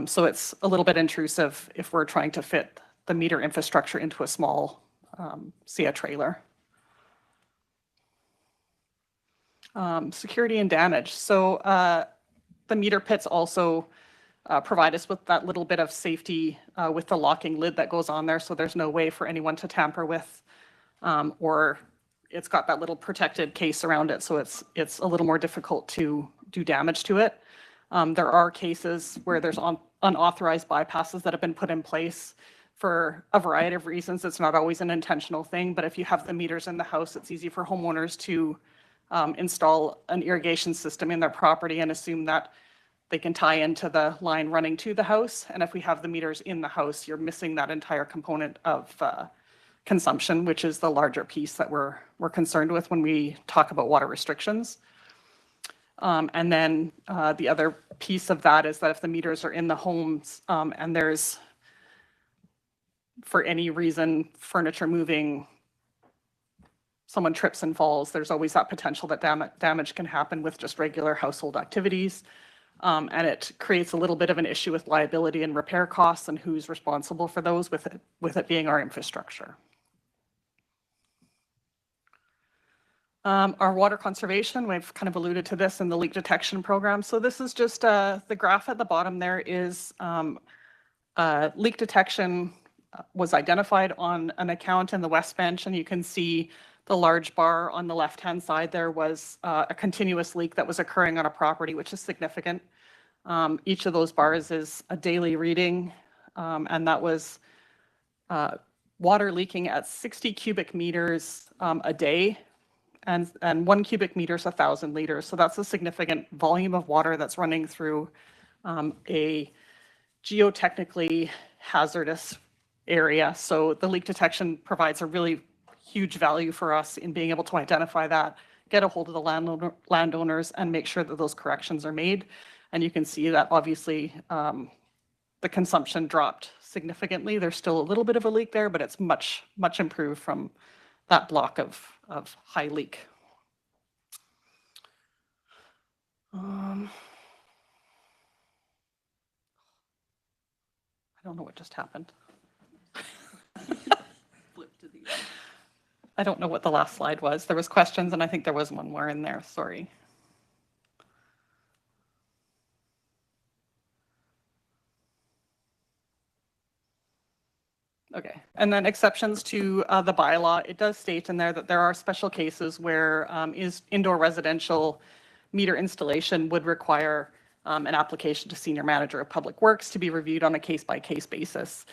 S2: So it's a little bit intrusive if we're trying to fit the meter infrastructure into a small SIA trailer. Security and damage. So the meter pits also provide us with that little bit of safety with the locking lid that goes on there, so there's no way for anyone to tamper with, or it's got that little protected case around it, so it's a little more difficult to do damage to it. There are cases where there's unauthorized bypasses that have been put in place for a variety of reasons. It's not always an intentional thing, but if you have the meters in the house, it's easy for homeowners to install an irrigation system in their property and assume that they can tie into the line running to the house. And if we have the meters in the house, you're missing that entire component of consumption, which is the larger piece that we're concerned with when we talk about water restrictions. And then the other piece of that is that if the meters are in the homes and there's, for any reason, furniture moving, someone trips and falls, there's always that potential that damage can happen with just regular household activities. And it creates a little bit of an issue with liability and repair costs and who's responsible for those, with it being our infrastructure. Our water conservation, we've kind of alluded to this in the leak detection program. So this is just the graph at the bottom there is leak detection was identified on an account in the West Bench, and you can see the large bar on the left-hand side there was a continuous leak that was occurring on a property, which is significant. Each of those bars is a daily reading, and that was water leaking at 60 cubic meters a day, and 1 cubic meter is 1,000 liters. So that's a significant volume of water that's running through a geotechnically hazardous area. So the leak detection provides a really huge value for us in being able to identify that, get a hold of the landowners and make sure that those corrections are made. And you can see that obviously the consumption dropped significantly. There's still a little bit of a leak there, but it's much, much improved from that block of high leak. I don't know what just happened. I don't know what the last slide was. There was questions, and I think there was one more in there. Sorry. Okay, and then exceptions to the bylaw. It does state in there that there are special cases where indoor residential meter installation would require an application to Senior Manager of Public Works to be reviewed on a case-by-case basis.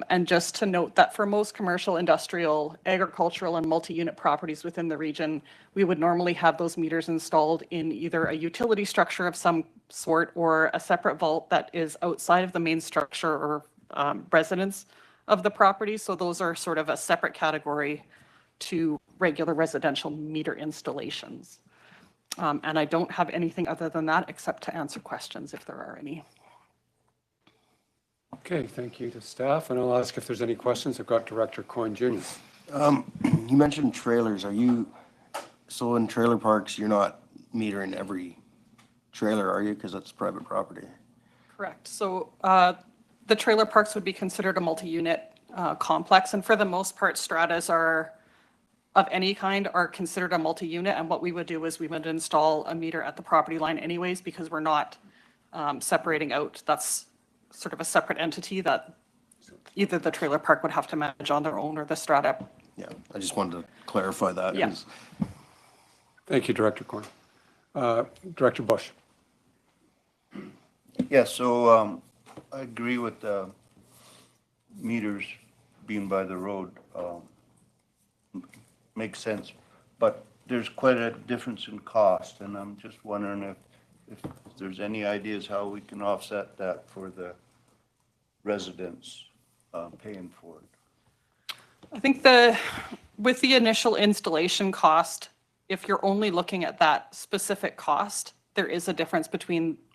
S2: And just to note that for most commercial, industrial, agricultural, and multi-unit properties within the region, we would normally have those meters installed in either a utility structure of some sort or a separate vault that is outside of the main structure or residence of the property. So those are sort of a separate category to regular residential meter installations. And I don't have anything other than that except to answer questions if there are any.
S11: Okay, thank you to staff, and I'll ask if there's any questions. I've got Director Coyne Jr.
S13: You mentioned trailers. So in trailer parks, you're not metering every trailer, are you? Because that's private property.
S2: Correct. So the trailer parks would be considered a multi-unit complex, and for the most part, stratas are of any kind are considered a multi-unit, and what we would do is we would install a meter at the property line anyways, because we're not separating out. That's sort of a separate entity that either the trailer park would have to manage on their own or the strata.
S13: Yeah, I just wanted to clarify that.
S2: Yeah.
S11: Thank you, Director Coyne. Director Bush.
S21: Yeah, so I agree with meters being by the road. Makes sense, but there's quite a difference in cost, and I'm just wondering if there's any ideas how we can offset that for the residents paying for it.
S2: I think with the initial installation cost, if you're only looking at that specific cost, there is a difference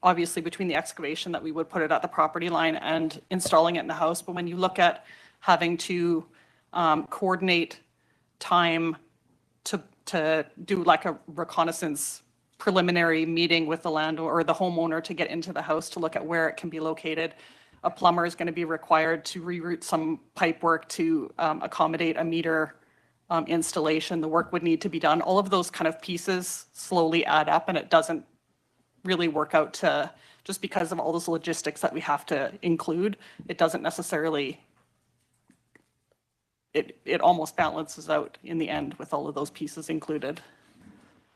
S2: obviously between the excavation that we would put it at the property line and installing it in the house. But when you look at having to coordinate time to do like a reconnaissance preliminary meeting with the landlord or the homeowner to get into the house to look at where it can be located, a plumber is going to be required to reroute some pipe work to accommodate a meter installation. The work would need to be done. All of those kind of pieces slowly add up, and it doesn't really work out to, just because of all those logistics that we have to include, it doesn't necessarily, it almost balances out in the end with all of those pieces included.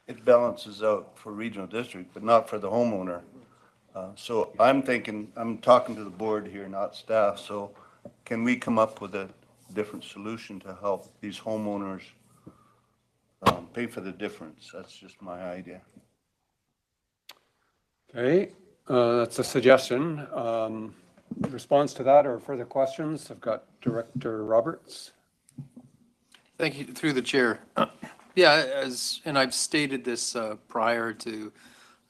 S21: It balances out for regional district, but not for the homeowner. So I'm thinking, I'm talking to the board here, not staff, so can we come up with a different solution to help these homeowners pay for the difference? That's just my idea.
S11: Okay, that's a suggestion. Response to that or further questions? I've got Director Roberts.
S14: Thank you, through the chair. Yeah, and I've stated this prior to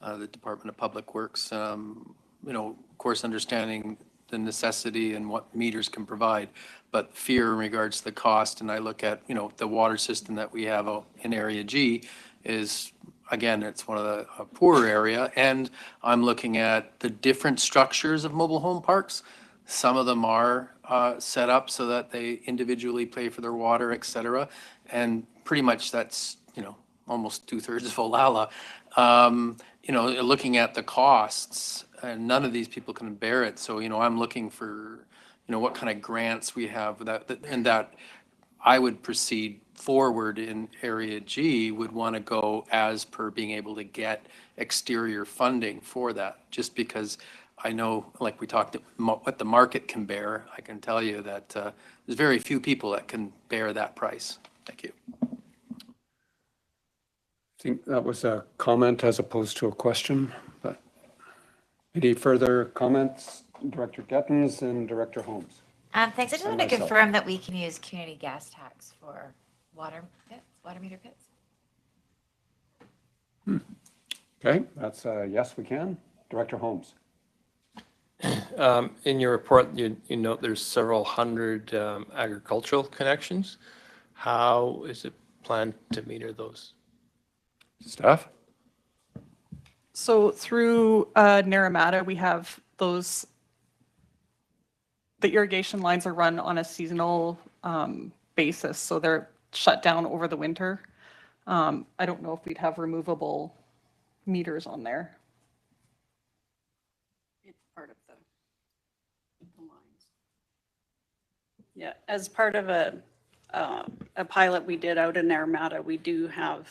S14: the Department of Public Works, of course, understanding the necessity and what meters can provide, but fear in regards to the cost. And I look at, the water system that we have in Area G is, again, it's one of a poorer area. And I'm looking at the different structures of mobile home parks. Some of them are set up so that they individually pay for their water, et cetera. And pretty much that's, almost 2/3 of Olalla. Looking at the costs, and none of these people can bear it. So, I'm looking for, what kind of grants we have that I would proceed forward in Area G would want to go as per being able to get exterior funding for that, just because I know, like we talked, what the market can bear. I can tell you that there's very few people that can bear that price. Thank you.
S11: I think that was a comment as opposed to a question, but any further comments? Director Gettens and Director Holmes.
S18: Thanks. I just want to confirm that we can use community gas tax for water meter pits.
S11: Okay, that's a yes, we can. Director Holmes.
S19: In your report, you note there's several hundred agricultural connections. How is it planned to meter those?
S11: Staff?
S2: So through Naramata, we have the irrigation lines are run on a seasonal basis, so they're shut down over the winter. I don't know if we'd have removable meters on there.
S15: It's part of the lines. Yeah, as part of a pilot we did out in Naramata, we do have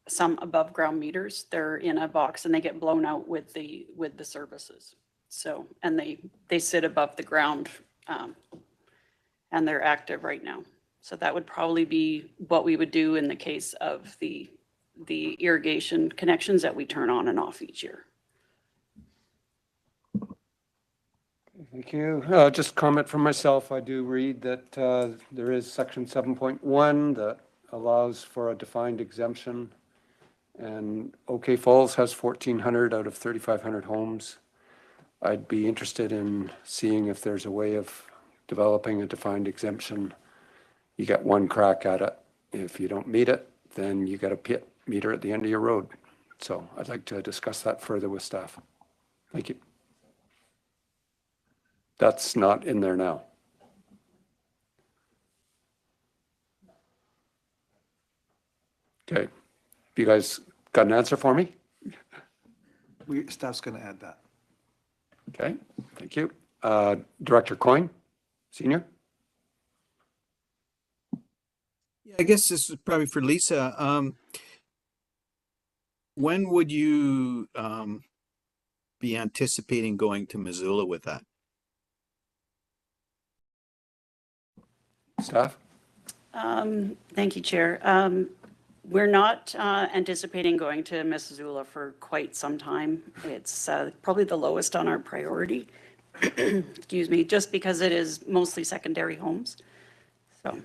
S15: some above ground meters. They're in a box and they get blown out with the services. So, and they sit above the ground and they're active right now. So that would probably be what we would do in the case of the irrigation connections that we turn on and off each year.
S11: Thank you. Just comment from myself. I do read that there is section 7.1 that allows for a defined exemption. And OK Falls has 1,400 out of 3,500 homes. I'd be interested in seeing if there's a way of developing a defined exemption. You get one crack at it. If you don't meet it, then you get a pit meter at the end of your road. So I'd like to discuss that further with staff. Thank you. That's not in there now. Okay. You guys got an answer for me?
S7: Staff's going to add that.
S11: Okay, thank you. Director Coyne, Senior?
S4: Yeah, I guess this is probably for Lisa. When would you be anticipating going to Missoula with that?
S11: Staff?
S15: Thank you, Chair. We're not anticipating going to Missoula for quite some time. It's probably the lowest on our priority, excuse me, just because it is mostly secondary homes. So.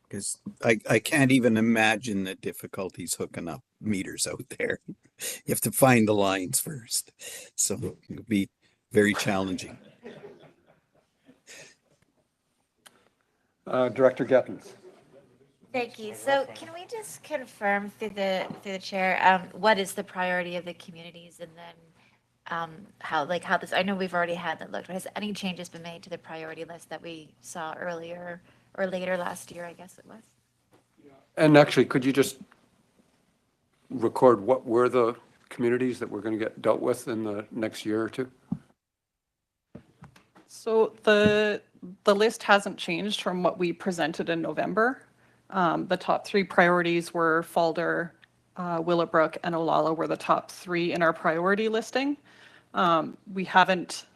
S4: Because I can't even imagine the difficulties hooking up meters out there. You have to find the lines first. So it'll be very challenging.
S11: Director Gettens.
S18: Thank you. So can we just confirm through the chair, what is the priority of the communities, and then how this, I know we've already had that looked, but has any changes been made to the priority list that we saw earlier or later last year, I guess it was?
S11: And actually, could you just record what were the communities that we're going to get dealt with in the next year or two?
S2: So the list hasn't changed from what we presented in November. The top three priorities were Falder, Willowbrook, and Olalla were the top three in our priority listing. We haven't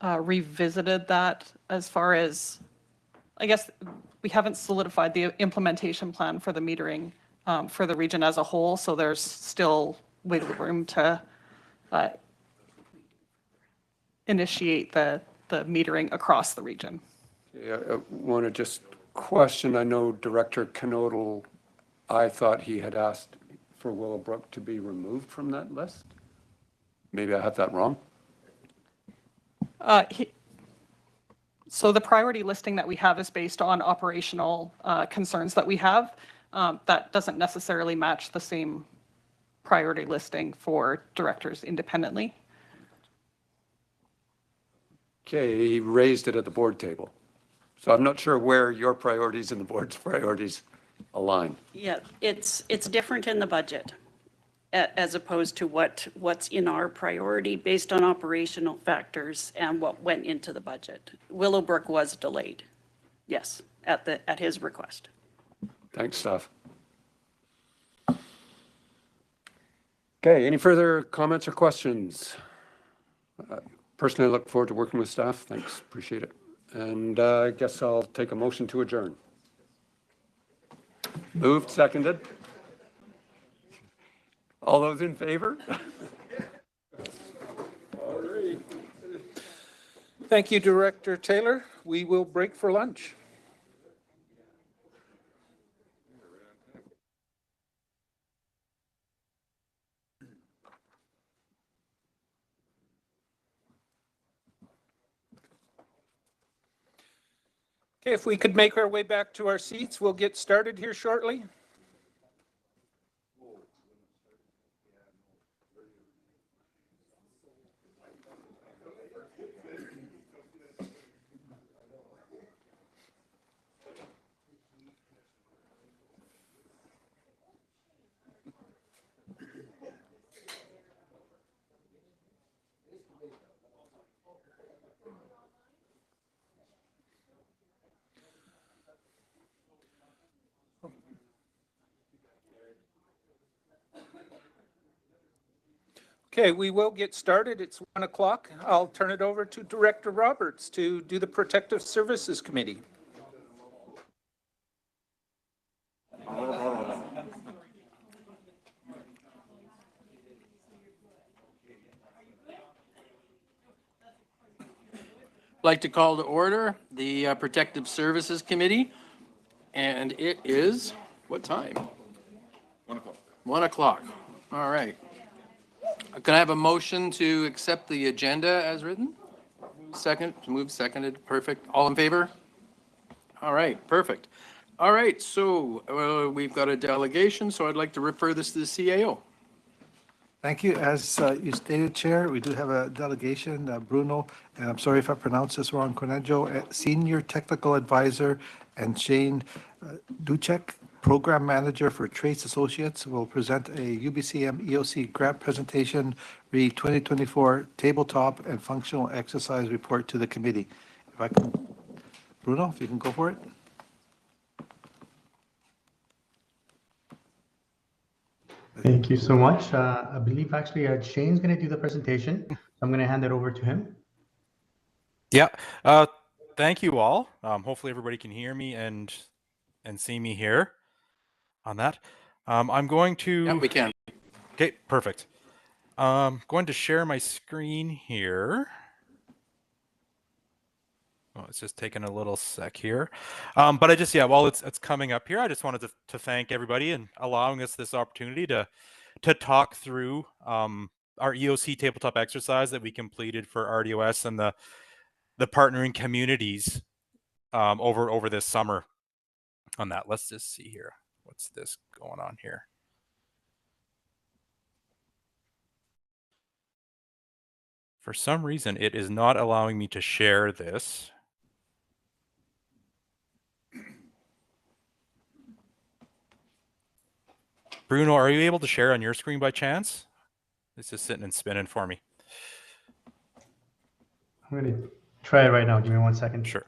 S2: revisited that as far as, I guess, we haven't solidified the implementation plan for the metering for the region as a whole, so there's still wiggle room to initiate the metering across the region.
S11: Yeah, I want to just question, I know Director Knodel, I thought he had asked for Willowbrook to be removed from that list. Maybe I have that wrong.
S2: So the priority listing that we have is based on operational concerns that we have. That doesn't necessarily match the same priority listing for directors independently.
S11: Okay, he raised it at the board table. So I'm not sure where your priorities and the board's priorities align.
S15: Yeah, it's different in the budget as opposed to what's in our priority based on operational factors and what went into the budget. Willowbrook was delayed, yes, at his request.
S11: Thanks, staff. Okay, any further comments or questions? Personally, I look forward to working with staff. Thanks, appreciate it. And I guess I'll take a motion to adjourn. Moved, seconded. All those in favor? All right.
S1: Thank you, Director Taylor. We will break for lunch. Okay, if we could make our way back to our seats, we'll get started here shortly. Okay, we will get started. It's 1 o'clock. I'll turn it over to Director Roberts to do the Protective Services Committee.
S14: I'd like to call to order the Protective Services Committee. And it is, what time?
S12: 1 o'clock.
S14: 1 o'clock. All right. Can I have a motion to accept the agenda as written? Second, moved, seconded, perfect. All in favor? All right, perfect. All right, so we've got a delegation, so I'd like to refer this to the CAO.
S7: Thank you. As you stated, Chair, we do have a delegation, Bruno, and I'm sorry if I pronounced this wrong, Cornejo, Senior Technical Advisor, and Shane Duchek, Program Manager for Trace Associates, will present a UBCM EOC grant presentation, read 2024 Tabletop and Functional Exercise Report to the committee. If I can, Bruno, if you can go for it.
S16: Thank you so much. I believe actually Shane's going to do the presentation. I'm going to hand it over to him.
S22: Yeah. Thank you all. Hopefully everybody can hear me and see me here on that. I'm going to...
S14: Yeah, we can.
S22: Okay, perfect. Going to share my screen here. Oh, it's just taking a little sec here. But I just, while it's coming up here, I just wanted to thank everybody and allowing us this opportunity to talk through our EOC tabletop exercise that we completed for RDOS and the partnering communities over this summer on that. Let's just see here. What's this going on here? For some reason, it is not allowing me to share this. Bruno, are you able to share on your screen by chance? It's just sitting and spinning for me.
S16: I'm going to try it right now. Give me 1 second.
S22: Sure.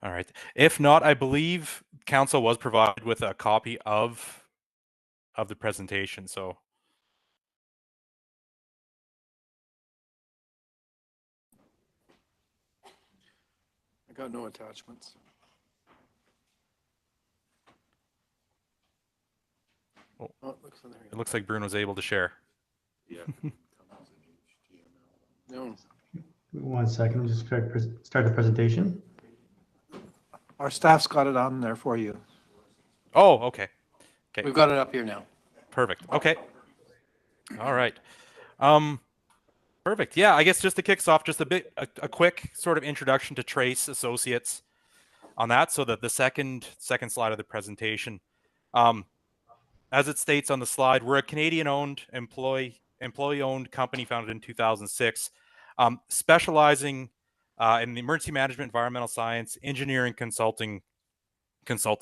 S22: All right. If not, I believe council was provided with a copy of the presentation. So
S14: I got no attachments.
S22: oh,
S14: it
S22: looks like Bruno's able to share.
S14: Yeah. No.
S16: 1 second. I'm just trying to start the presentation.
S7: Our staff's got it on there for you.
S22: Oh, okay. Okay.
S14: We've got it up here now.
S22: Perfect. Okay. All right. Perfect. Yeah, I guess just to kick us off, just a quick sort of introduction to Trace Associates on that. So that the second slide of the presentation, as it states on the slide, we're a Canadian-owned employee-owned company founded in 2006, specializing in the emergency management, environmental science, engineering, consulting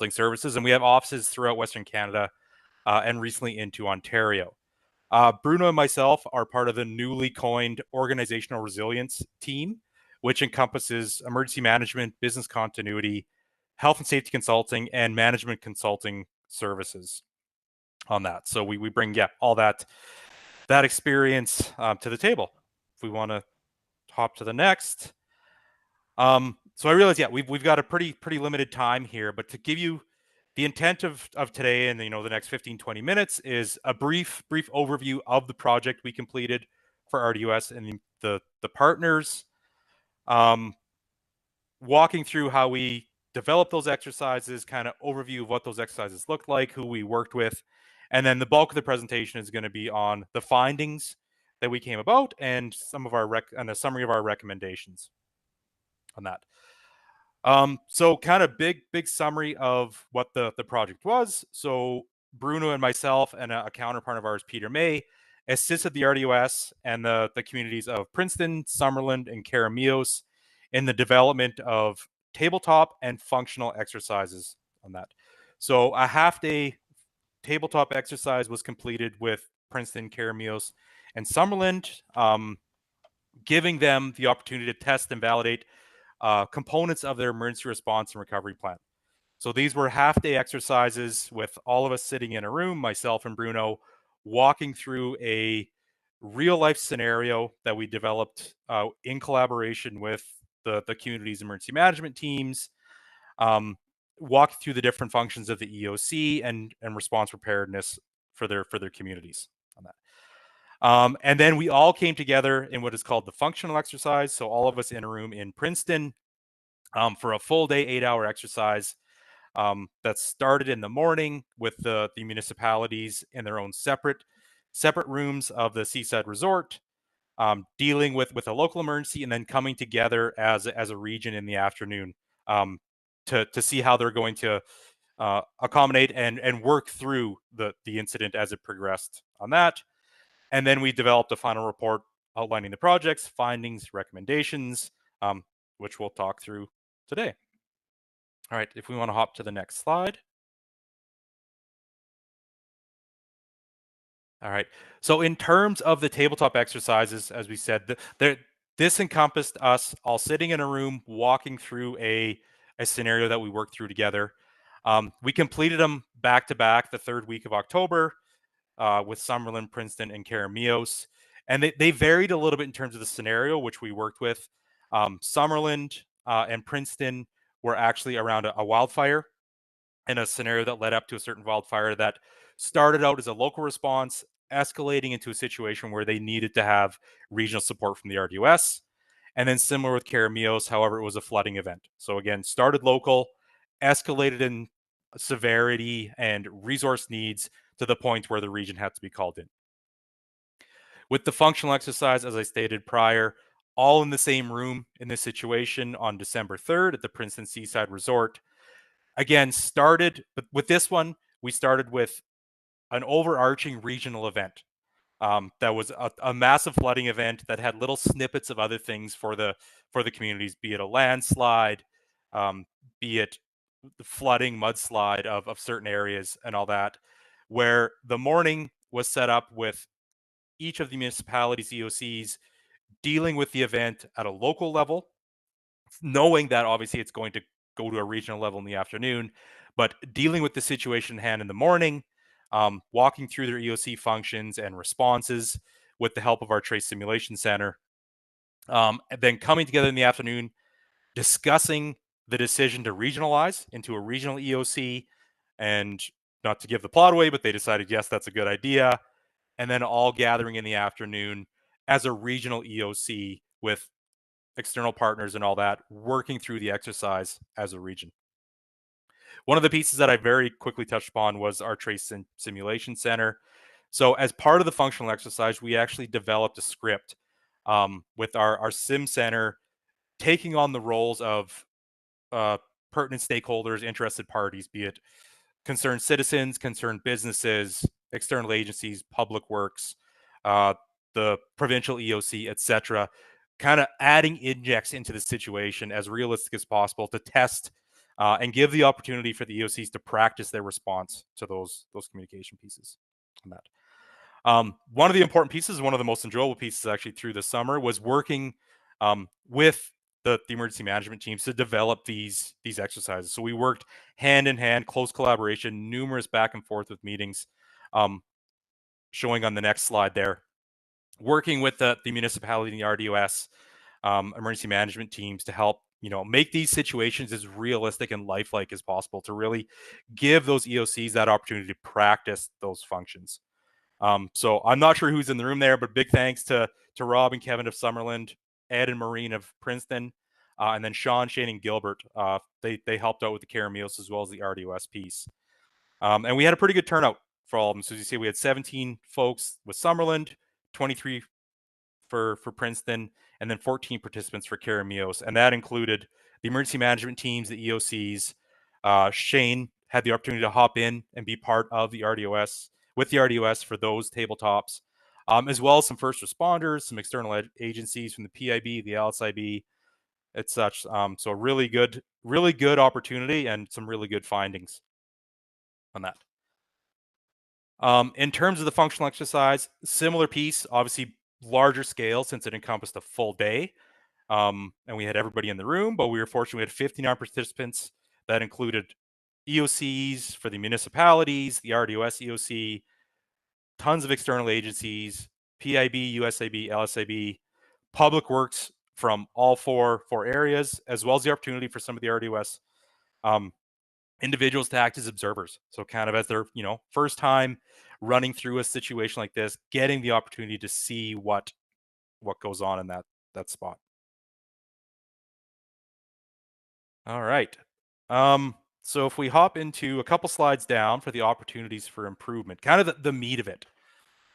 S22: services, and we have offices throughout Western Canada and recently into Ontario. Bruno and myself are part of the newly coined organizational resilience team, which encompasses emergency management, business continuity, health and safety consulting, and management consulting services on that. So we bring all that experience to the table. If we want to hop to the next. So I realize, we've got a pretty limited time here, but to give you the intent of today and the next 15-20 minutes is a brief overview of the project we completed for RDOS and the partners, walking through how we developed those exercises, kind of overview of what those exercises looked like, who we worked with, and then the bulk of the presentation is going to be on the findings that we came about and some of our and a summary of our recommendations on that. So kind of big summary of what the project was. So Bruno and myself and a counterpart of ours, Peter May, assisted the RDOS and the communities of Penticton, Summerland, and Caramios in the development of tabletop and functional exercises on that. So a half-day tabletop exercise was completed with Penticton, Caramios, and Summerland, giving them the opportunity to test and validate components of their emergency response and recovery plan. So these were half-day exercises with all of us sitting in a room, myself and Bruno, walking through a real-life scenario that we developed in collaboration with the community's emergency management teams, walk through the different functions of the EOC and response preparedness for their communities on that. And then we all came together in what is called the functional exercise. So all of us in a room in Princeton for a full day, 8-hour exercise that started in the morning with the municipalities in their own separate rooms of the Seaside Resort, dealing with a local emergency, and then coming together as a region in the afternoon to see how they're going to accommodate and work through the incident as it progressed on that. And then we developed a final report outlining the project's findings, recommendations, which we'll talk through today. All right, if we want to hop to the next slide. All right, so in terms of the tabletop exercises, as we said, this encompassed us all sitting in a room, walking through a scenario that we worked through together. We completed them back to back the third week of October with Summerlin, Princeton, and Caramios. And they varied a little bit in terms of the scenario, which we worked with. Summerlin and Princeton were actually around a wildfire and a scenario that led up to a certain wildfire that started out as a local response, escalating into a situation where they needed to have regional support from the RDOS. And then similar with Caramios, however, it was a flooding event. So again, started local, escalated in severity and resource needs to the point where the region had to be called in. With the functional exercise, as I stated prior, all in the same room in this situation on December 3rd at the Princeton Seaside Resort. Again, but with this one, we started with an overarching regional event. That was a massive flooding event that had little snippets of other things for the communities, be it a landslide, be it the flooding, mudslide of certain areas and all that, where the morning was set up with each of the municipalities, EOCs, dealing with the event at a local level, knowing that obviously it's going to go to a regional level in the afternoon, but dealing with the situation in hand in the morning, walking through their EOC functions and responses with the help of our Trace Simulation Center, and then coming together in the afternoon, discussing the decision to regionalize into a regional EOC, and not to give the plot away, but they decided, yes, that's a good idea. And then all gathering in the afternoon as a regional EOC with external partners and all that, working through the exercise as a region. One of the pieces that I very quickly touched upon was our Trace Simulation Center. So as part of the functional exercise, we actually developed a script with our Sim Center taking on the roles of pertinent stakeholders, interested parties, be it concerned citizens, concerned businesses, external agencies, public works, the provincial EOC, etc., kind of adding injects into the situation as realistic as possible to test and give the opportunity for the EOCs to practice their response to those communication pieces on that. One of the important pieces, one of the most enjoyable pieces actually through the summer, was working with the emergency management teams to develop these exercises. So we worked hand in hand, close collaboration, numerous back and forth with meetings, showing on the next slide there, working with the municipality and the RDOS emergency management teams to help make these situations as realistic and lifelike as possible, to really give those EOCs that opportunity to practice those functions. So I'm not sure who's in the room there, but big thanks to Rob and Kevin of Summerland, Ed and Maureen of Princeton, and then Sean, Shane, and Gilbert. They helped out with the Caramios as well as the RDOS piece. And we had a pretty good turnout for all of them. So as you see, we had 17 folks with Summerland, 23 for Princeton, and then 14 participants for Caramios. And that included the emergency management teams, the EOCs. Shane had the opportunity to hop in and be part of the RDOS, with the RDOS for those tabletops, as well as some first responders, some external agencies from the PIB, the LSIB, and such. So really good opportunity and some really good findings on that. In terms of the functional exercise, similar piece, obviously larger scale since it encompassed a full day. And we had everybody in the room, but we were fortunate we had 59 participants that included EOCs for the municipalities, the RDOS EOC, tons of external agencies, PIB, USIB, LSIB, public works from all four areas, as well as the opportunity for some of the RDOS individuals to act as observers. So kind of as their first time running through a situation like this, getting the opportunity to see what goes on in that spot. All right. So if we hop into a couple slides down for the opportunities for improvement, kind of the meat of it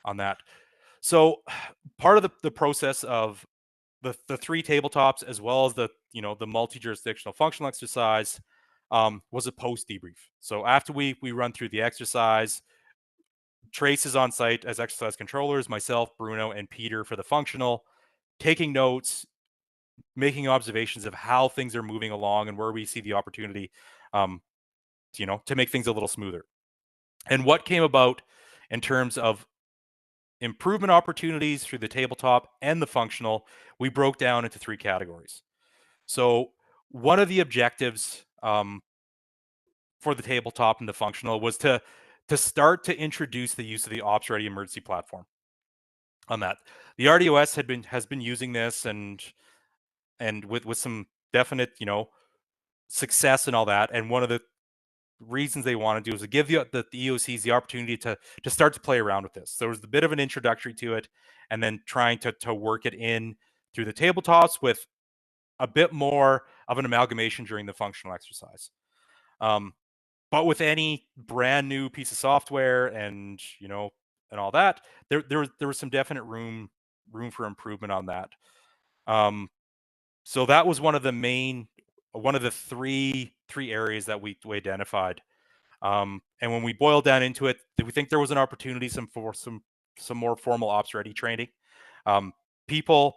S22: on that. So part of the process of the 3 tabletops, as well as the multi-jurisdictional functional exercise, was a post debrief. So after we run through the exercise, Trace is on site as exercise controllers, myself, Bruno, and Peter for the functional, taking notes, making observations of how things are moving along and where we see the opportunity, to make things a little smoother. And what came about in terms of improvement opportunities through the tabletop and the functional, we broke down into 3 categories. So one of the objectives for the tabletop and the functional was to start to introduce the use of the Ops Ready emergency platform. On that, the RDOS has been using this and with some definite success and all that. And one of the reasons they want to do is to give the EOCs the opportunity to start to play around with this. So there was a bit of an introductory to it, and then trying to work it in through the tabletops with a bit more of an amalgamation during the functional exercise. But with any brand new piece of software and and all that, there was some definite room for improvement on that. So that was one of the three areas that we identified. And when we boiled down into it, we think there was an opportunity for some more formal ops ready training. People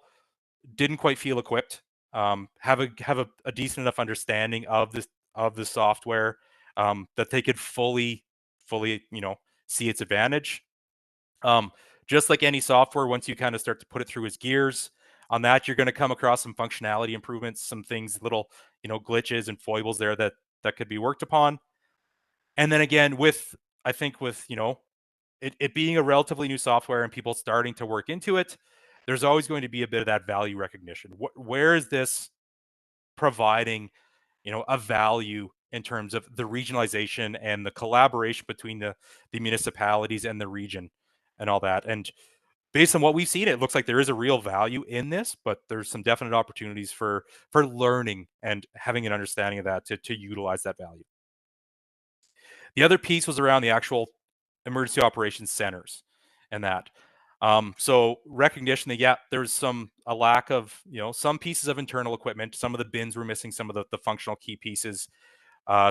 S22: didn't quite feel equipped, have a decent enough understanding of the software, that they could fully see its advantage. Just like any software, once you kind of start to put it through its gears on that, you're going to come across some functionality improvements, some things, little glitches and foibles there that could be worked upon. And then again, I think with it being a relatively new software and people starting to work into it, there's always going to be a bit of that value recognition. Where is this providing a value in terms of the regionalization and the collaboration between the municipalities and the region and all that? And based on what we've seen, it looks like there is a real value in this, but there's some definite opportunities for learning and having an understanding of that to utilize that value. The other piece was around the actual emergency operations centers and that. So recognition that, there's a lack of, some pieces of internal equipment. Some of the bins were missing some of the functional key pieces.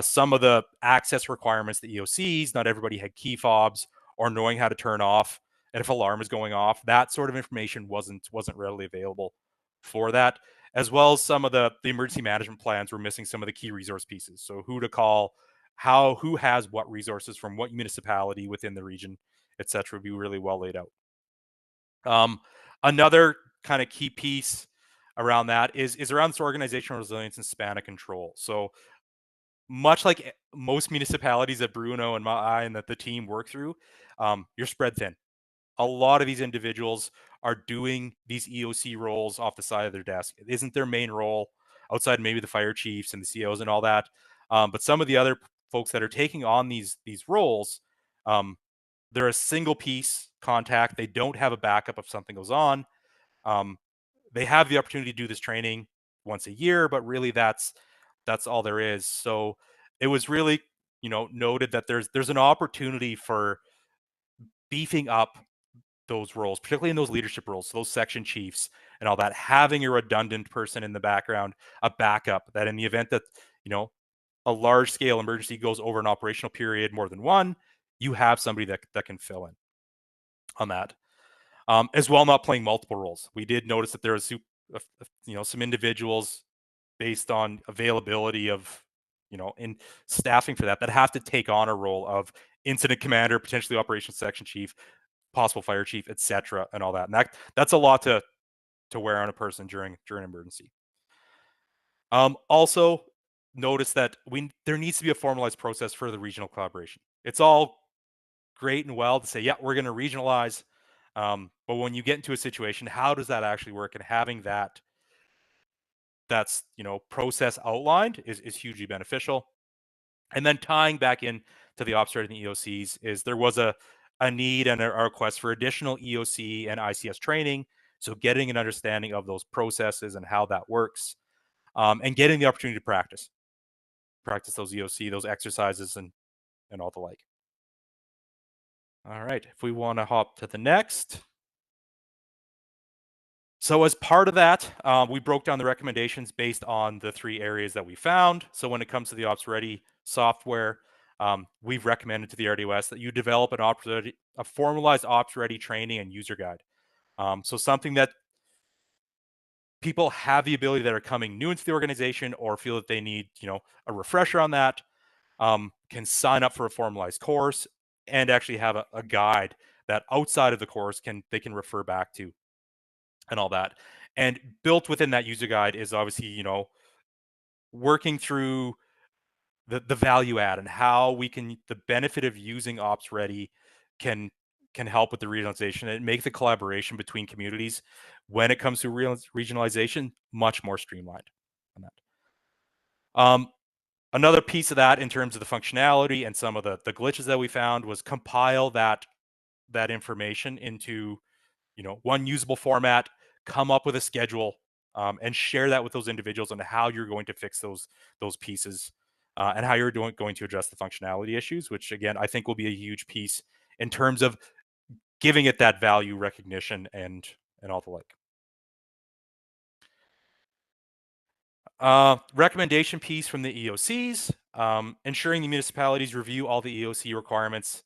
S22: Some of the access requirements, the EOCs, not everybody had key fobs or knowing how to turn off. And if alarm is going off, that sort of information wasn't readily available for that, as well as some of the emergency management plans were missing some of the key resource pieces. So who to call, who has what resources from what municipality within the region, etc., would be really well laid out. Another kind of key piece around that is around this organizational resilience and span of control. So much like most municipalities that Bruno and I and that the team work through, you're spread thin. A lot of these individuals are doing these EOC roles off the side of their desk. It isn't their main role, outside maybe the fire chiefs and the COs and all that. But some of the other folks that are taking on these roles, they're a single piece contact. They don't have a backup if something goes on. They have the opportunity to do this training once a year, but really that's all there is. So it was really, noted that there's an opportunity for beefing up those roles, particularly in those leadership roles, so those section chiefs and all that, having a redundant person in the background, a backup that in the event that, a large scale emergency goes over an operational period, more than one, you have somebody that can fill in on that. As well, not playing multiple roles. We did notice that there was, some individuals based on availability of, in staffing for that have to take on a role of incident commander, potentially operations section chief, possible fire chief, etc., and all that. And that's a lot to wear on a person during an emergency. Also, notice that there needs to be a formalized process for the regional collaboration. It's all great and well to say, we're going to regionalize, but when you get into a situation, how does that actually work? And having that's process outlined is hugely beneficial. And then tying back in to the ops and the EOCs is there was a a need and a request for additional EOC and ICS training. So getting an understanding of those processes and how that works, and getting the opportunity to practice those EOC, those exercises, and all the like. All right, if we want to hop to the next. So as part of that, we broke down the recommendations based on the 3 areas that we found. So when it comes to the Ops Ready software, we've recommended to the RDOS that you develop a formalized Ops Ready training and user guide. So something that people have the ability that are coming new into the organization or feel that they need, a refresher on that, can sign up for a formalized course and actually have a guide that outside of the course they can refer back to and all that. And built within that user guide is obviously, working through the value add and how the benefit of using Ops Ready can help with the regionalization and make the collaboration between communities when it comes to regionalization much more streamlined on that. Another piece of that in terms of the functionality and some of the glitches that we found was compile that information into one usable format, come up with a schedule, and share that with those individuals on how you're going to fix those pieces, and how you're going to address the functionality issues, which again I think will be a huge piece in terms of giving it that value recognition and all the like. Recommendation piece from the EOCs, ensuring the municipalities review all the EOC requirements,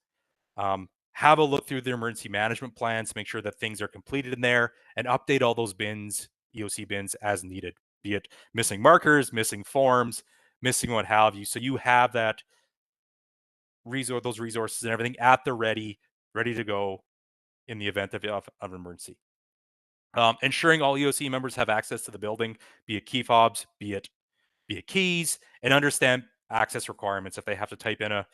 S22: have a look through their emergency management plans to make sure that things are completed in there, and update all those bins, EOC bins, as needed, be it missing markers, missing forms, missing what have you. So you have that those resources and everything at the ready to go in the event of an emergency. Ensuring all EOC members have access to the building, be it key fobs, be it keys, and understand access requirements if they have to type in a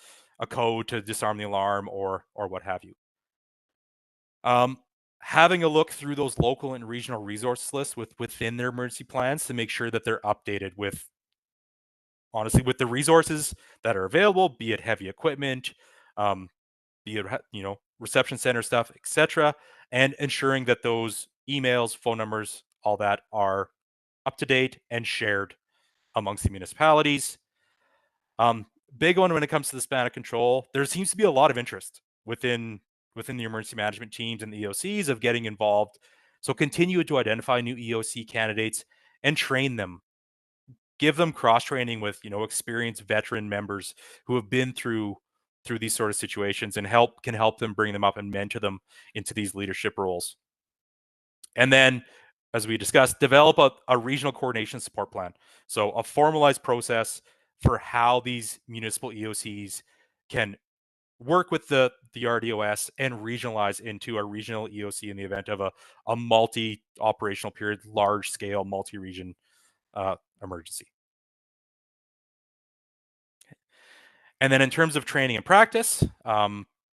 S22: code to disarm the alarm or what have you. Having a look through those local and regional resource lists within their emergency plans to make sure that they're updated with the resources that are available, be it heavy equipment, be it reception center stuff, etc., and ensuring that those emails, phone numbers, all that are up to date and shared amongst the municipalities. Big one when it comes to the span of control, there seems to be a lot of interest within the emergency management teams and the EOCs of getting involved. So continue to identify new EOC candidates and train them. Give them cross-training with, experienced veteran members who have been through these sort of situations and can help them, bring them up and mentor them into these leadership roles. And then, as we discussed, develop a regional coordination support plan. So a formalized process for how these municipal EOCs can work with the RDOS and regionalize into a regional EOC in the event of a multi-operational period, large-scale, multi-region emergency. And then in terms of training and practice,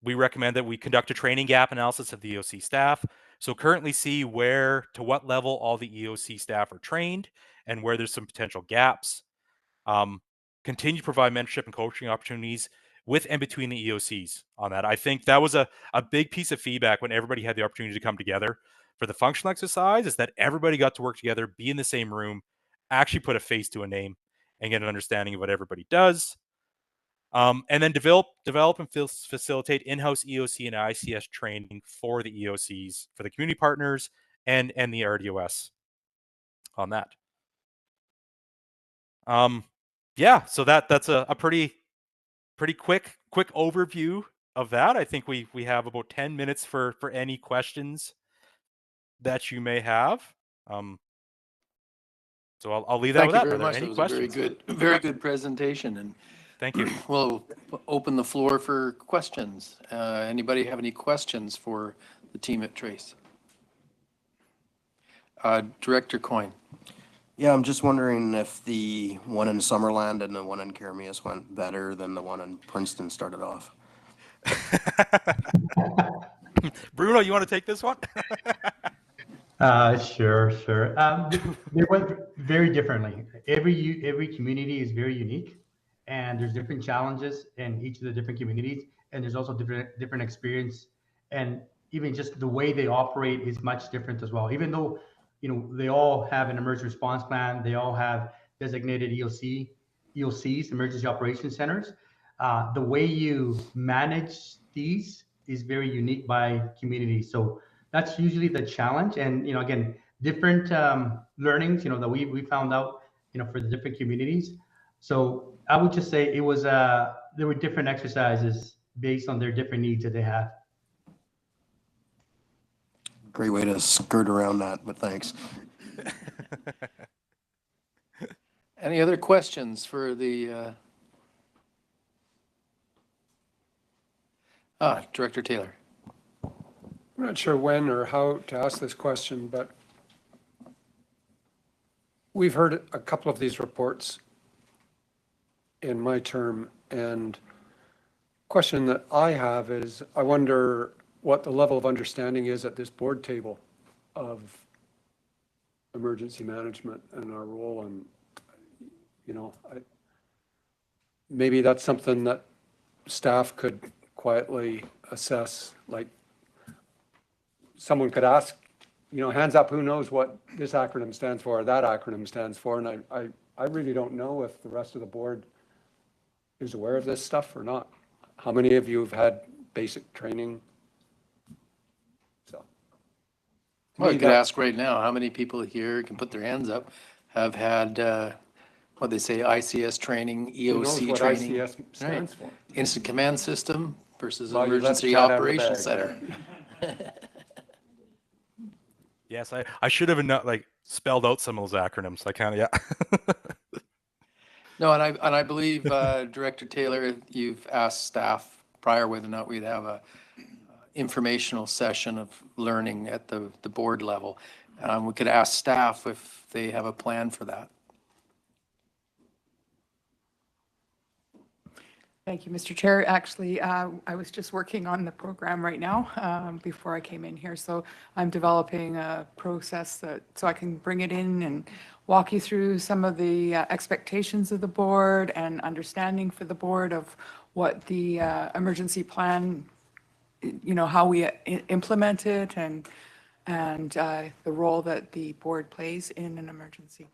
S22: we recommend that we conduct a training gap analysis of the EOC staff. So currently see to what level all the EOC staff are trained and where there's some potential gaps. Continue to provide mentorship and coaching opportunities with and between the EOCs on that. I think that was a big piece of feedback when everybody had the opportunity to come together for the functional exercise, is that everybody got to work together, be in the same room, actually put a face to a name and get an understanding of what everybody does. And then develop and facilitate in-house EOC and ICS training for the EOCs, for the community partners and the RDOS on that. Yeah, so that's a pretty quick overview of that. I think we have about 10 minutes for any questions that you may have. So I'll leave that with that.
S14: Thank you very much. It was a very good presentation, and
S22: thank you.
S14: We'll open the floor for questions. Anybody have any questions for the team at Trace? Director Coyne.
S13: Yeah, I'm just wondering if the one in Summerland and the one in Kearmius went better than the one in Princeton started off.
S22: Bruno, you want to take this one?
S16: Sure. They went very differently. Every community is very unique, and there's different challenges in each of the different communities, and there's also different experience And even just the way they operate is much different as well. Even though, they all have an emergency response plan, they all have designated EOCs, emergency operations centers. The way you manage these is very unique by community. So that's usually the challenge. And, again, different learnings, that we found out, for the different communities. So I would just say it was, there were different exercises based on their different needs that they have.
S13: Great way to skirt around that, but thanks.
S14: Any other questions for the Director Taylor?
S11: I'm not sure when or how to ask this question, but we've heard a couple of these reports in my term, and question that I have is, I wonder what the level of understanding is at this board table of emergency management and our role. And, maybe that's something that staff could quietly assess. Like, someone could ask, hands up, who knows what this acronym stands for or that acronym stands for? And I really don't know if the rest of the board is aware of this stuff or not. How many of you have had basic training?
S14: Well, you could ask right now, how many people here can put their hands up have had, what they say, ICS training, EOC
S11: what
S14: training?
S11: ICS stands for?
S14: Instant Command System versus
S11: Well, you let
S14: Emergency
S11: the cat out of the
S14: Operations
S11: bag
S14: Center.
S22: Yes, I should have spelled out some of those acronyms. I kind of, yeah.
S14: No, and I believe, Director Taylor, you've asked staff prior whether or not we'd have a informational session of learning at the board level. We could ask staff if they have a plan for that.
S5: Thank you, Mr. Chair. Actually, I was just working on the program right now before I came in here. So I'm developing a process so I can bring it in and walk you through some of the expectations of the board and understanding for the board of what the emergency plan, how we implement it and the role that the board plays in an emergency.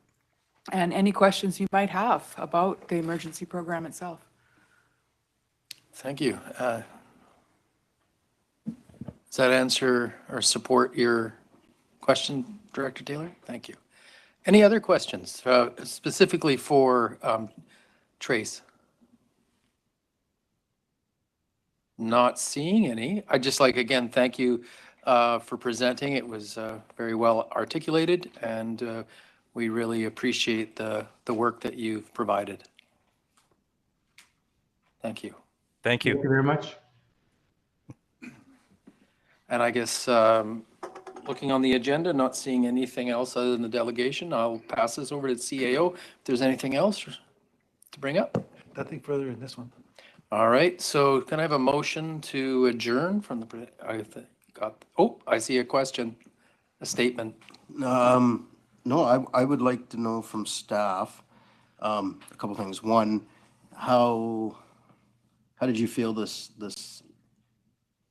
S5: And any questions you might have about the emergency program itself.
S14: Thank you. Does that answer or support your question, Director Taylor? Thank you. Any other questions specifically for Trace? Not seeing any. I'd just like, again, thank you for presenting. It was very well articulated, and we really appreciate the work that you've provided. Thank you.
S22: Thank you.
S16: Thank you very much.
S14: And I guess looking on the agenda, not seeing anything else other than the delegation, I'll pass this over to CAO. If there's anything else to bring up.
S7: Nothing further in this one.
S14: All right, so can I have a motion to adjourn from the, I see a question, a statement.
S13: No, I would like to know from staff, a couple things. One, how did you feel this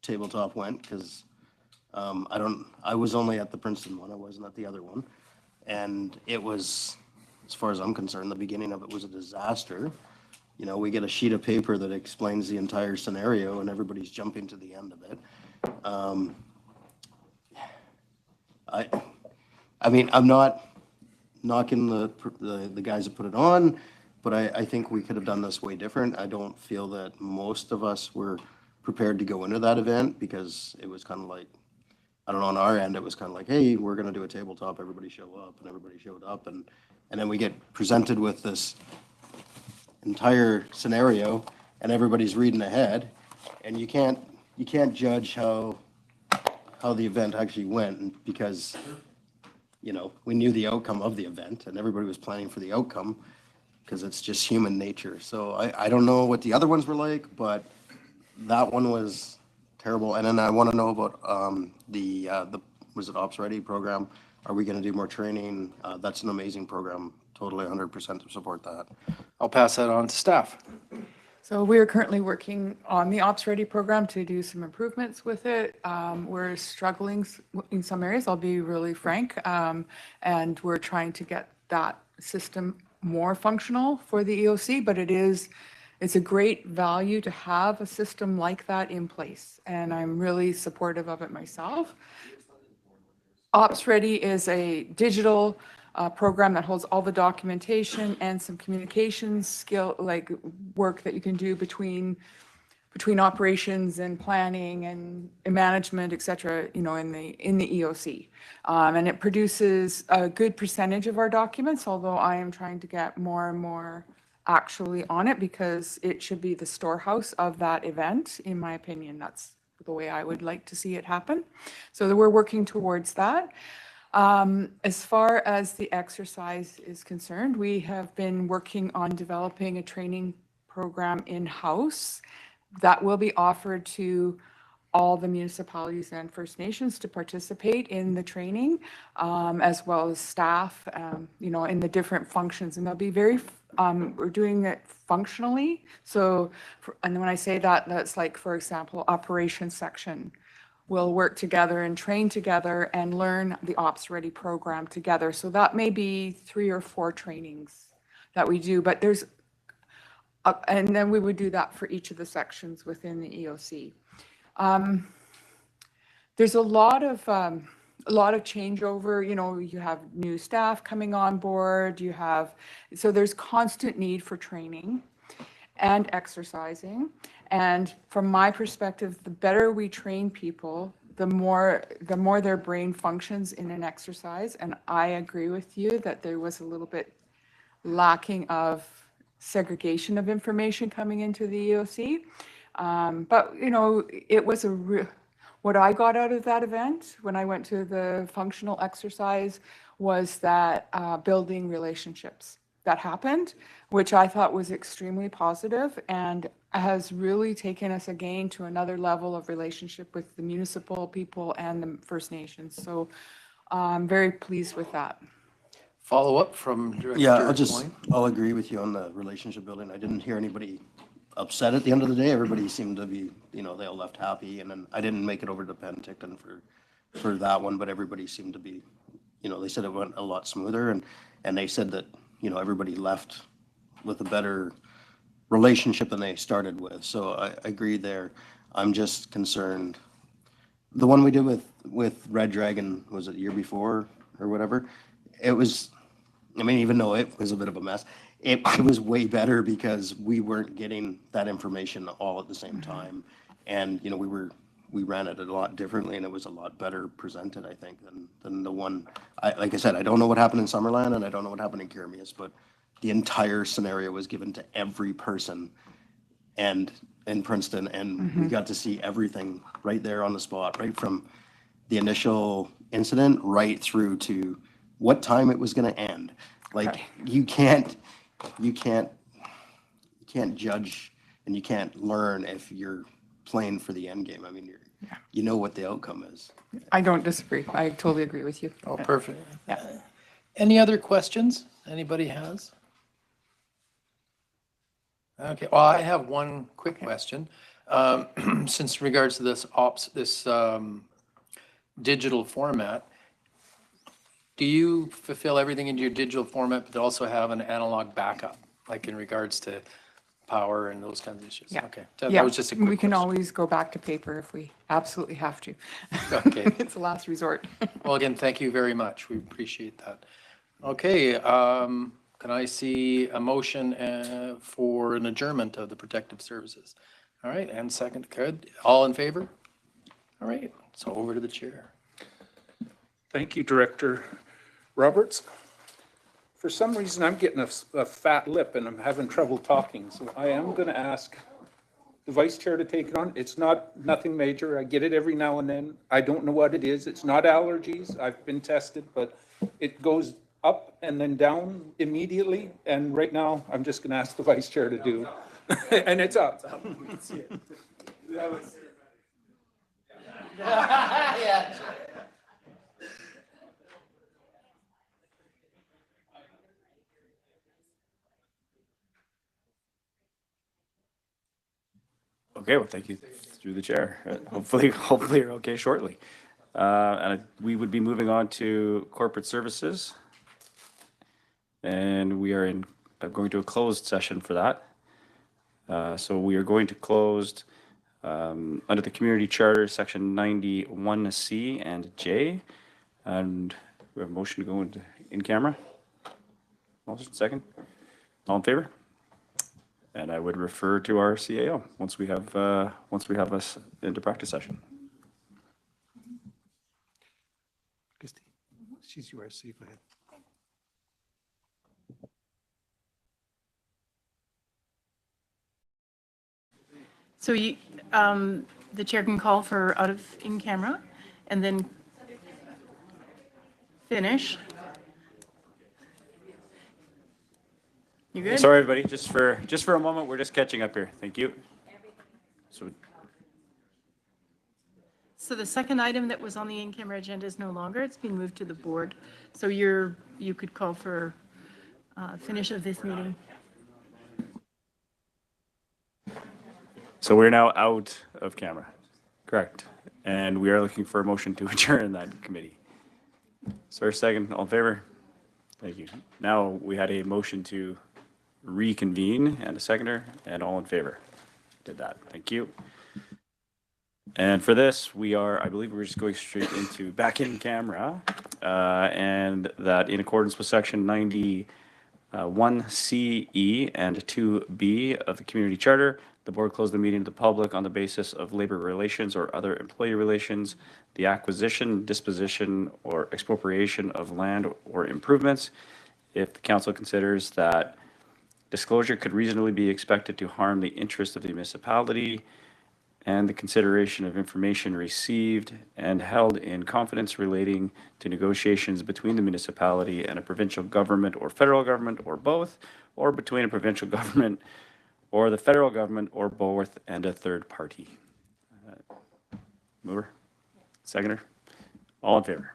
S13: tabletop went? Because I was only at the Princeton one, I wasn't at the other one. And it was, as far as I'm concerned, the beginning of it was a disaster. We get a sheet of paper that explains the entire scenario and everybody's jumping to the end of it. I mean, I'm not knocking the guys that put it on, but I think we could have done this way different. I don't feel that most of us were prepared to go into that event because it was kind of like, I don't know, on our end, it was kind of like, hey, we're going to do a tabletop, everybody show up, and everybody showed up. And then we get presented with this entire scenario and everybody's reading ahead, and you can't judge how the event actually went because, we knew the outcome of the event and everybody was planning for the outcome because it's just human nature. So I don't know what the other ones were like, but that one was terrible. And then I want to know about the was it Ops Ready program? Are we going to do more training? That's an amazing program. Totally 100% to support that.
S14: I'll pass that on to staff.
S17: So we are currently working on the Ops Ready program to do some improvements with it. We're struggling in some areas, I'll be really frank, and we're trying to get that system more functional for the EOC, but it's a great value to have a system like that in place, and I'm really supportive of it myself. Ops Ready is a digital program that holds all the documentation and some communications skill, like work that you can do between operations and planning and management, et cetera, in the EOC. And it produces a good percentage of our documents, although I am trying to get more and more actually on it because it should be the storehouse of that event, in my opinion. That's the way I would like to see it happen. So we're working towards that. As far as the exercise is concerned, we have been working on developing a training program in-house that will be offered to all the municipalities and First Nations to participate in the training, as well as staff, in the different functions. And they'll be we're doing it functionally. So, and when I say that, that's like, for example, operations section will work together and train together and learn the Ops Ready program together. So that may be 3 or 4 trainings that we do, but and then we would do that for each of the sections within the EOC. There's a lot of changeover, you have new staff coming on board, so there's constant need for training and exercising. And from my perspective, the better we train people, the more their brain functions in an exercise. And I agree with you that there was a little bit lacking of segregation of information coming into the EOC. But, it was what I got out of that event when I went to the functional exercise was that building relationships that happened, which I thought was extremely positive and has really taken us again to another level of relationship with the municipal people and the First Nations. So I'm very pleased with that.
S14: Follow up from Director.
S13: Yeah, I'll agree with you on the relationship building. I didn't hear anybody upset at the end of the day. Everybody seemed to be, they all left happy. And then I didn't make it over to Penticton for that one, but everybody seemed to be, they said it went a lot smoother. And they said that, everybody left with a better relationship than they started with. So I agree there. I'm just concerned. The one we did with Red Dragon, was it the year before or whatever? It was, even though it was a bit of a mess, it was way better because we weren't getting that information all at the same time. And, we ran it a lot differently and it was a lot better presented, I think, than the one, like I said, I don't know what happened in Summerland and I don't know what happened in Kiramias, but the entire scenario was given to every person and in Princeton, and we got to see everything right there on the spot, right from the initial incident right through to what time it was going to end. Like you can't judge and you can't learn if you're playing for the end game. You know what the outcome is.
S17: I don't disagree. I totally agree with you.
S14: Oh, perfect.
S17: Yeah.
S14: Any other questions anybody has? Okay, well, I have one quick question. Since in regards to this digital format, do you fulfill everything into your digital format, but also have an analog backup, like in regards to power and those kinds of issues?
S17: Yeah.
S14: Okay, that was just a quick
S17: We can
S14: question.
S17: always go back to paper if we absolutely have to.
S14: Okay.
S17: It's the last resort.
S14: Well, again, thank you very much. We appreciate that. Okay, can I see a motion for an adjournment of the protective services? All right, and second, good. All in favor? All right, so over to the chair.
S1: Thank you, Director Roberts. For some reason, I'm getting a fat lip and I'm having trouble talking, so I am going to ask the Vice Chair to take it on. It's nothing major. I get it every now and then. I don't know what it is. It's not allergies. I've been tested, but it goes up and then down immediately. And right now, I'm just going to ask the Vice Chair to do. And it's up.
S14: Yeah.
S8: Okay, well, thank you through the chair. Hopefully you're okay shortly. And we would be moving on to corporate services. And we are going to a closed session for that. So we are going to closed under the community charter, section 91C and J. And we have a motion to go into in camera. Motion second. All in favor? And I would refer to our CAO once we have us into practice session.
S7: Christine, she's URC, go ahead.
S9: So you, the chair can call for out of in camera and then finish. You good?
S8: Sorry, everybody. Just for a moment, we're just catching up here. Thank you.
S9: So the second item that was on the in-camera agenda is no longer. It's been moved to the board. So you could call for finish of this meeting.
S8: So we're now out of camera, correct? And we are looking for a motion to adjourn that committee. So our second, all in favor? Thank you. Now we had a motion to reconvene and a seconder, and all in favor. Did that. Thank you. And for this, I believe we're just going straight into back in camera, and that in accordance with section 91CE and 2B of the community charter, the board closed the meeting to the public on the basis of labor relations or other employee relations, the acquisition, disposition, or expropriation of land or improvements. If the council considers that disclosure could reasonably be expected to harm the interest of the municipality, and the consideration of information received and held in confidence relating to negotiations between the municipality and a provincial government or federal government or both, or between a provincial government or the federal government or both and a third party. Mover? Seconder? All in favor?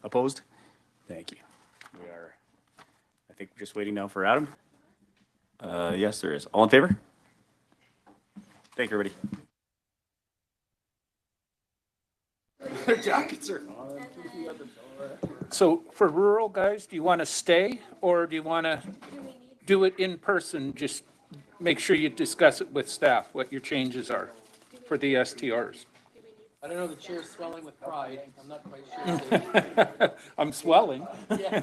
S8: Opposed? Thank you. We are, I think we're just waiting now for Adam. Yes, there is. All in favor? Thank you, everybody. Their jackets are on.
S1: So for rural guys, do you want to stay or do you want to do it in person? Just make sure you discuss it with staff, what your changes are for the STRs.
S14: I don't know, the chair's swelling with pride. I'm not quite sure.
S1: I'm swelling.
S14: Yeah,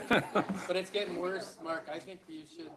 S14: but it's getting worse, Mark. I think you should